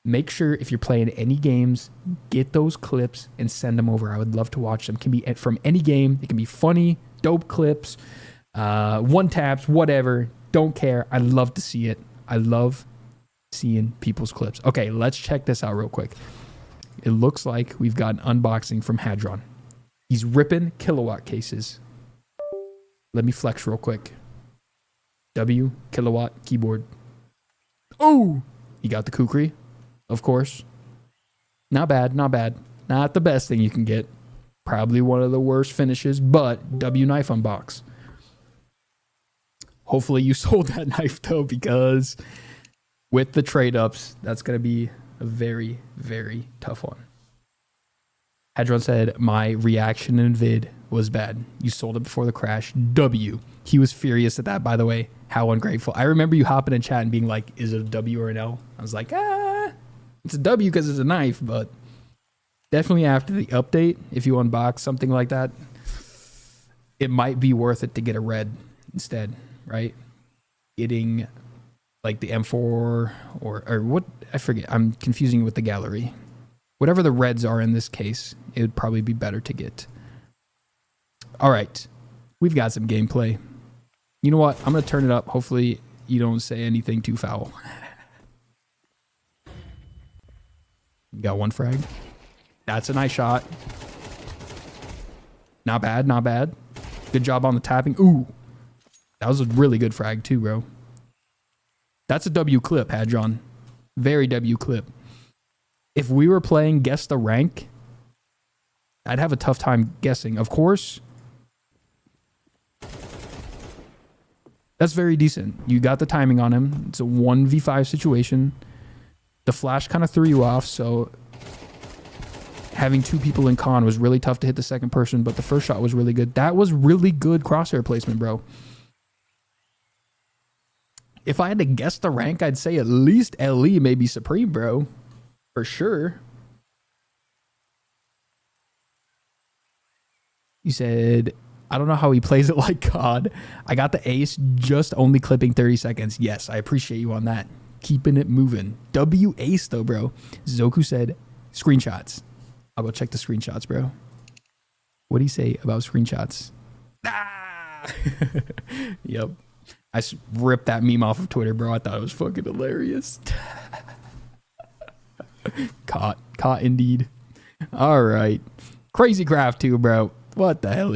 make sure if you're playing any games, get those clips and send them over. I would love to watch them. It can be from any game. It can be funny, dope clips, one taps, whatever. Don't care. I love to see it. I love seeing people's clips. Okay, let's check this out real quick. It looks like we've got an unboxing from Hadron. He's ripping kilowatt cases. Let me flex real quick. W, kilowatt, keyboard. Oh, he got the kukri, of course. Not bad, not bad. Not the best thing you can get. Probably one of the worst finishes, but W knife unbox. Hopefully you sold that knife though, because with the trade ups, that's going to be a very, very tough one. Hadron said, my reaction in vid was bad. You sold it before the crash. W. He was furious at that, by the way. How ungrateful. I remember you hopping in chat and being like, is it a W or an L? I was like, it's a W because it's a knife, but definitely after the update, if you unbox something like that, it might be worth it to get a red instead, right? Getting like the M4 or what, I forget. I'm confusing it with the gallery. Whatever the reds are in this case, it would probably be better to get. All right, we've got some gameplay. You know what? I'm going to turn it up. Hopefully you don't say anything too foul. Got one frag. That's a nice shot. Not bad, not bad. Good job on the tapping. Ooh, that was a really good frag too, bro. That's a W clip, Hadron. Very W clip. If we were playing Guess the Rank, I'd have a tough time guessing. Of course, that's very decent. You got the timing on him. It's a 1v5 situation. The flash kind of threw you off, so having two people in con was really tough to hit the second person, but the first shot was really good. That was really good crosshair placement, bro. If I had to guess the rank, I'd say at least LE, maybe Supreme, bro. For sure. You said, I don't know how he plays it like God. I got the ace, just only clipping 30 seconds. Yes, I appreciate you on that. Keeping it moving. W ace though, bro. Zoku said, screenshots. I'll go check the screenshots, bro. What do you say about screenshots? Ah! Yep. I ripped that meme off of Twitter, bro. I thought it was fucking hilarious. Caught indeed. All right. Crazy craft too, bro. What the hell?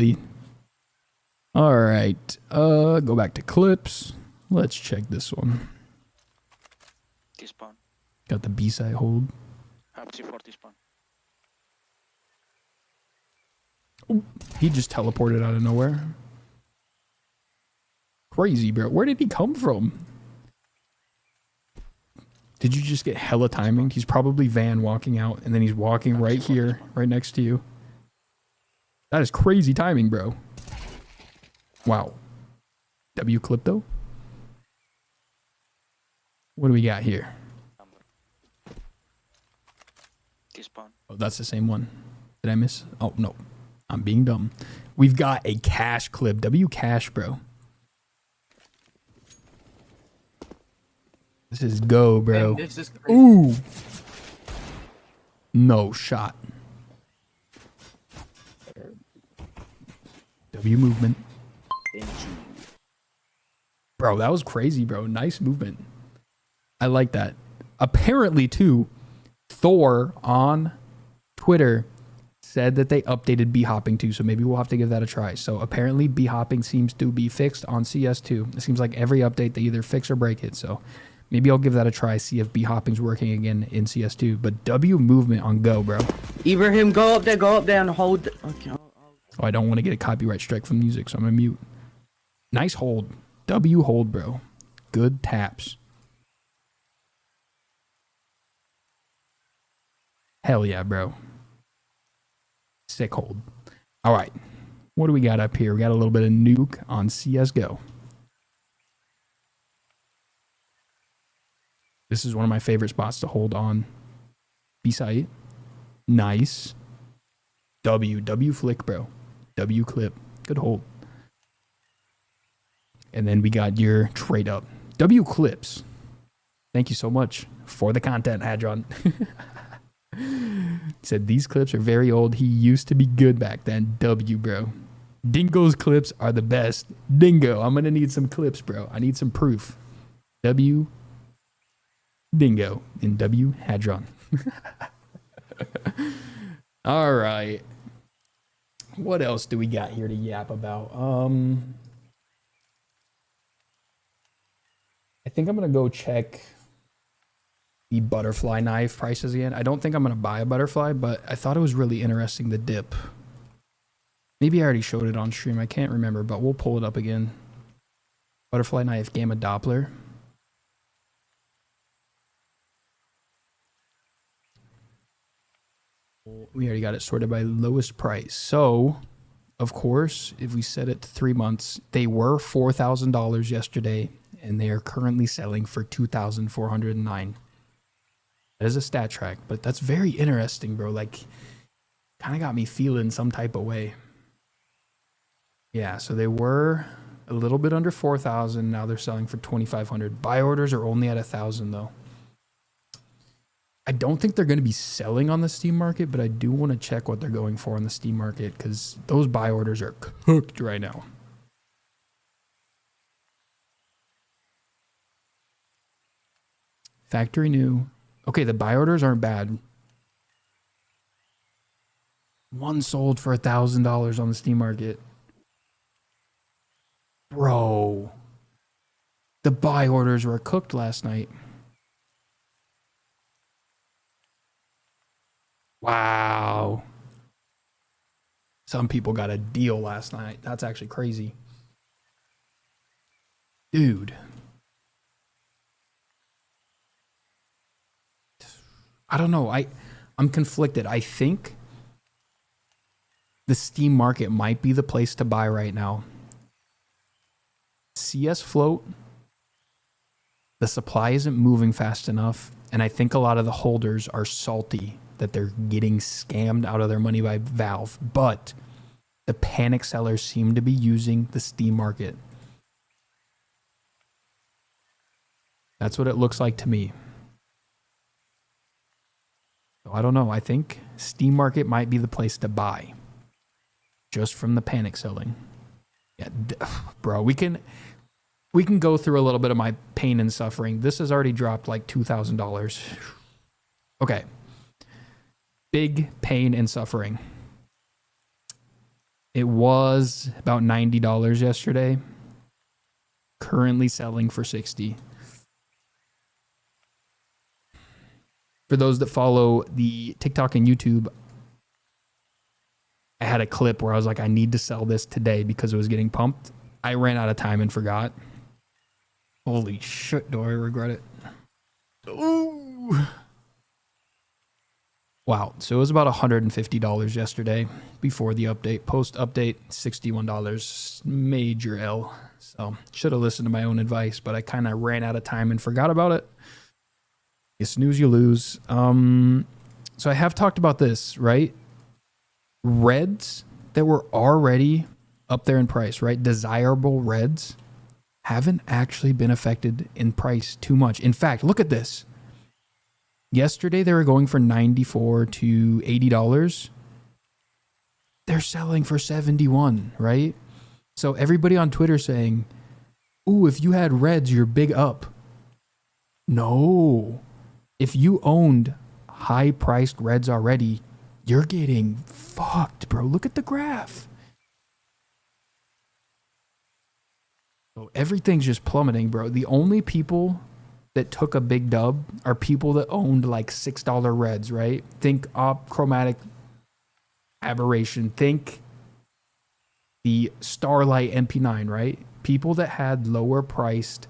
All right. Go back to clips. Let's check this one. T-spawn. Got the B-side hold. Have T4 T-spawn. Ooh, he just teleported out of nowhere. Crazy, bro. Where did he come from? Did you just get hella timing? He's probably Van walking out, and then he's walking right here, right next to you. That is crazy timing, bro. Wow. W clip, though? What do we got here? T-spawn. Oh, that's the same one. Did I miss? Oh, no. I'm being dumb. We've got a cash clip. W cash, bro. This is go, bro. Ooh. No shot. W movement. Bro, that was crazy, bro. Nice movement. I like that. Apparently, too, Thor on Twitter said that they updated b-hopping too, so maybe we'll have to give that a try. So apparently b-hopping seems to be fixed on CS2. It seems like every update they either fix or break it, so maybe I'll give that a try, see if b-hopping's working again in CS2. But W movement on go, bro. Ibrahim, go up there and hold. Okay. Oh, I don't want to get a copyright strike from music, so I'm gonna mute. Nice hold. W hold, bro. Good taps. Hell yeah, bro. Sick hold. All right. What do we got up here? We got a little bit of nuke on CSGO. This is one of my favorite spots to hold on FACEIT. Nice. W flick, bro. W clip. Good hold. And then we got your trade up. W clips. Thank you so much for the content, Hadron. He said these clips are very old. He used to be good back then. W, bro. Dingo's clips are the best. Dingo, I'm gonna need some clips, bro. I need some proof. W Dingo and W Hadron. All right. What else do we got here to yap about? I think I'm gonna go check the butterfly knife prices again. I don't think I'm gonna buy a butterfly, but I thought it was really interesting, the dip. Maybe I already showed it on stream. I can't remember, but we'll pull it up again. Butterfly knife, gamma Doppler. We already got it sorted by lowest price. So, of course, if we set it to 3 months, they were $4,000 yesterday, and they are currently selling for $2,409. That is a stat track, but that's very interesting, bro. Like, kind of got me feeling some type of way. Yeah, so they were a little bit under 4,000. Now they're selling for 2,500. Buy orders are only at 1,000 though. I don't think they're going to be selling on the Steam market, but I do want to check what they're going for on the Steam market because those buy orders are cooked right now. Factory new. Okay, the buy orders aren't bad. One sold for $1,000 on the Steam market. Bro, the buy orders were cooked last night. Wow. Some people got a deal last night. That's actually crazy. Dude. I don't know. I'm conflicted. I think the Steam market might be the place to buy right now. CS float, the supply isn't moving fast enough, and I think a lot of the holders are salty that they're getting scammed out of their money by Valve, but the panic sellers seem to be using the Steam market. That's what it looks like to me. So I don't know. I think Steam market might be the place to buy just from the panic selling. Yeah, bro, we can go through a little bit of my pain and suffering. This has already dropped like $2,000. Okay. Big pain and suffering. It was about $90 yesterday. Currently selling for $60. For those that follow the TikTok and YouTube, I had a clip where I was like, I need to sell this today because it was getting pumped. I ran out of time and forgot. Holy shit, do I regret it? Ooh. Wow, so it was about $150 yesterday before the update. Post update, $61. Major L. So should have listened to my own advice, but I kind of ran out of time and forgot about it. You snooze, you lose. So I have talked about this, right? Reds that were already up there in price, right? Desirable reds haven't actually been affected in price too much. In fact, look at this. Yesterday they were going for $94 to $80. They're selling for $71, right? So everybody on Twitter saying, ooh, if you had reds, you're big up. No. If you owned high-priced reds already, you're getting fucked, bro. Look at the graph. So everything's just plummeting, bro. The only people that took a big dub are people that owned like $6 reds, right? Think chromatic aberration. Think the Starlight MP9, right? People that had lower priced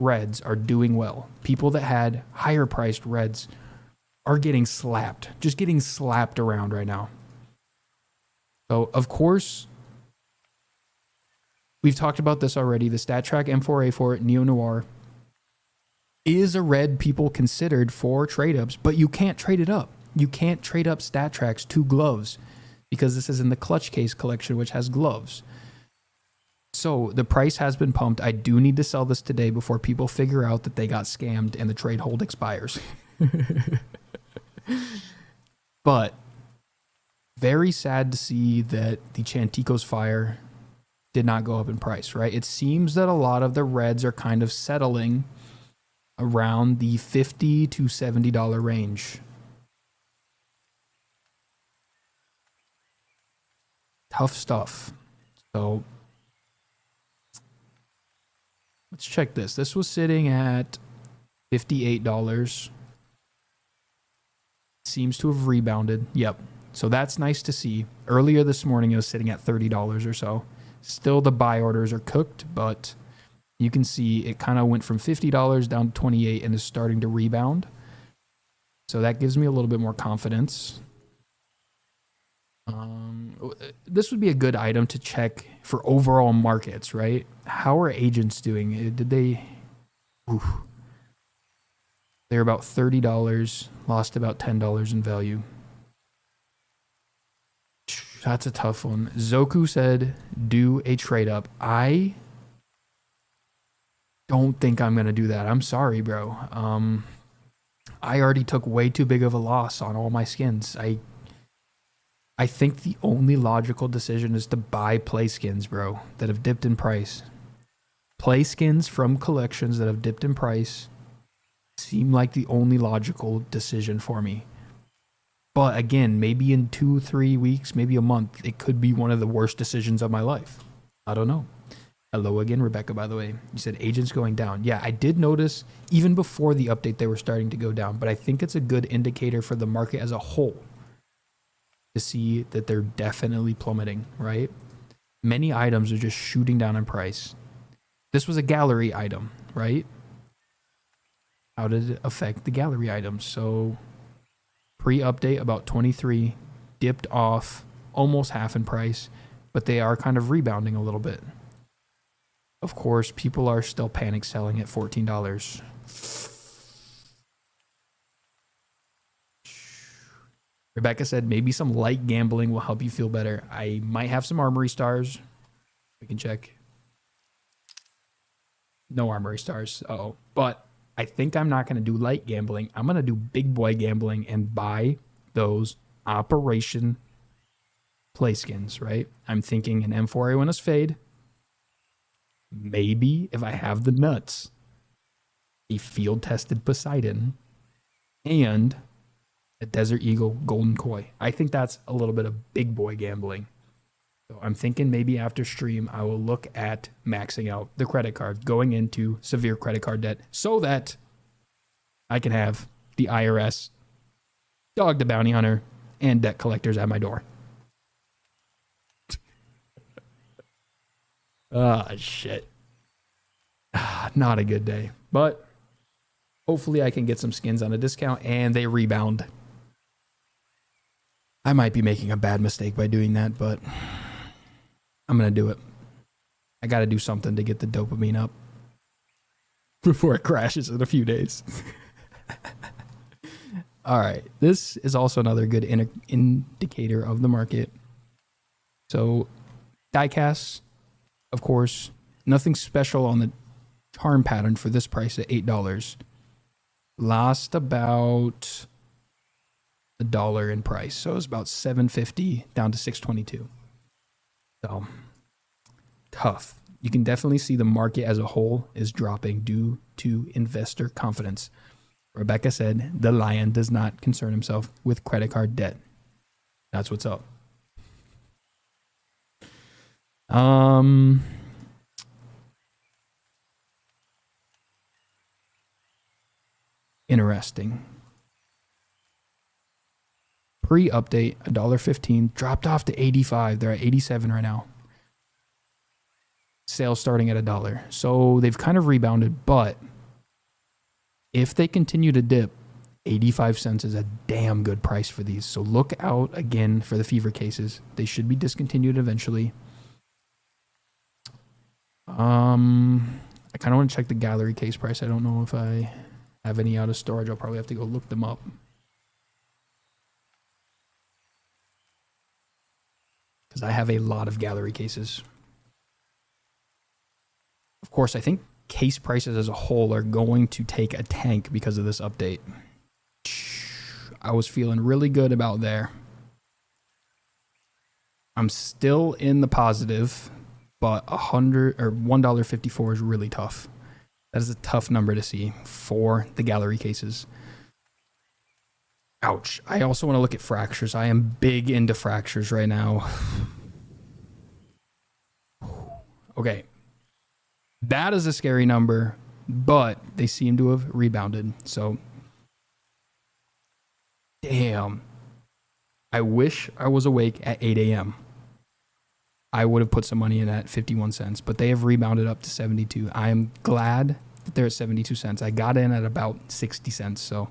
reds are doing well. People that had higher priced reds are getting slapped. Just getting slapped around right now. So, of course, we've talked about this already. The StatTrack M4A4 Neo Noir is a red people considered for trade ups, but you can't trade it up. You can't trade up stat tracks to gloves because this is in the clutch case collection, which has gloves. So the price has been pumped. I do need to sell this today before people figure out that they got scammed and the trade hold expires. But very sad to see that the Chantico's Fire did not go up in price, right? It seems that a lot of the reds are kind of settling around the $50 to $70 range. Tough stuff. So let's check this. This was sitting at $58. Seems to have rebounded. Yep. So that's nice to see. Earlier this morning, it was sitting at $30 or so. Still, the buy orders are cooked, but you can see it kind of went from $50 down to $28 and is starting to rebound. So that gives me a little bit more confidence. This would be a good item to check for overall markets, right? How are agents doing? Did they... Oof. They're about $30, lost about $10 in value. That's a tough one. Zoku said, do a trade up. I don't think I'm going to do that. I'm sorry, bro. I already took way too big of a loss on all my skins. I think the only logical decision is to buy play skins, bro, that have dipped in price. Play skins from collections that have dipped in price seem like the only logical decision for me. But again, maybe in 2-3 weeks, maybe a month, it could be one of the worst decisions of my life. I don't know. Hello again, Rebecca, by the way. You said agents going down. Yeah, I did notice even before the update they were starting to go down, but I think it's a good indicator for the market as a whole to see that they're definitely plummeting, right? Many items are just shooting down in price. This was a gallery item, right? How did it affect the gallery items? So pre-update about 23, dipped off almost half in price, but they are kind of rebounding a little bit. Of course, people are still panic selling at $14. Rebecca said maybe some light gambling will help you feel better. I might have some Armory Stars. We can check. No Armory Stars. Uh-oh. But I think I'm not going to do light gambling. I'm going to do big boy gambling and buy those Operation play skins, right? I'm thinking an M4A1S Fade. Maybe, if I have the nuts, a field-tested Poseidon and a Desert Eagle Golden Koi. I think that's a little bit of big boy gambling. So I'm thinking maybe after stream, I will look at maxing out the credit card, going into severe credit card debt so that I can have the IRS, Dog the Bounty Hunter, and debt collectors at my door. Ah, shit. Not a good day. But hopefully I can get some skins on a discount and they rebound. I might be making a bad mistake by doing that, but I'm going to do it. I got to do something to get the dopamine up before it crashes in a few days. All right. This is also another good indicator of the market. So diecasts, of course, nothing special on the charm pattern for this price at $8. Lost about $1 in price. So it's about $7.50 down to $6.22. So tough. You can definitely see the market as a whole is dropping due to investor confidence. Rebecca said the lion does not concern himself with credit card debt. That's what's up. Interesting. Pre-update, $1.15, dropped off to 85. They're at 87 right now. Sales starting at $1. So they've kind of rebounded, but if they continue to dip, 85 cents is a damn good price for these. So look out again for the fever cases. They should be discontinued eventually. I kind of want to check the gallery case price. I don't know if I have any out of storage. I'll probably have to go look them up. because I have a lot of gallery cases. Of course, I think case prices as a whole are going to take a tank because of this update. I was feeling really good about there. I'm still in the positive, but $1.54 is really tough. That is a tough number to see for the gallery cases. Ouch. I also want to look at fractures. I am big into fractures right now. Okay. That is a scary number, but they seem to have rebounded. So, damn. I wish I was awake at 8 a.m. I would have put some money in at 51 cents, but they have rebounded up to 72. I am glad that they're at 72 cents. I got in at about 60 cents, so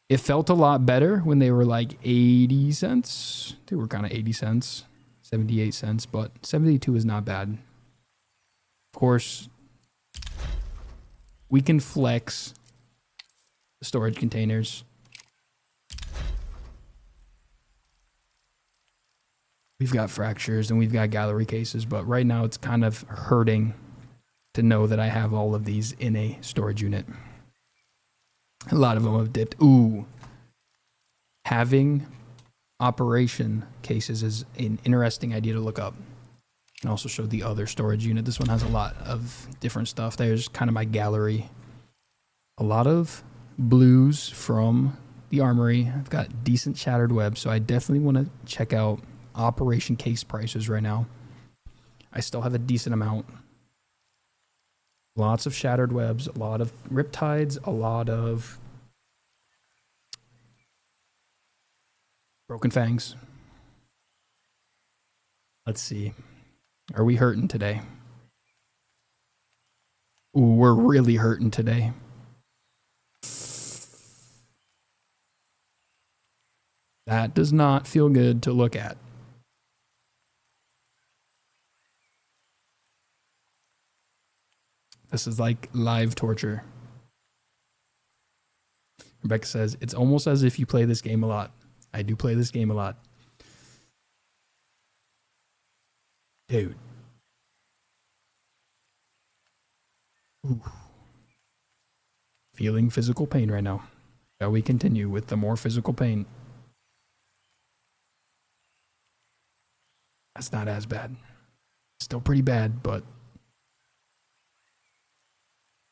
it felt a lot better when they were like 80 cents. They were kind of 80 cents, 78 cents, but 72 is not bad. Of course, we can flex the storage containers. We've got fractures and we've got gallery cases, but right now it's kind of hurting to know that I have all of these in a storage unit. A lot of them have dipped. Ooh. Having operation cases is an interesting idea to look up. And also show the other storage unit. This one has a lot of different stuff. There's kind of my gallery. A lot of blues from the Armory. I've got decent shattered web, so I definitely want to check out operation case prices right now. I still have a decent amount. Lots of shattered webs, a lot of riptides, a lot of broken fangs. Let's see. Are we hurting today? Ooh, we're really hurting today. That does not feel good to look at. This is like live torture. Rebecca says, it's almost as if you play this game a lot. I do play this game a lot. Dude. Ooh. Feeling physical pain right now. Shall we continue with the more physical pain? That's not as bad. Still pretty bad, but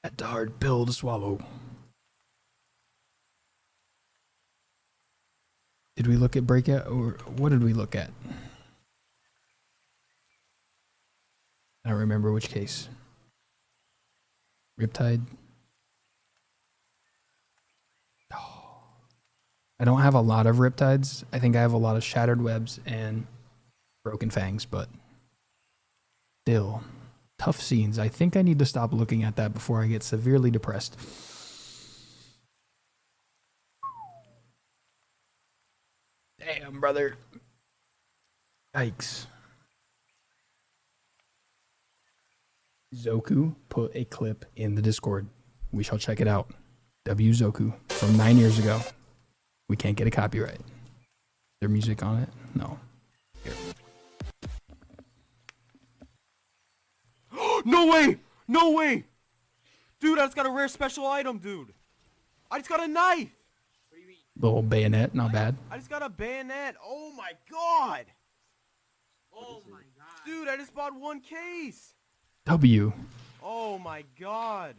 that's a hard pill to swallow. Did we look at breakout, or what did we look at? I don't remember which case. Riptide. Oh. I don't have a lot of riptides. I think I have a lot of shattered webs and broken fangs, but still. Tough scenes. I think I need to stop looking at that before I get severely depressed. Damn, brother. Yikes. Zoku put a clip in the Discord. We shall check it out. W Zoku from 9 years ago. We can't get a copyright. Their music on it? No. Here. No way! No way! Dude, I just got a rare special item, dude. I just got a knife. Little bayonet, not bad. I just got a bayonet. Oh my god. Oh my god. Dude, I just bought one case. W. Oh my god.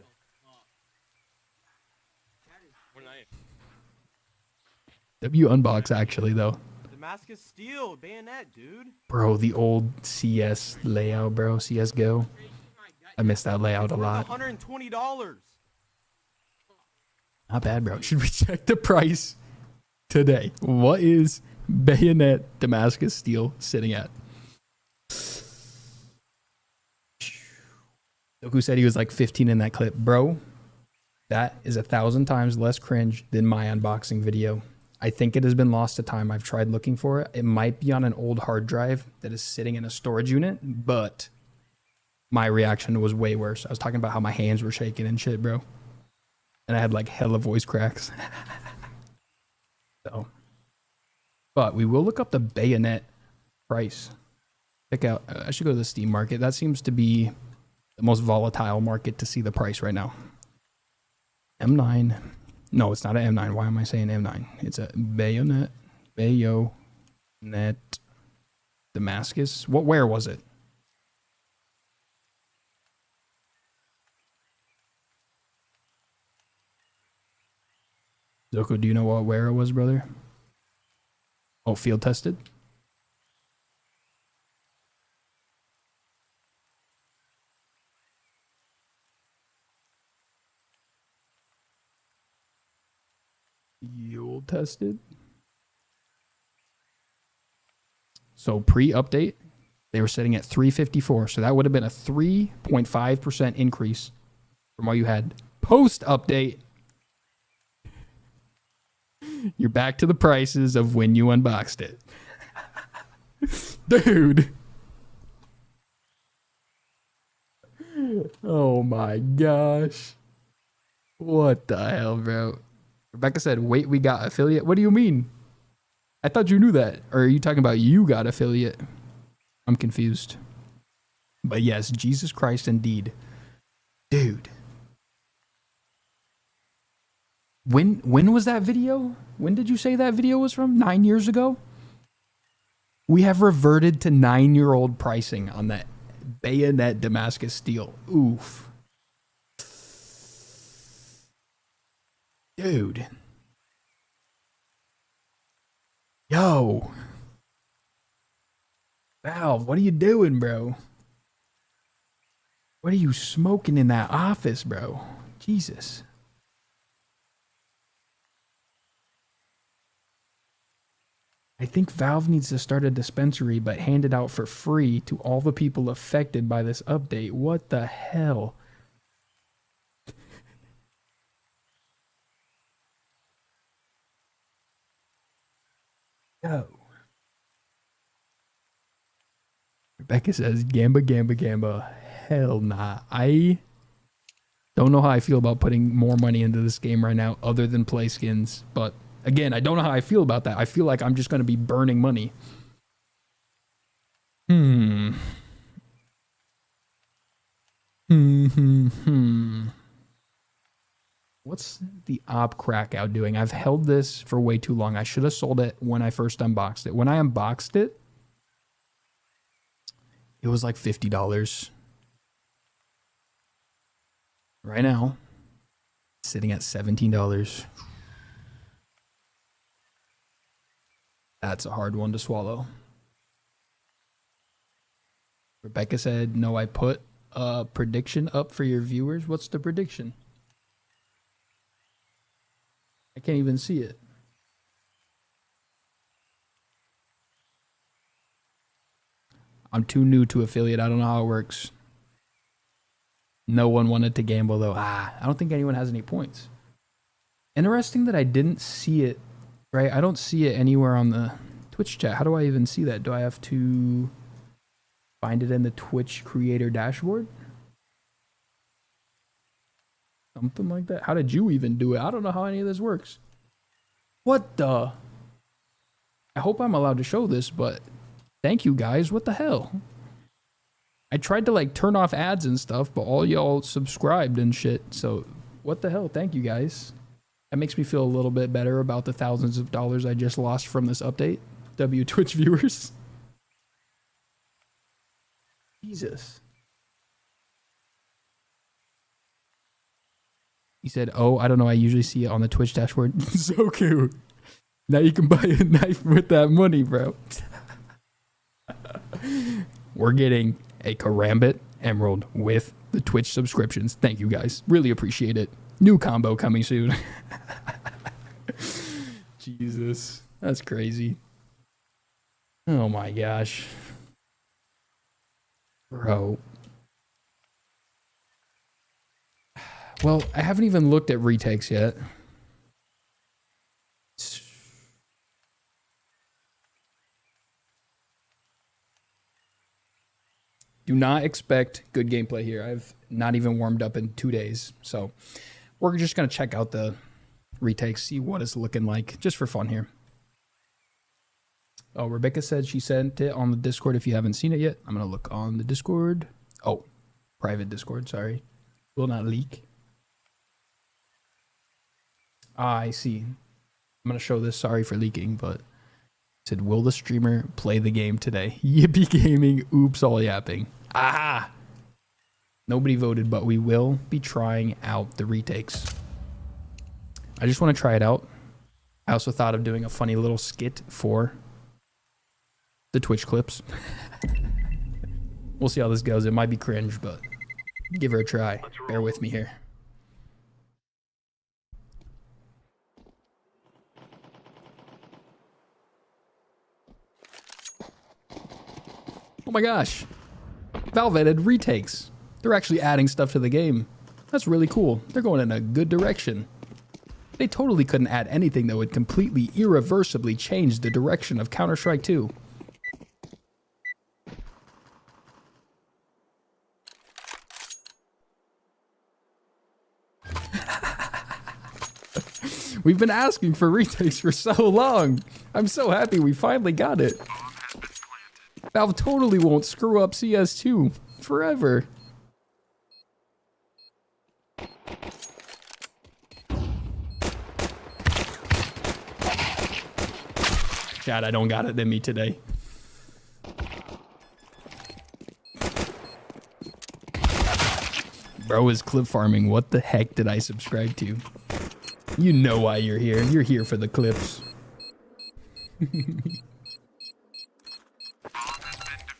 W unbox actually though. Damascus steel bayonet, dude. Bro, the old CS layout, bro. CSGO. I miss that layout a lot. $120. Not bad, bro. Should we check the price today? What is bayonet Damascus steel sitting at? Look who said he was like 15 in that clip. Bro, that is 1,000 times less cringe than my unboxing video. I think it has been lost to time. I've tried looking for it. It might be on an old hard drive that is sitting in a storage unit, but my reaction was way worse. I was talking about how my hands were shaking and shit, bro. And I had like hella voice cracks. So, but we will look up the bayonet price. Check out, I should go to the Steam market. That seems to be the most volatile market to see the price right now. M9. No, it's not an M9. Why am I saying M9? It's a Bayonet Damascus. Where was it? Zoko, do you know where it was, brother? Oh, field tested? Field tested? So pre-update, they were sitting at 354. So that would have been a 3.5% increase from what you had. Post-update, you're back to the prices of when you unboxed it. Dude. Oh my gosh. What the hell, bro? Rebecca said, wait, we got affiliate? What do you mean? I thought you knew that. Or are you talking about you got affiliate? I'm confused. But yes, Jesus Christ indeed. Dude. When was that video? When did you say that video was from? 9 years ago? We have reverted to 9-year-old pricing on that Bayonet Damascus steel. Oof. Dude. Yo. Valve, what are you doing, bro? What are you smoking in that office, bro? Jesus. I think Valve needs to start a dispensary, but hand it out for free to all the people affected by this update. What the hell? Yo. Rebecca says, Gamba, Gamba, Gamba. Hell nah. I don't know how I feel about putting more money into this game right now other than play skins. But again, I don't know how I feel about that. I feel like I'm just going to be burning money. What's the op crack out doing? I've held this for way too long. I should have sold it when I first unboxed it. When I unboxed it, it was like $50. Right now, it's sitting at $17. That's a hard one to swallow. Rebecca said, no, I put a prediction up for your viewers. What's the prediction? I can't even see it. I'm too new to affiliate. I don't know how it works. No one wanted to gamble, though. I don't think anyone has any points. Interesting that I didn't see it, right? I don't see it anywhere on the Twitch chat. How do I even see that? Do I have to find it in the Twitch creator dashboard? Something like that. How did you even do it? I don't know how any of this works. What the? I hope I'm allowed to show this, but thank you guys. What the hell? I tried to like turn off ads and stuff, but all y'all subscribed and shit. So what the hell? Thank you guys. That makes me feel a little bit better about the thousands of dollars I just lost from this update. W Twitch viewers. Jesus. He said, oh, I don't know. I usually see it on the Twitch dashboard. So cute. Now you can buy a knife with that money, bro. We're getting a Karambit Emerald with the Twitch subscriptions. Thank you guys. Really appreciate it. New combo coming soon. Jesus. That's crazy. Oh my gosh. Bro. Well, I haven't even looked at retakes yet. Do not expect good gameplay here. I've not even warmed up in 2 days. So we're just going to check out the retakes, see what it's looking like, just for fun here. Oh, Rebecca said she sent it on the Discord if you haven't seen it yet. I'm going to look on the Discord. Oh, private Discord, sorry. Will not leak. Ah, I see. I'm going to show this. Sorry for leaking, but it said, will the streamer play the game today? Yippee gaming. Oops, all yapping. Ah! Nobody voted, but we will be trying out the retakes. I just want to try it out. I also thought of doing a funny little skit for the Twitch clips. We'll see how this goes. It might be cringe, but give her a try. Bear with me here. Oh my gosh. Valve added retakes. They're actually adding stuff to the game. That's really cool. They're going in a good direction. They totally couldn't add anything that would completely, irreversibly change the direction of Counter-Strike 2. We've been asking for retakes for so long. I'm so happy we finally got it. Valve totally won't screw up CS2 forever. Chad, I don't got it in me today. Bro is clip farming. What the heck did I subscribe to? You know why you're here. You're here for the clips.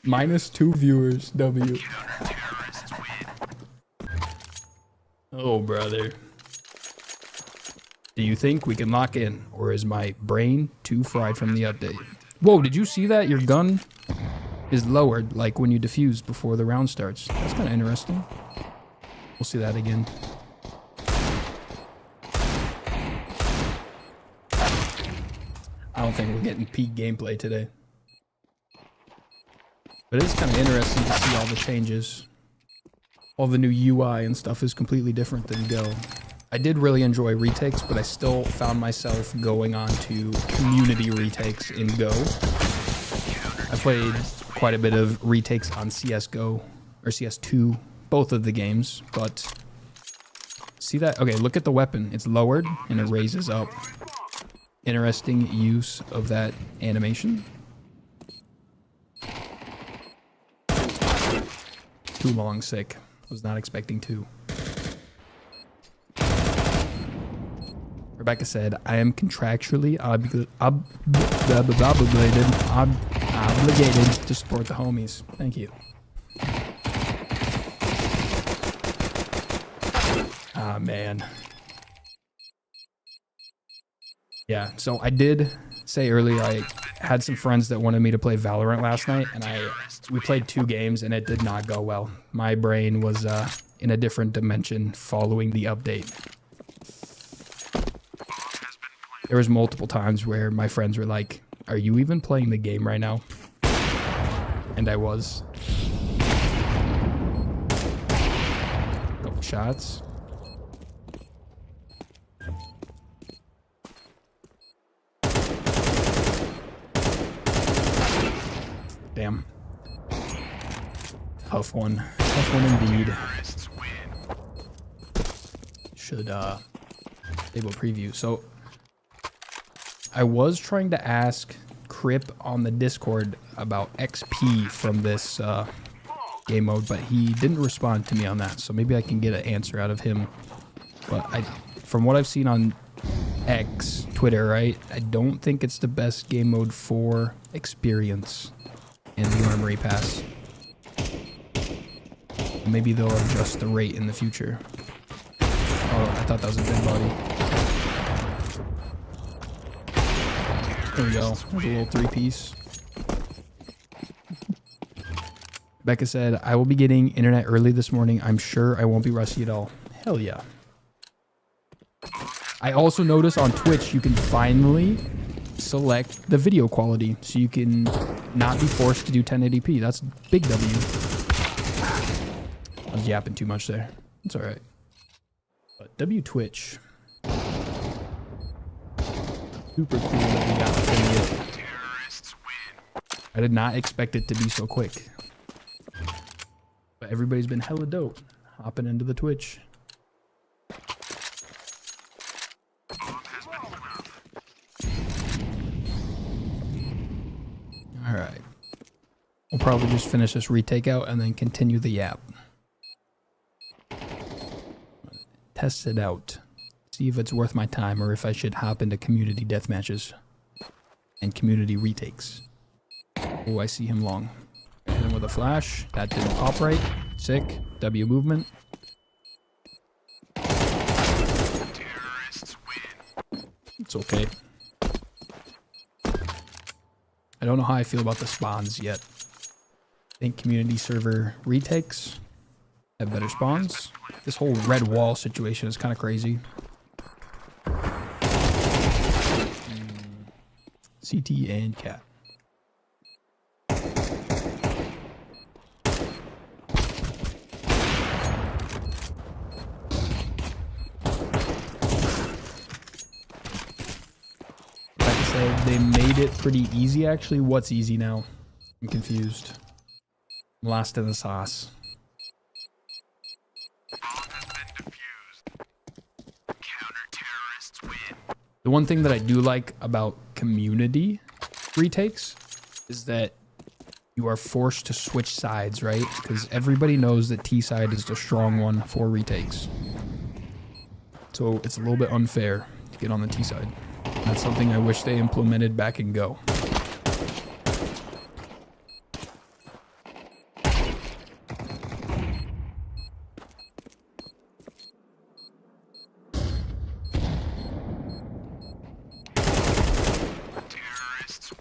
-2 viewers, W. Oh, brother. Do you think we can lock in, or is my brain too fried from the update? Whoa, did you see that? Your gun is lowered, like when you defuse before the round starts. That's kind of interesting. We'll see that again. I don't think we're getting peak gameplay today. But it's kind of interesting to see all the changes. All the new UI and stuff is completely different than Go. I did really enjoy retakes, but I still found myself going on to community retakes in Go. I played quite a bit of retakes on CSGO, or CS2, both of the games, but see that? Okay, look at the weapon. It's lowered and it raises up. Interesting use of that animation. Too long, sick. Was not expecting to. Rebecca said, I am contractually obligated to support the homies. Thank you. Ah, man. Yeah, so I did say earlier I had some friends that wanted me to play Valorant last night, and we played 2 games, and it did not go well. My brain was in a different dimension following the update. There was multiple times where my friends were like, are you even playing the game right now? And I was. Couple shots. Damn. Tough one. Tough one indeed. Should stable preview. So I was trying to ask Crip on the Discord about XP from this game mode, but he didn't respond to me on that. So maybe I can get an answer out of him. But from what I've seen on X, Twitter, right, I don't think it's the best game mode for experience in the Armory Pass. Maybe they'll adjust the rate in the future. Oh, I thought that was a dead body. There we go. There's a little 3-piece. Becca said, I will be getting internet early this morning. I'm sure I won't be rusty at all. Hell yeah. I also noticed on Twitch you can finally select the video quality, so you can not be forced to do 1080p. That's big W. I was yapping too much there. It's alright. But W Twitch. Super cool that we got affiliate. I did not expect it to be so quick. But everybody's been hella dope hopping into the Twitch. All right. We'll probably just finish this retake out and then continue the yap. Test it out. See if it's worth my time or if I should hop into community death matches and community retakes. Oh, I see him long. Hit him with a flash. That didn't pop right. Sick. W movement. It's okay. I don't know how I feel about the spawns yet. I think community server retakes have better spawns. This whole red wall situation is kind of crazy. CT and cat. Like I said, they made it pretty easy actually. What's easy now? I'm confused. I'm lost in the sauce. The one thing that I do like about community retakes is that you are forced to switch sides, right? Because everybody knows that T side is the strong one for retakes. So it's a little bit unfair to get on the T side. That's something I wish they implemented back in Go.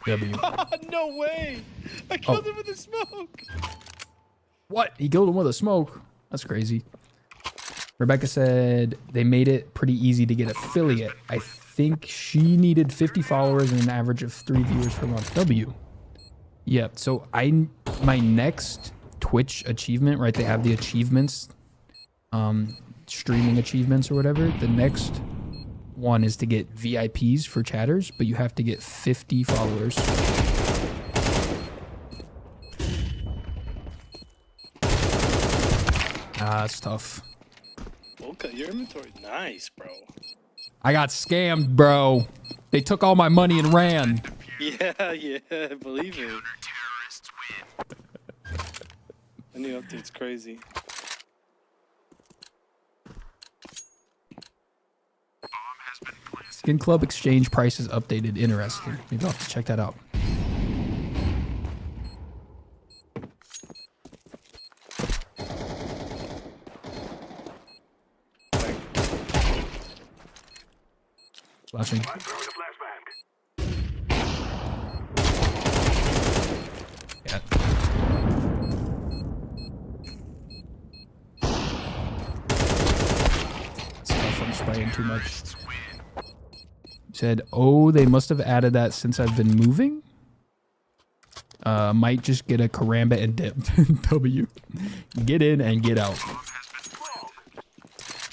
W. No way! I killed him with a smoke! What? He killed him with a smoke? That's crazy. Rebecca said they made it pretty easy to get affiliate. I think she needed 50 followers and an average of 3 viewers per month. W. Yeah, so my next Twitch achievement, right? They have the achievements, streaming achievements or whatever. The next one is to get VIPs for chatters, but you have to get 50 followers. That's tough. Okay, your inventory nice, bro. I got scammed, bro. They took all my money and ran. Yeah, I believe it. The new update's crazy. Skin Club exchange prices updated. Interesting. Maybe I'll have to check that out. Flashing. Yeah. Stuff, I'm spraying too much. Said, oh, they must have added that since I've been moving. Might just get a karambit and dip. W. Get in and get out.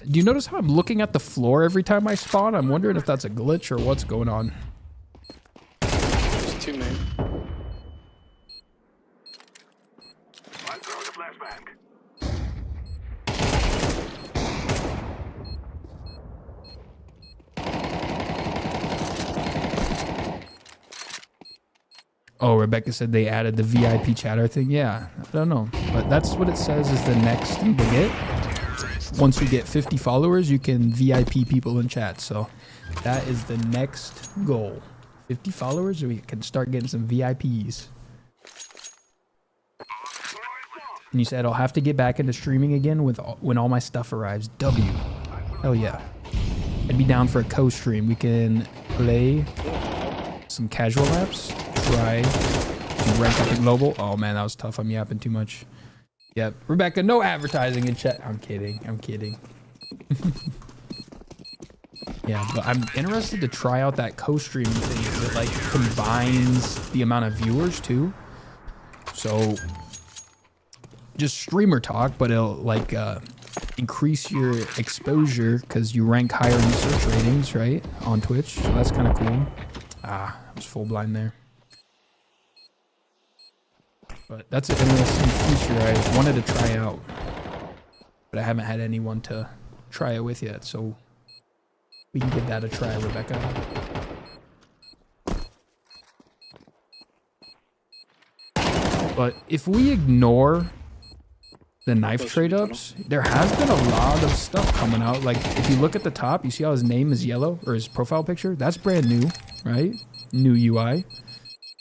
Do you notice how I'm looking at the floor every time I spawn? I'm wondering if that's a glitch or what's going on. There's 2 men. Oh, Rebecca said they added the VIP chatter thing. Yeah, I don't know. But that's what it says is the next thing to get. Once you get 50 followers, you can VIP people in chat. So that is the next goal. 50 followers, we can start getting some VIPs. And you said I'll have to get back into streaming again when all my stuff arrives. W. Hell yeah. I'd be down for a co-stream. We can play some casual maps. Try to rank up in global. Oh man, that was tough. I'm yapping too much. Yep. Rebecca, no advertising in chat. I'm kidding. I'm kidding. Yeah, but I'm interested to try out that co-streaming thing because it like combines the amount of viewers too. So just streamer talk, but it'll like increase your exposure because you rank higher in search ratings, right? On Twitch. So that's kind of cool. Ah, I was full blind there. But that's an interesting feature I wanted to try out. But I haven't had anyone to try it with yet, so we can give that a try, Rebecca. But if we ignore the knife trade-ups, there has been a lot of stuff coming out. Like, if you look at the top, you see how his name is yellow, or his profile picture? That's brand new, right? New UI.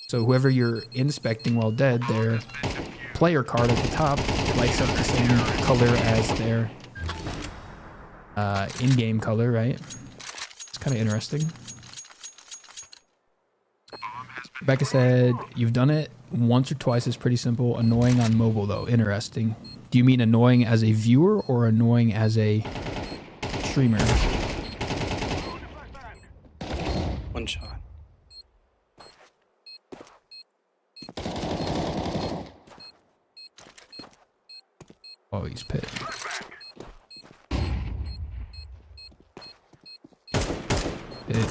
So whoever you're inspecting while dead, their player card at the top lights up the same color as their in-game color, right? It's kind of interesting. Rebecca said, you've done it once or twice. It's pretty simple. Annoying on mobile, though. Interesting. Do you mean annoying as a viewer or annoying as a streamer? One shot. Oh, he's pit. Pit.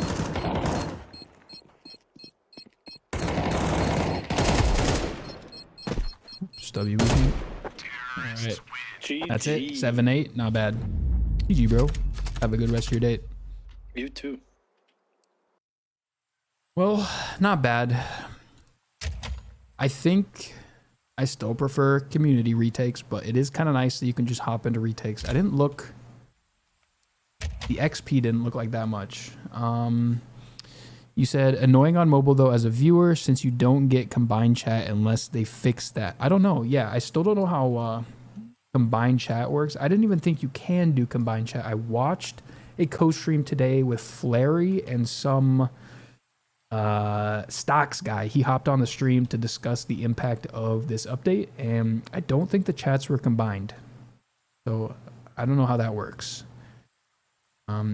Oops, W movement. Alright. That's it. 7-8. Not bad. GG, bro. Have a good rest of your day. You too. Well, not bad. I think I still prefer community retakes, but it is kind of nice that you can just hop into retakes. I didn't look... The XP didn't look like that much. You said, annoying on mobile, though, as a viewer, since you don't get combined chat unless they fix that. I don't know. Yeah, I still don't know how combined chat works. I didn't even think you can do combined chat. I watched a co-stream today with Flary and some stocks guy. He hopped on the stream to discuss the impact of this update, and I don't think the chats were combined. So I don't know how that works.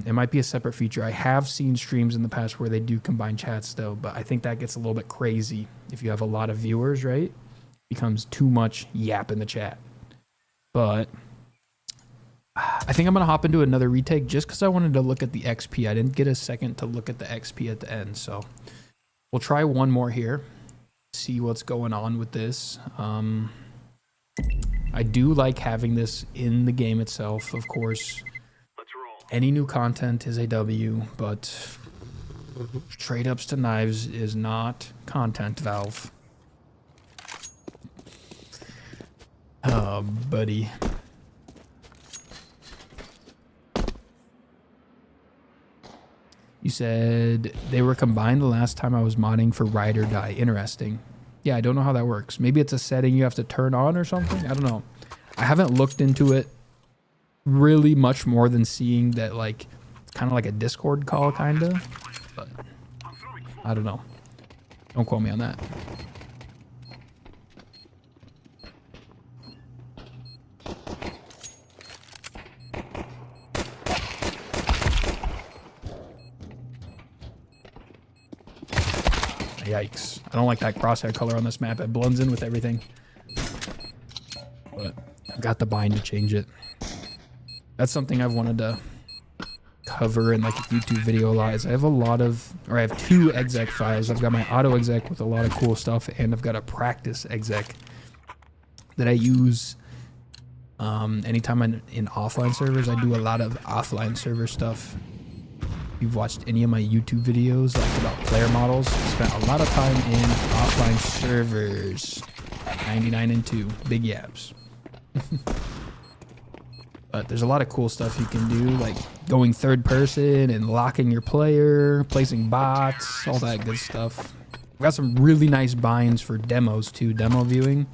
It might be a separate feature. I have seen streams in the past where they do combine chats though, but I think that gets a little bit crazy if you have a lot of viewers, right? It becomes too much yap in the chat. But I think I'm going to hop into another retake just because I wanted to look at the XP. I didn't get a second to look at the XP at the end, so we'll try one more here. See what's going on with this. I do like having this in the game itself, of course. Any new content is a W, but trade-ups to knives is not content, Valve. Oh, buddy. You said they were combined the last time I was modding for Ride or Die. Interesting. Yeah, I don't know how that works. Maybe it's a setting you have to turn on or something? I don't know. I haven't looked into it really much more than seeing that, like, it's kind of like a Discord call, kind of, but I don't know. Don't quote me on that. Yikes. I don't like that crosshair color on this map. It blends in with everything. But I've got the bind to change it. That's something I've wanted to cover in like a YouTube video a lot. Is I have a lot of, or I have two exec files. I've got my auto exec with a lot of cool stuff, and I've got a practice exec that I use anytime I'm in offline servers. I do a lot of offline server stuff. If you've watched any of my YouTube videos like about player models, I spent a lot of time in offline servers. 99 and 2, big yaps. But there's a lot of cool stuff you can do, like going third person and locking your player, placing bots, all that good stuff. I've got some really nice binds for demos too, demo viewing.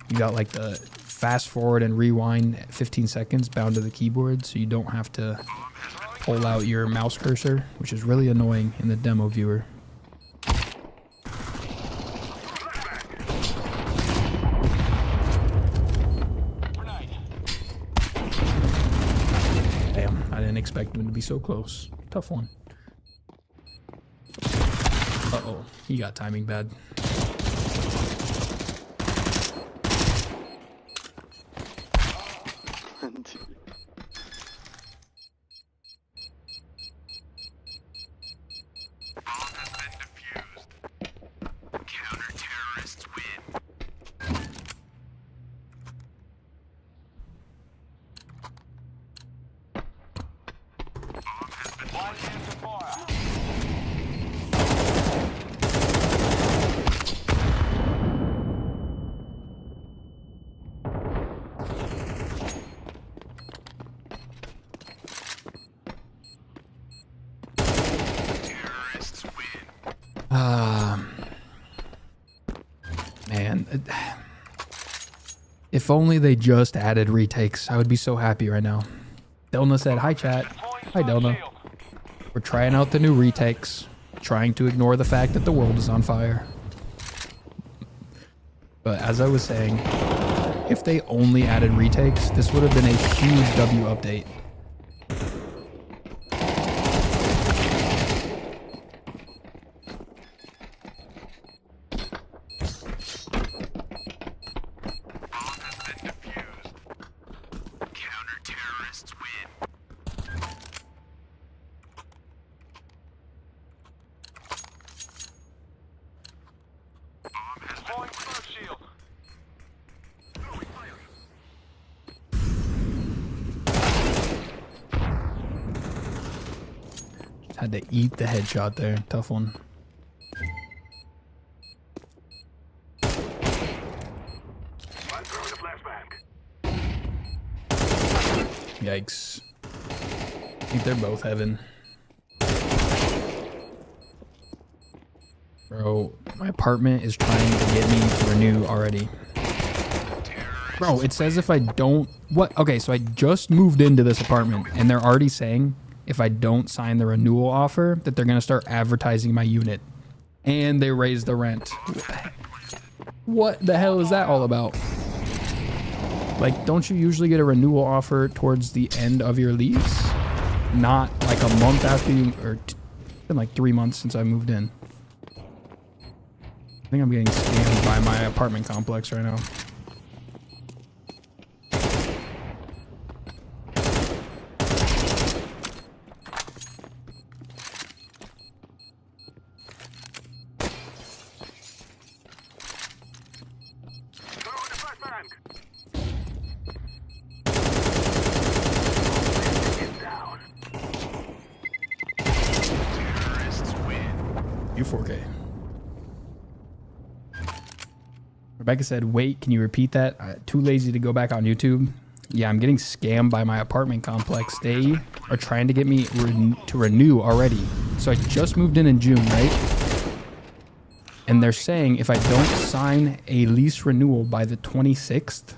You got like the fast forward and rewind 15 seconds bound to the keyboard, so you don't have to pull out your mouse cursor, which is really annoying in the demo viewer. I didn't expect him to be so close. Tough one. Uh-oh. He got timing bad. Man, if only they just added retakes, I would be so happy right now. Delna said, hi chat. Hi Delna. We're trying out the new retakes, trying to ignore the fact that the world is on fire. But as I was saying, if they only added retakes, this would have been a huge W update. Had to eat the headshot there. Tough one. Yikes. I think they're both heaven. Bro, my apartment is trying to get me to renew already. Bro, it says if I don't... What? Okay, so I just moved into this apartment and they're already saying if I don't sign the renewal offer that they're going to start advertising my unit. And they raise the rent. What the hell is that all about? Like, don't you usually get a renewal offer towards the end of your lease? Not like a month after you... Or it's been like 3 months since I moved in. I think I'm getting scammed by my apartment complex right now. U4K. Rebecca said, wait, can you repeat that? Too lazy to go back on YouTube. Yeah, I'm getting scammed by my apartment complex. They are trying to get me to renew already. So I just moved in June, right? And they're saying if I don't sign a lease renewal by the 26th,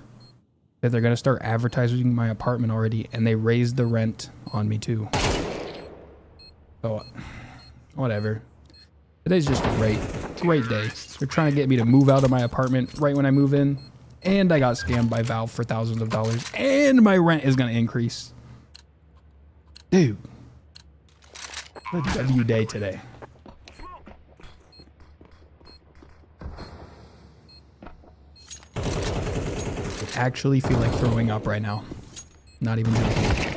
that they're going to start advertising my apartment already. And they raised the rent on me too. So, whatever. Today's just a great day. They're trying to get me to move out of my apartment right when I move in. And I got scammed by Valve for thousands of dollars. And my rent is going to increase. Dude. What a W day today. I actually feel like throwing up right now. Not even joking.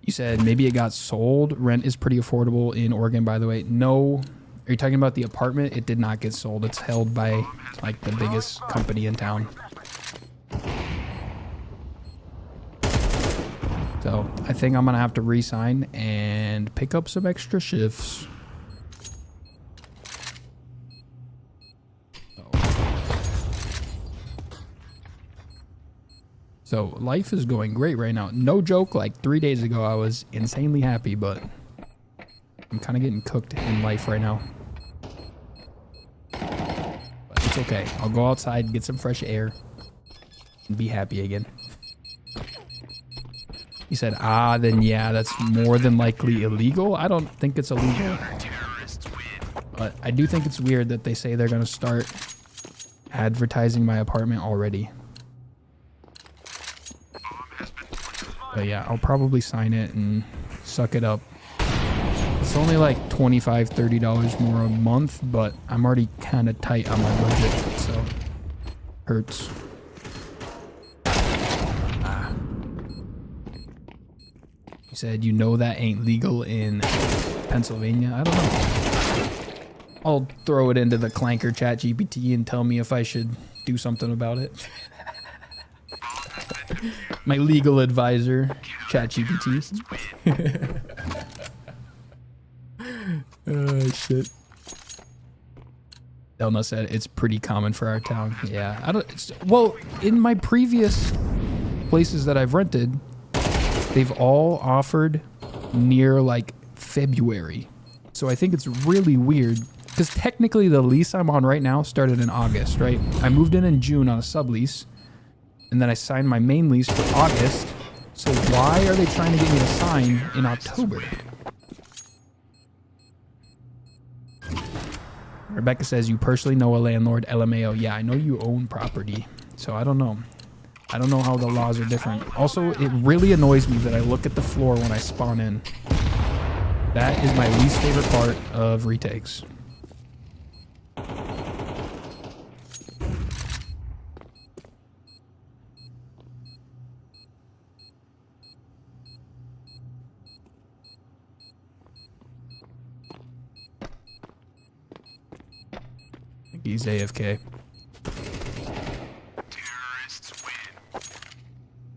You said maybe it got sold. Rent is pretty affordable in Oregon, by the way. No. Are you talking about the apartment? It did not get sold. It's held by like the biggest company in town. So I think I'm going to have to re-sign and pick up some extra shifts. So life is going great right now. No joke, like 3 days ago I was insanely happy, but I'm kind of getting cooked in life right now. But it's okay. I'll go outside, get some fresh air, and be happy again. He said, then yeah, that's more than likely illegal. I don't think it's illegal. But I do think it's weird that they say they're going to start advertising my apartment already. But yeah, I'll probably sign it and suck it up. It's only like $25, $30 more a month, but I'm already kind of tight on my budget, so hurts. He said, you know that ain't legal in Pennsylvania? I don't know. I'll throw it into the clanker chat GPT and tell me if I should do something about it. My legal advisor, ChatGPT. Oh, shit. Delna said it's pretty common for our town. Yeah, I don't. Well, in my previous places that I've rented, they've all offered near like February. So I think it's really weird because technically the lease I'm on right now started in August, right? I moved in June on a sublease, and then I signed my main lease for August. So why are they trying to get me to sign in October? Rebecca says, you personally know a landlord, LMAO. Yeah, I know you own property. So I don't know. I don't know how the laws are different. Also, it really annoys me that I look at the floor when I spawn in. That is my least favorite part of retakes. He's AFK.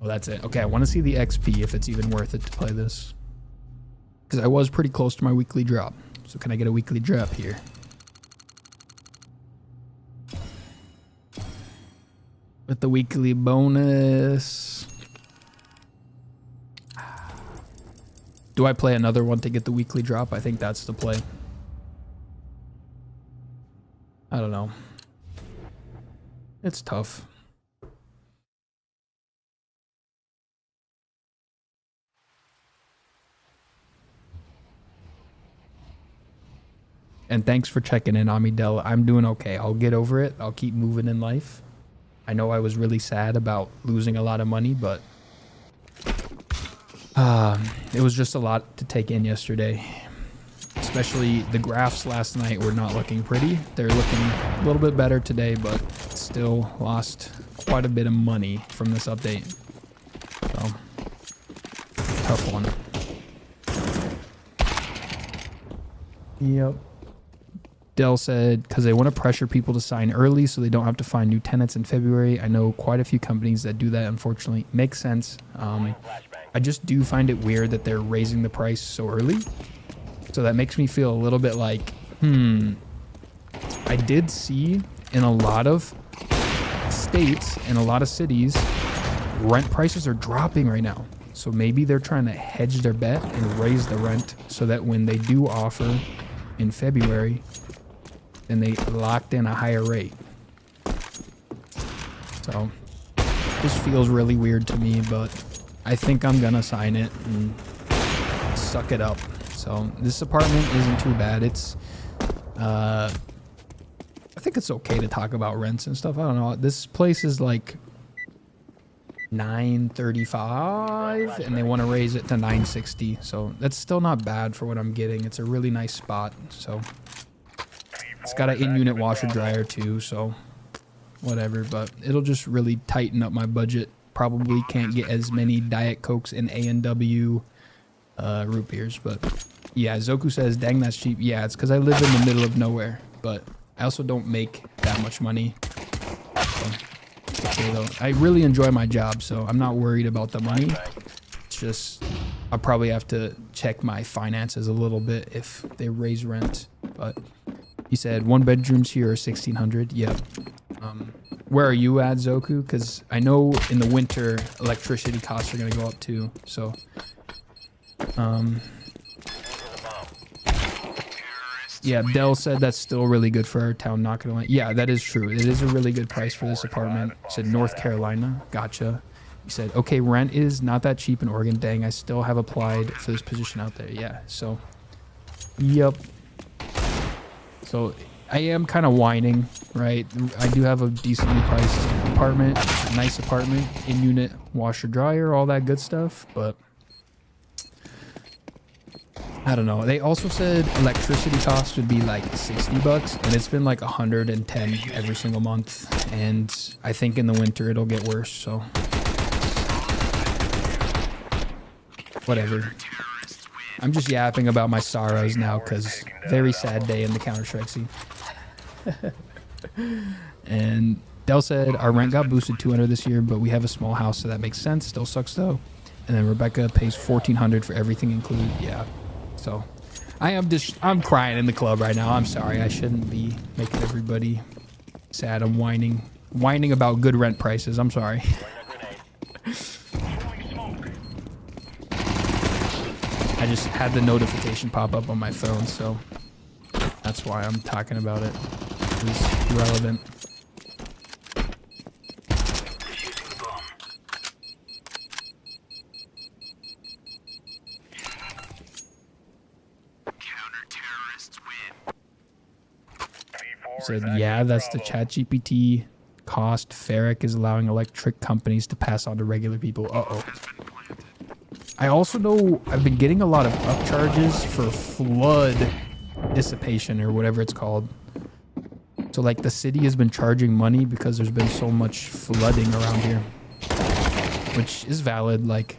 Oh, that's it. Okay, I want to see the XP if it's even worth it to play this. Because I was pretty close to my weekly drop. So can I get a weekly drop here? With the weekly bonus. Do I play another one to get the weekly drop? I think that's the play. I don't know. It's tough. And thanks for checking in on me, Del. I'm doing okay. I'll get over it. I'll keep moving in life. I know I was really sad about losing a lot of money, but it was just a lot to take in yesterday. Especially the graphs last night were not looking pretty. They're looking a little bit better today, but still lost quite a bit of money from this update. So, tough one. Yep. Dell said, because they want to pressure people to sign early so they don't have to find new tenants in February. I know quite a few companies that do that, unfortunately. Makes sense. I just do find it weird that they're raising the price so early. So that makes me feel a little bit like, I did see in a lot of states, in a lot of cities, rent prices are dropping right now. So maybe they're trying to hedge their bet and raise the rent so that when they do offer in February, then they locked in a higher rate. So this feels really weird to me, but I think I'm gonna sign it and suck it up. So this apartment isn't too bad. It's I think it's okay to talk about rents and stuff. I don't know. This place is like $935 and they want to raise it to $960. So that's still not bad for what I'm getting. It's a really nice spot. So it's got an in-unit washer dryer too, so whatever, but it'll just really tighten up my budget. Probably can't get as many Diet Cokes and A&W root beers, but yeah, Zoku says, dang, that's cheap. Yeah, it's because I live in the middle of nowhere, but I also don't make that much money. So, okay, though. I really enjoy my job, so I'm not worried about the money. It's just I'll probably have to check my finances a little bit if they raise rent. But he said 1 bedrooms here are $1,600. Yep. Where are you at, Zoku? Because I know in the winter electricity costs are going to go up too. So yeah, Dell said that's still really good for our town, not gonna lie. Yeah, that is true. It is a really good price for this apartment. He said North Carolina. Gotcha. He said, okay, rent is not that cheap in Oregon. Dang, I still have applied for this position out there. Yeah, so yep. So I am kind of whining, right? I do have a decently priced apartment, a nice apartment, in-unit washer dryer, all that good stuff, but I don't know. They also said electricity costs would be like $60, and it's been like $110 every single month. And I think in the winter it'll get worse. So whatever. I'm just yapping about my sorrows now because very sad day in the Counter-Strike scene. And Dell said our rent got boosted $200 this year, but we have a small house, so that makes sense. Still sucks though. And then Rebecca pays $1,400 for everything included. Yeah. So I'm crying in the club right now. I'm sorry. I shouldn't be making everybody sad. I'm whining about good rent prices. I'm sorry. I just had the notification pop up on my phone, so that's why I'm talking about it. It's irrelevant. Said, yeah, that's the ChatGPT cost. Ferric is allowing electric companies to pass on to regular people. Uh-oh. I also know I've been getting a lot of upcharges for flood dissipation or whatever it's called. So like the city has been charging money because there's been so much flooding around here, which is valid. Like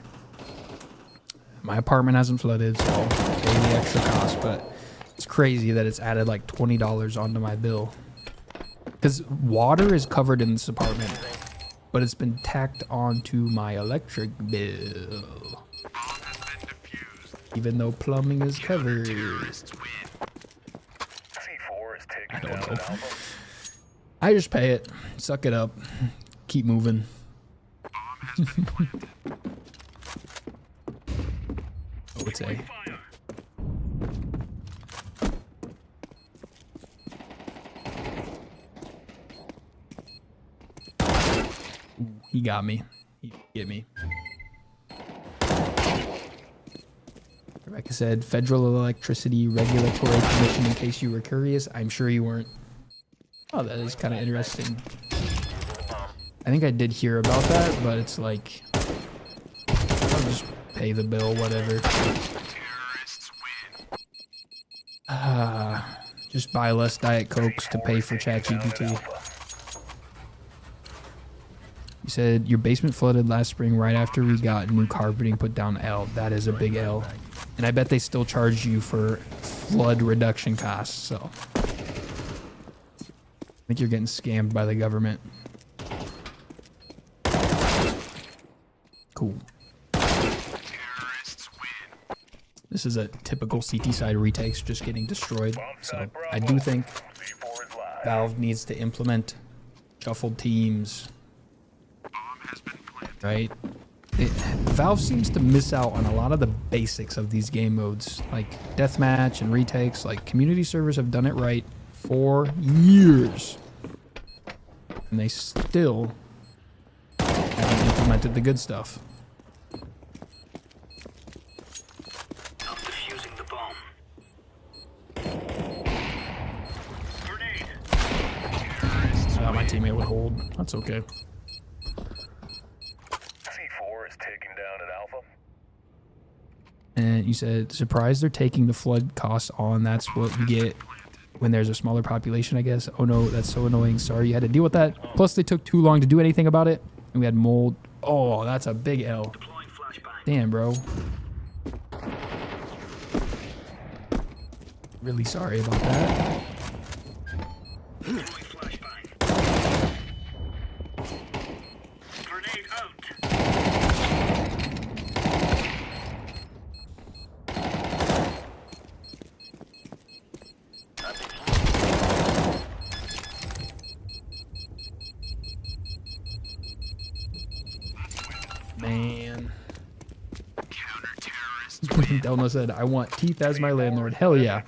my apartment hasn't flooded, so I'll pay the extra cost, but it's crazy that it's added like $20 onto my bill. Because water is covered in this apartment, but it's been tacked onto my electric bill. Even though plumbing is covered. I don't know. I just pay it. Suck it up. Keep moving. I would say. He got me. He get me. Rebecca said, Federal Electricity Regulatory Commission, in case you were curious. I'm sure you weren't. Oh, that is kind of interesting. I think I did hear about that, but it's like, I'll just pay the bill, whatever. Just buy less Diet Cokes to pay for ChatGPT. You said your basement flooded last spring right after we got new carpeting put down. L. That is a big L. And I bet they still charge you for flood reduction costs, so. I think you're getting scammed by the government. Cool. This is a typical CT side retakes just getting destroyed. So I do think Valve needs to implement shuffled teams. Right? Valve seems to miss out on a lot of the basics of these game modes, like deathmatch and retakes. Like community servers have done it right for years, and they still haven't implemented the good stuff. I'm defusing the bomb. My teammate would hold. That's okay. And you said, surprised they're taking the flood costs on. That's what you get when there's a smaller population, I guess. Oh no, that's so annoying. Sorry you had to deal with that. Plus they took too long to do anything about it. And we had mold. Oh, that's a big L. Damn, bro. Really sorry about that. Man. Delno said, I want teeth as my landlord. Hell yeah.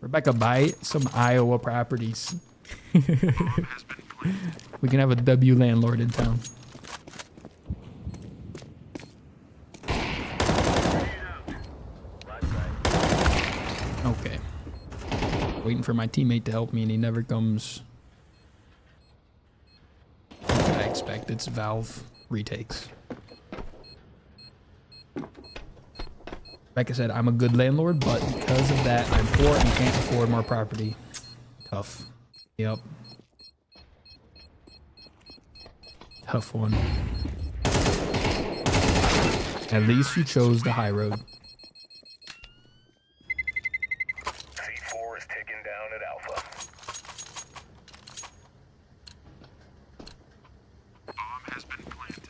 Rebecca, buy some Iowa properties. We can have a W landlord in town. Okay. Waiting for my teammate to help me and he never comes. What could I expect? It's Valve retakes. Like I said, I'm a good landlord, but because of that, I'm poor and can't afford more property. Tough. Yep. Tough one. At least you chose the high road. C4 is taken down at Alpha. Bomb has been planted.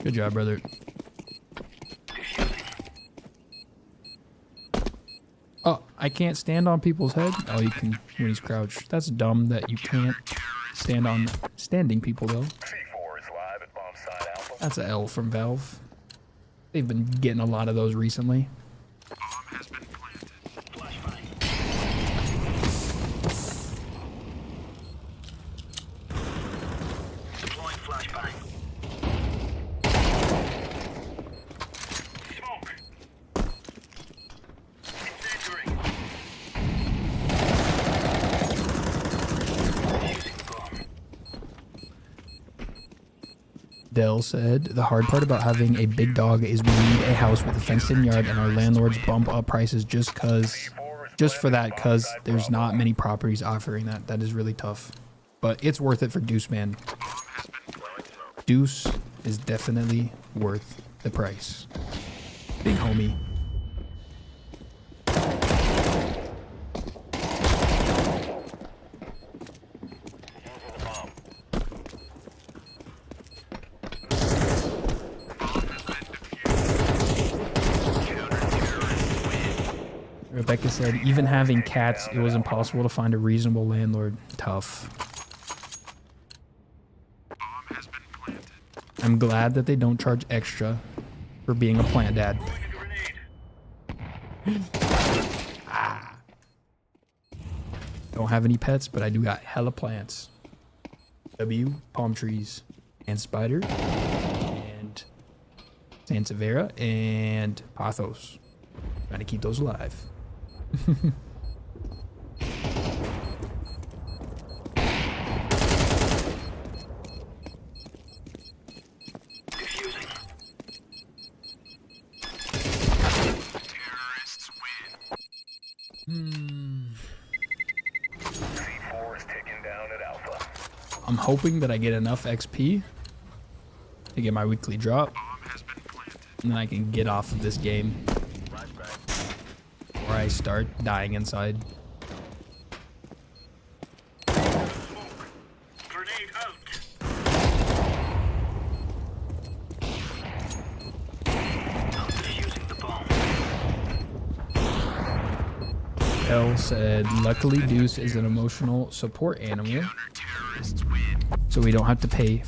Good job, brother. Oh, I can't stand on people's head. Oh, you can when he's crouched. That's dumb that you can't stand on standing people, though. C4 is live at bomb site Alpha. That's a L from Valve. They've been getting a lot of those recently. Dell said, the hard part about having a big dog is we need a house with a fenced-in yard and our landlords bump up prices just for that, because there's not many properties offering that. That is really tough. But it's worth it for Deuce, man. Deuce is definitely worth the price. Big homie. Rebecca said, even having cats, it was impossible to find a reasonable landlord. Tough. I'm glad that they don't charge extra for being a plant dad. Don't have any pets, but I do got hella plants. W, palm trees, and spider, and sansevieria, and pothos. Trying to keep those alive. C4 is ticking down at Alpha. I'm hoping that I get enough XP to get my weekly drop, and then I can get off of this game. Or I start dying inside. L said, luckily Deuce is an emotional support animal, so we don't have to pay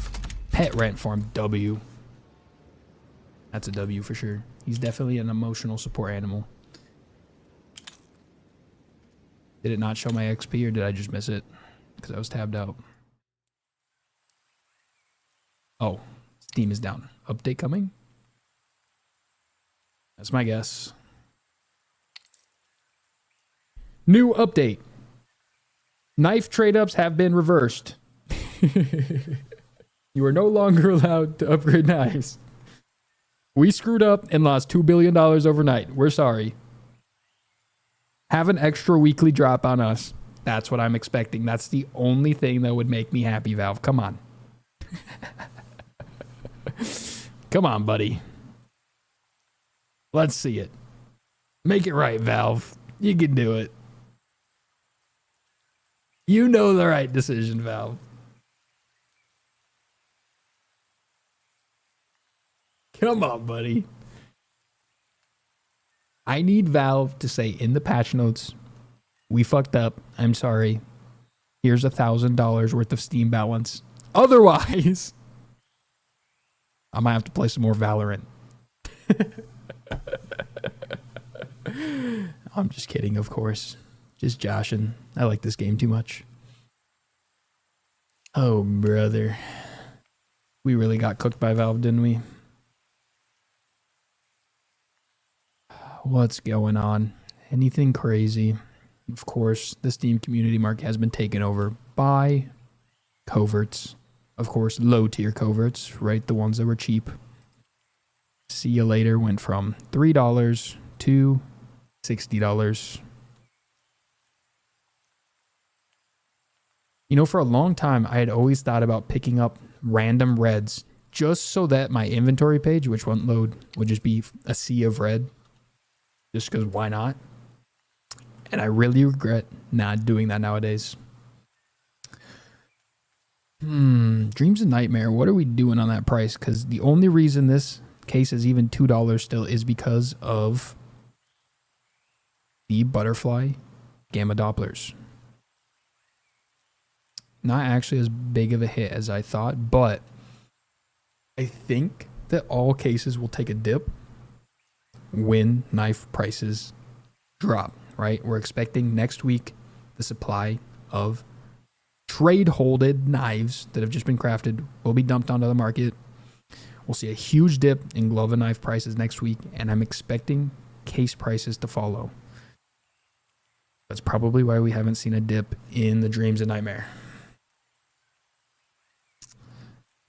pet rent for him. W. That's a W for sure. He's definitely an emotional support animal. Did it not show my XP or did I just miss it? Because I was tabbed out. Oh, Steam is down. Update coming? That's my guess. New update. Knife trade-ups have been reversed. You are no longer allowed to upgrade knives. We screwed up and lost $2 billion overnight. We're sorry. Have an extra weekly drop on us. That's what I'm expecting. That's the only thing that would make me happy, Valve. Come on. Come on, buddy. Let's see it. Make it right, Valve. You can do it. You know the right decision, Valve. Come on, buddy. I need Valve to say in the patch notes, we fucked up. I'm sorry. Here's $1,000 worth of Steam balance. Otherwise, I might have to play some more Valorant. I'm just kidding, of course. Just joshing. I like this game too much. Oh, brother. We really got cooked by Valve, didn't we? What's going on? Anything crazy? Of course, the Steam community market has been taken over by coverts. Of course, low-tier coverts, right? The ones that were cheap. See you later went from $3 to $60. You know, for a long time, I had always thought about picking up random reds just so that my inventory page, which won't load, would just be a sea of red. Just because why not? And I really regret not doing that nowadays. Dreams and Nightmare. What are we doing on that price? Because the only reason this case is even $2 still is because of the butterfly gamma Dopplers. Not actually as big of a hit as I thought, but I think that all cases will take a dip when knife prices drop, right? We're expecting next week the supply of trade-holded knives that have just been crafted will be dumped onto the market. We'll see a huge dip in glove and knife prices next week, and I'm expecting case prices to follow. That's probably why we haven't seen a dip in the Dreams and Nightmare.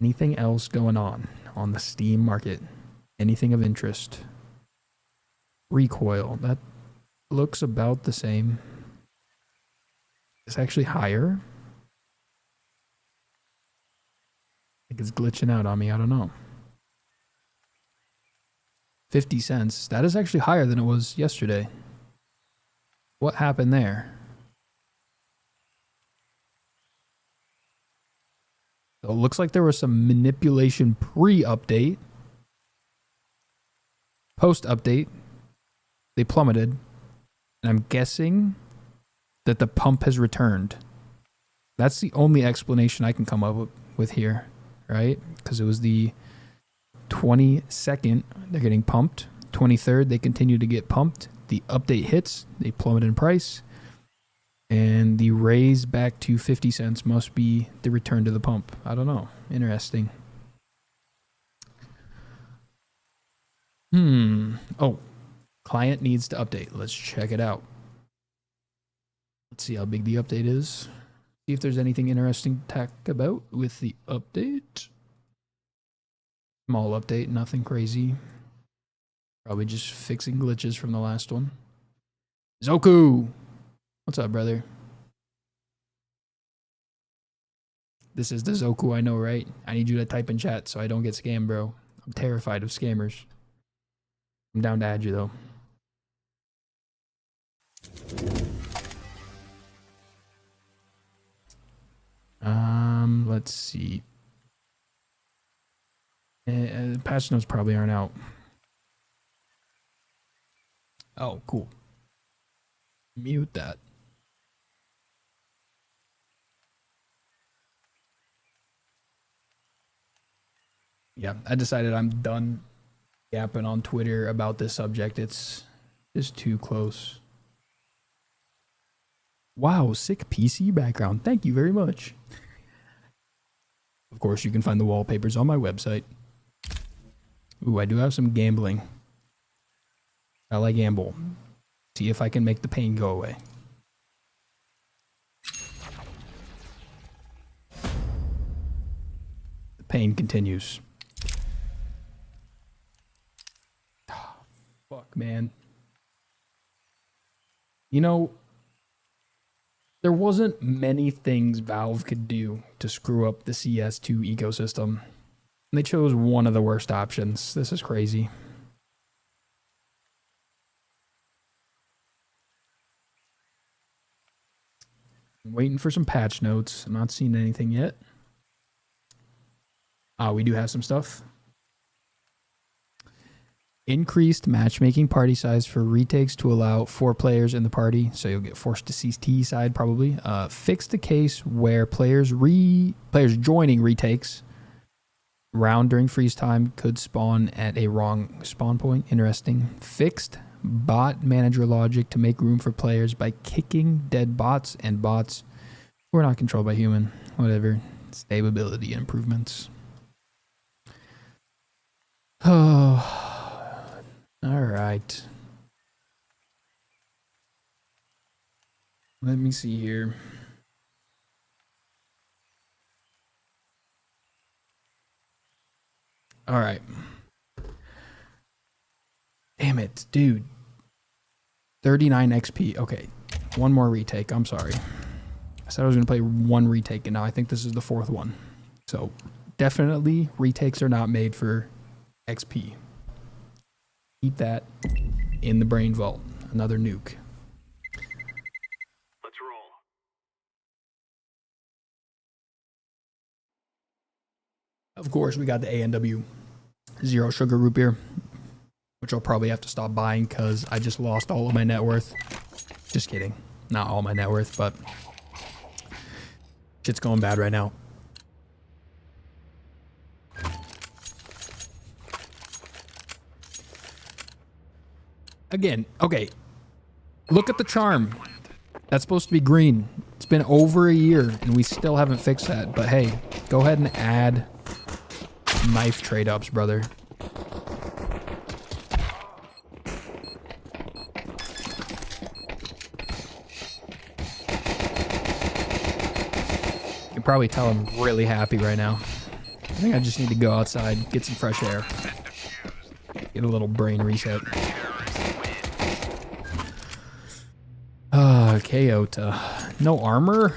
Anything else going on the Steam market? Anything of interest? Recoil, that looks about the same. It's actually higher. I think it's glitching out on me, I don't know. 50 cents, that is actually higher than it was yesterday. What happened there? So it looks like there was some manipulation pre-update. Post-update, they plummeted. And I'm guessing that the pump has returned. That's the only explanation I can come up with here, right? Because it was the 22nd, they're getting pumped. 23rd, they continue to get pumped. The update hits, they plummet in price. And the raise back to 50 cents must be the return to the pump. I don't know. Interesting. Oh, client needs to update. Let's check it out. Let's see how big the update is. See if there's anything interesting to talk about with the update. Small update, nothing crazy. Probably just fixing glitches from the last one. Zoku! What's up, brother? This is the Zoku I know, right? I need you to type in chat so I don't get scammed, bro. I'm terrified of scammers. I'm down to add you, though. Let's see. Patch notes probably aren't out. Oh, cool. Mute that. Yeah, I decided I'm done yapping on Twitter about this subject. It's just too close. Wow, sick PC background. Thank you very much. Of course, you can find the wallpapers on my website. Ooh, I do have some gambling. I gamble. See if I can make the pain go away. The pain continues. Fuck, man. You know, there wasn't many things Valve could do to screw up the CS2 ecosystem. And they chose one of the worst options. This is crazy. I'm waiting for some patch notes. I'm not seeing anything yet. We do have some stuff. Increased matchmaking party size for retakes to allow 4 players in the party, so you'll get forced to CT side probably. Fixed the case where players joining retakes round during freeze time could spawn at a wrong spawn point. Interesting. Fixed bot manager logic to make room for players by kicking dead bots and bots who are not controlled by human. Whatever. Stability improvements. Oh. All right. Let me see here. All right. Damn it, dude. 39 XP. Okay. One more retake. I'm sorry. I said I was going to play one retake, and now I think this is the 4th one. So, definitely, retakes are not made for XP. Keep that in the brain vault. Another nuke. Let's roll. Of course, we got the A&W zero sugar root beer, which I'll probably have to stop buying because I just lost all of my net worth. Just kidding. Not all my net worth, but shit's going bad right now. Again, okay. Look at the charm. That's supposed to be green. It's been over a year and we still haven't fixed that. But hey, go ahead and add knife trade ups, brother. You can probably tell I'm really happy right now. I think I just need to go outside, get some fresh air, get a little brain reset. Kyoto. No armor?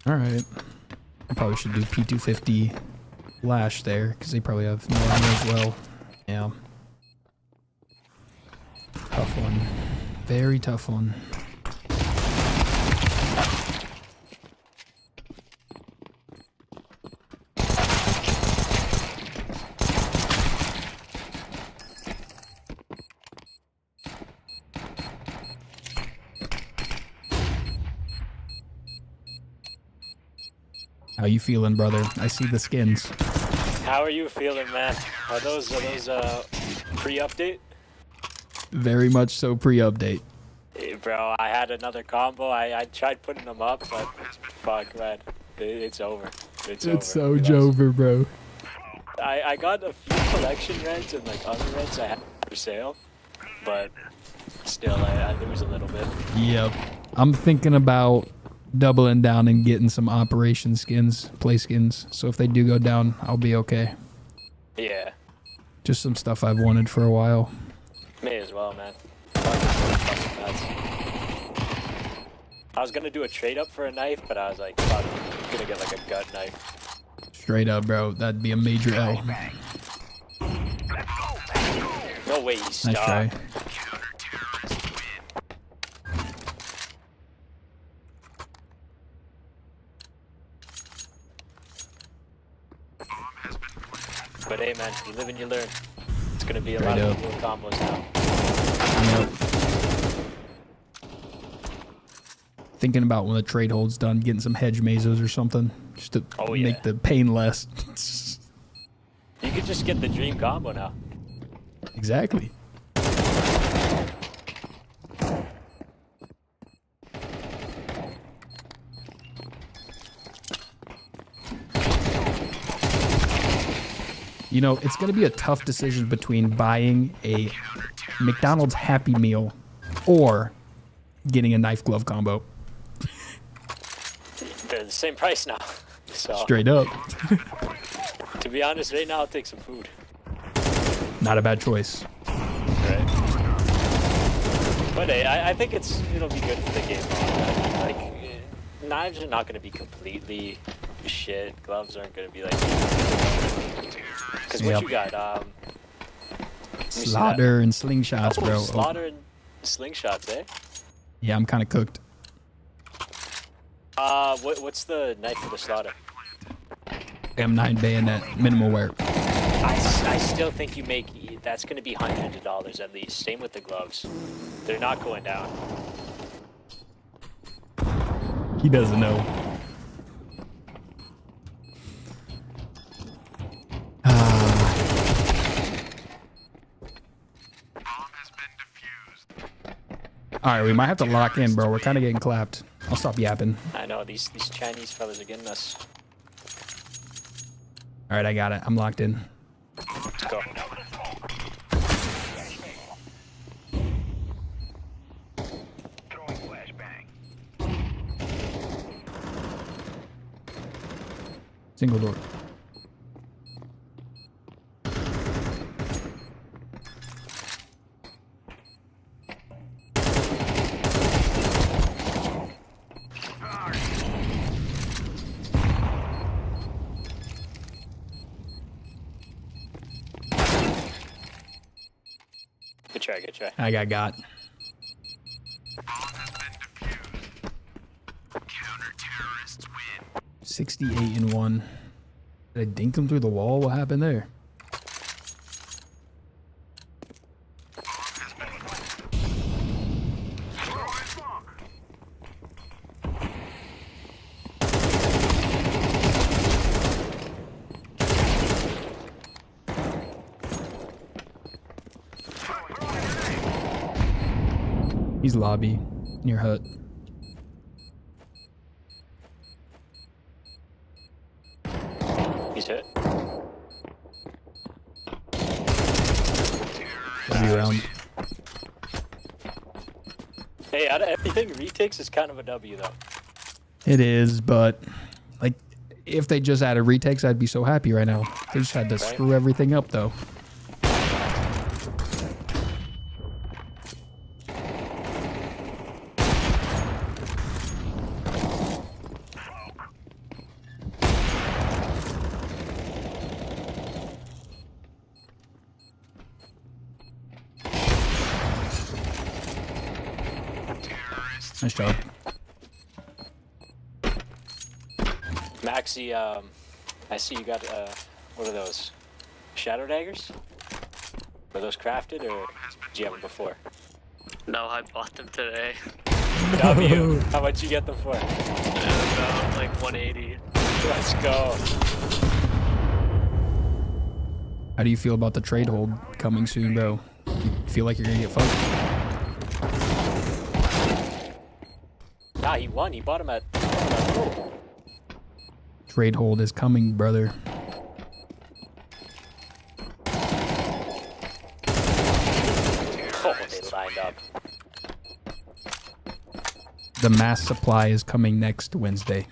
Alright. I probably should do P250 Lash there, because they probably have no armor as well. Yeah. Tough one. Very tough one. How you feeling, brother? I see the skins. How are you feeling, man? Are those pre-update? Very much so pre-update. Hey, bro, I had another combo. I tried putting them up, but fuck, man. It's over. It's over. It's so Jover, bro. I got a few collection reds and like other reds I had for sale, but still, I lose a little bit. Yep. I'm thinking about doubling down and getting some operation skins, play skins. So if they do go down, I'll be okay. Yeah. Just some stuff I've wanted for a while. May as well, man. I was gonna do a trade up for a knife, but I was like, fuck, I'm gonna get like a gut knife. Straight up, bro. That'd be a major L. No way, you Nice stop. try. But hey, man, you live and you learn. It's gonna be a Straight lot up. of cool combos now. Yep. Thinking about when the trade hold's done, getting some hedge mazos or something, just to make the pain less. You could just get the dream combo now. Exactly. You know, it's going to be a tough decision between buying a McDonald's Happy Meal or getting a knife glove combo. They're the same price now. So Straight up. to be honest, right now I'll take some food. Not a bad choice. Right. But hey, I think it'll be good for the game. Like, knives are not going to be completely shit. Gloves aren't going to be like. Because what you got? Slaughter and slingshots, bro. Slaughter and slingshots, eh? Yeah, I'm kind of cooked. What's the knife for the slaughter? M9 bayonet, minimal wear. I still think you make that's going to be hundreds of dollars at least. Same with the gloves. They're not going down. He doesn't know. All right, we might have to lock in, bro. We're kind of getting clapped. I'll stop yapping. I know these Chinese fellas are getting us. All right, I got it. I'm locked in. Let's go. Single door. Good try, good try. I got. 68-1. Did I dink him through the wall? What happened there? He's lobby near hut. He's hit. W round. Hey, out of everything, retakes is kind of a W though. It is, but like if they just added retakes, I'd be so happy right now. They just had to screw everything up though. Nice job. Maxi, I see you got, what are those? Shadow daggers? Were those crafted or did you have them before? No, I bought them today. W. How much you get them for? About like 180. Let's go. How do you feel about the trade hold coming soon, bro? You feel like you're gonna get fucked? Nah, he won. He bought him at. Trade hold is coming, brother. Oh, they lined up. The mass supply is coming next Wednesday.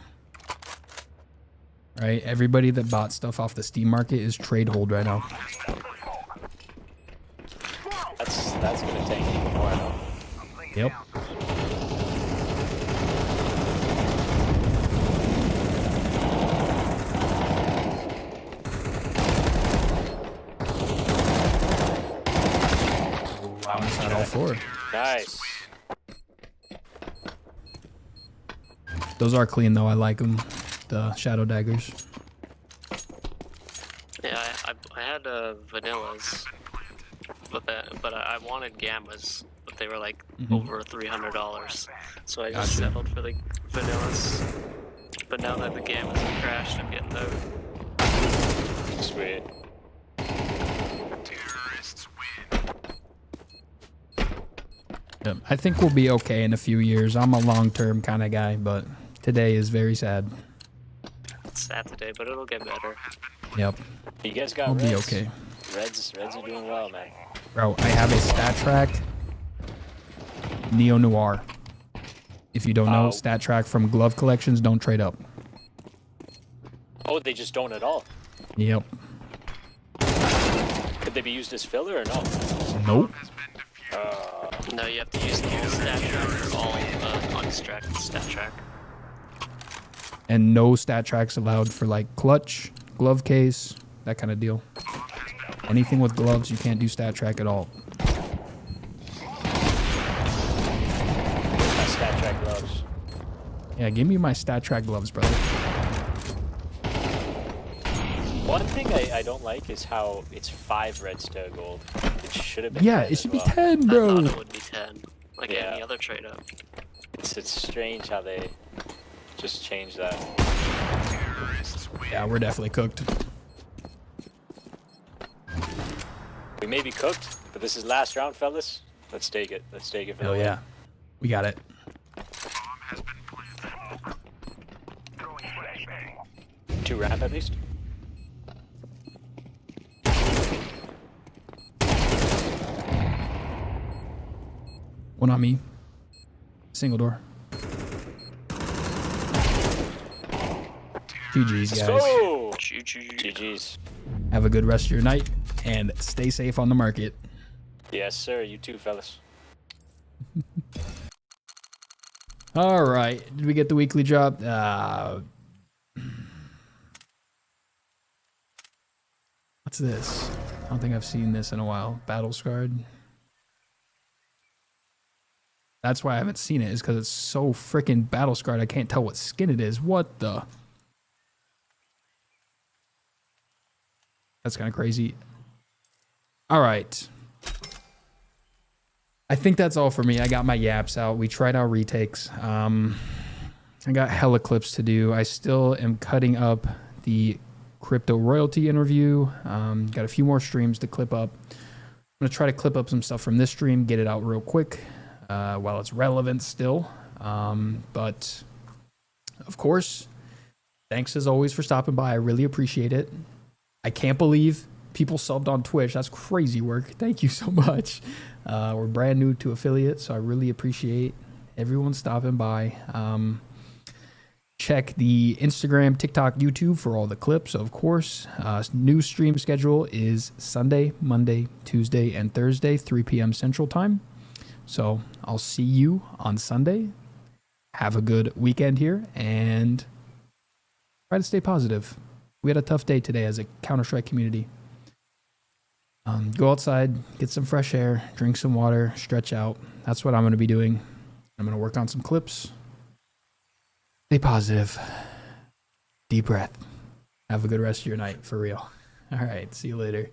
Right? Everybody that bought stuff off the Steam market is trade hold right now. That's gonna take even more though. Yep. I almost had all four. Nice. Those are clean though. I like them. The shadow daggers. Yeah, I had vanillas, but I wanted gammas, but they were like over $300, so I just settled for the vanillas. But now that the gammas have crashed, I'm getting those. Sweet. Yep. I think we'll be okay in a few years. I'm a long-term kind of guy, but today is very sad. It's sad today, but it'll get better. Yep. You guys got We'll reds. be okay. Reds are doing well, man. Bro, I have a stat track Neo Noir. If you don't know, stat track from glove collections, don't trade up. Oh, they just don't at all. Yep. Could they be used as filler or no? Nope. No, you have to use the whole stat track or all undistracted stat track. And no stat tracks allowed for like clutch, glove case, that kind of deal. Anything with gloves, you can't do stat track at all. My stat track gloves. Yeah, give me my stat track gloves, brother. One thing I don't like is how it's 5 reds to a gold. It should have been. Yeah, 10 it should as be well. 10, I bro. thought it would be 10, like Yeah. any other trade up. It's strange how they just changed that. Yeah, we're definitely cooked. We may be cooked, but this is last round, fellas. Let's take it. Let's take it for Hell the win. yeah. We got it. 2 ramp at least. One on me. Single door. GG's, Let's guys. go! GG. GG's. Have a good rest of your night and stay safe on the market. Yes, sir. You too, fellas. All right. Did we get the weekly job? What's this? I don't think I've seen this in a while. Battle Scarred. That's why I haven't seen it, is because it's so freaking battle scarred. I can't tell what skin it is. What the? That's kind of crazy. All right. I think that's all for me. I got my yaps out. We tried our retakes. I got hella clips to do. I still am cutting up the crypto royalty interview. Got a few more streams to clip up. I'm going to try to clip up some stuff from this stream, get it out real quick while it's relevant still. But, of course, thanks as always for stopping by. I really appreciate it. I can't believe people subbed on Twitch. That's crazy work. Thank you so much. We're brand new to affiliate, so I really appreciate everyone stopping by. Check the Instagram, TikTok, YouTube for all the clips, of course. New stream schedule is Sunday, Monday, Tuesday, and Thursday, 3 p.m. Central Time. So I'll see you on Sunday. Have a good weekend here, and try to stay positive. We had a tough day today as a Counter-Strike community. Go outside, get some fresh air, drink some water, stretch out. That's what I'm going to be doing. I'm going to work on some clips. Stay positive. Deep breath. Have a good rest of your night, for real. All right, see you later.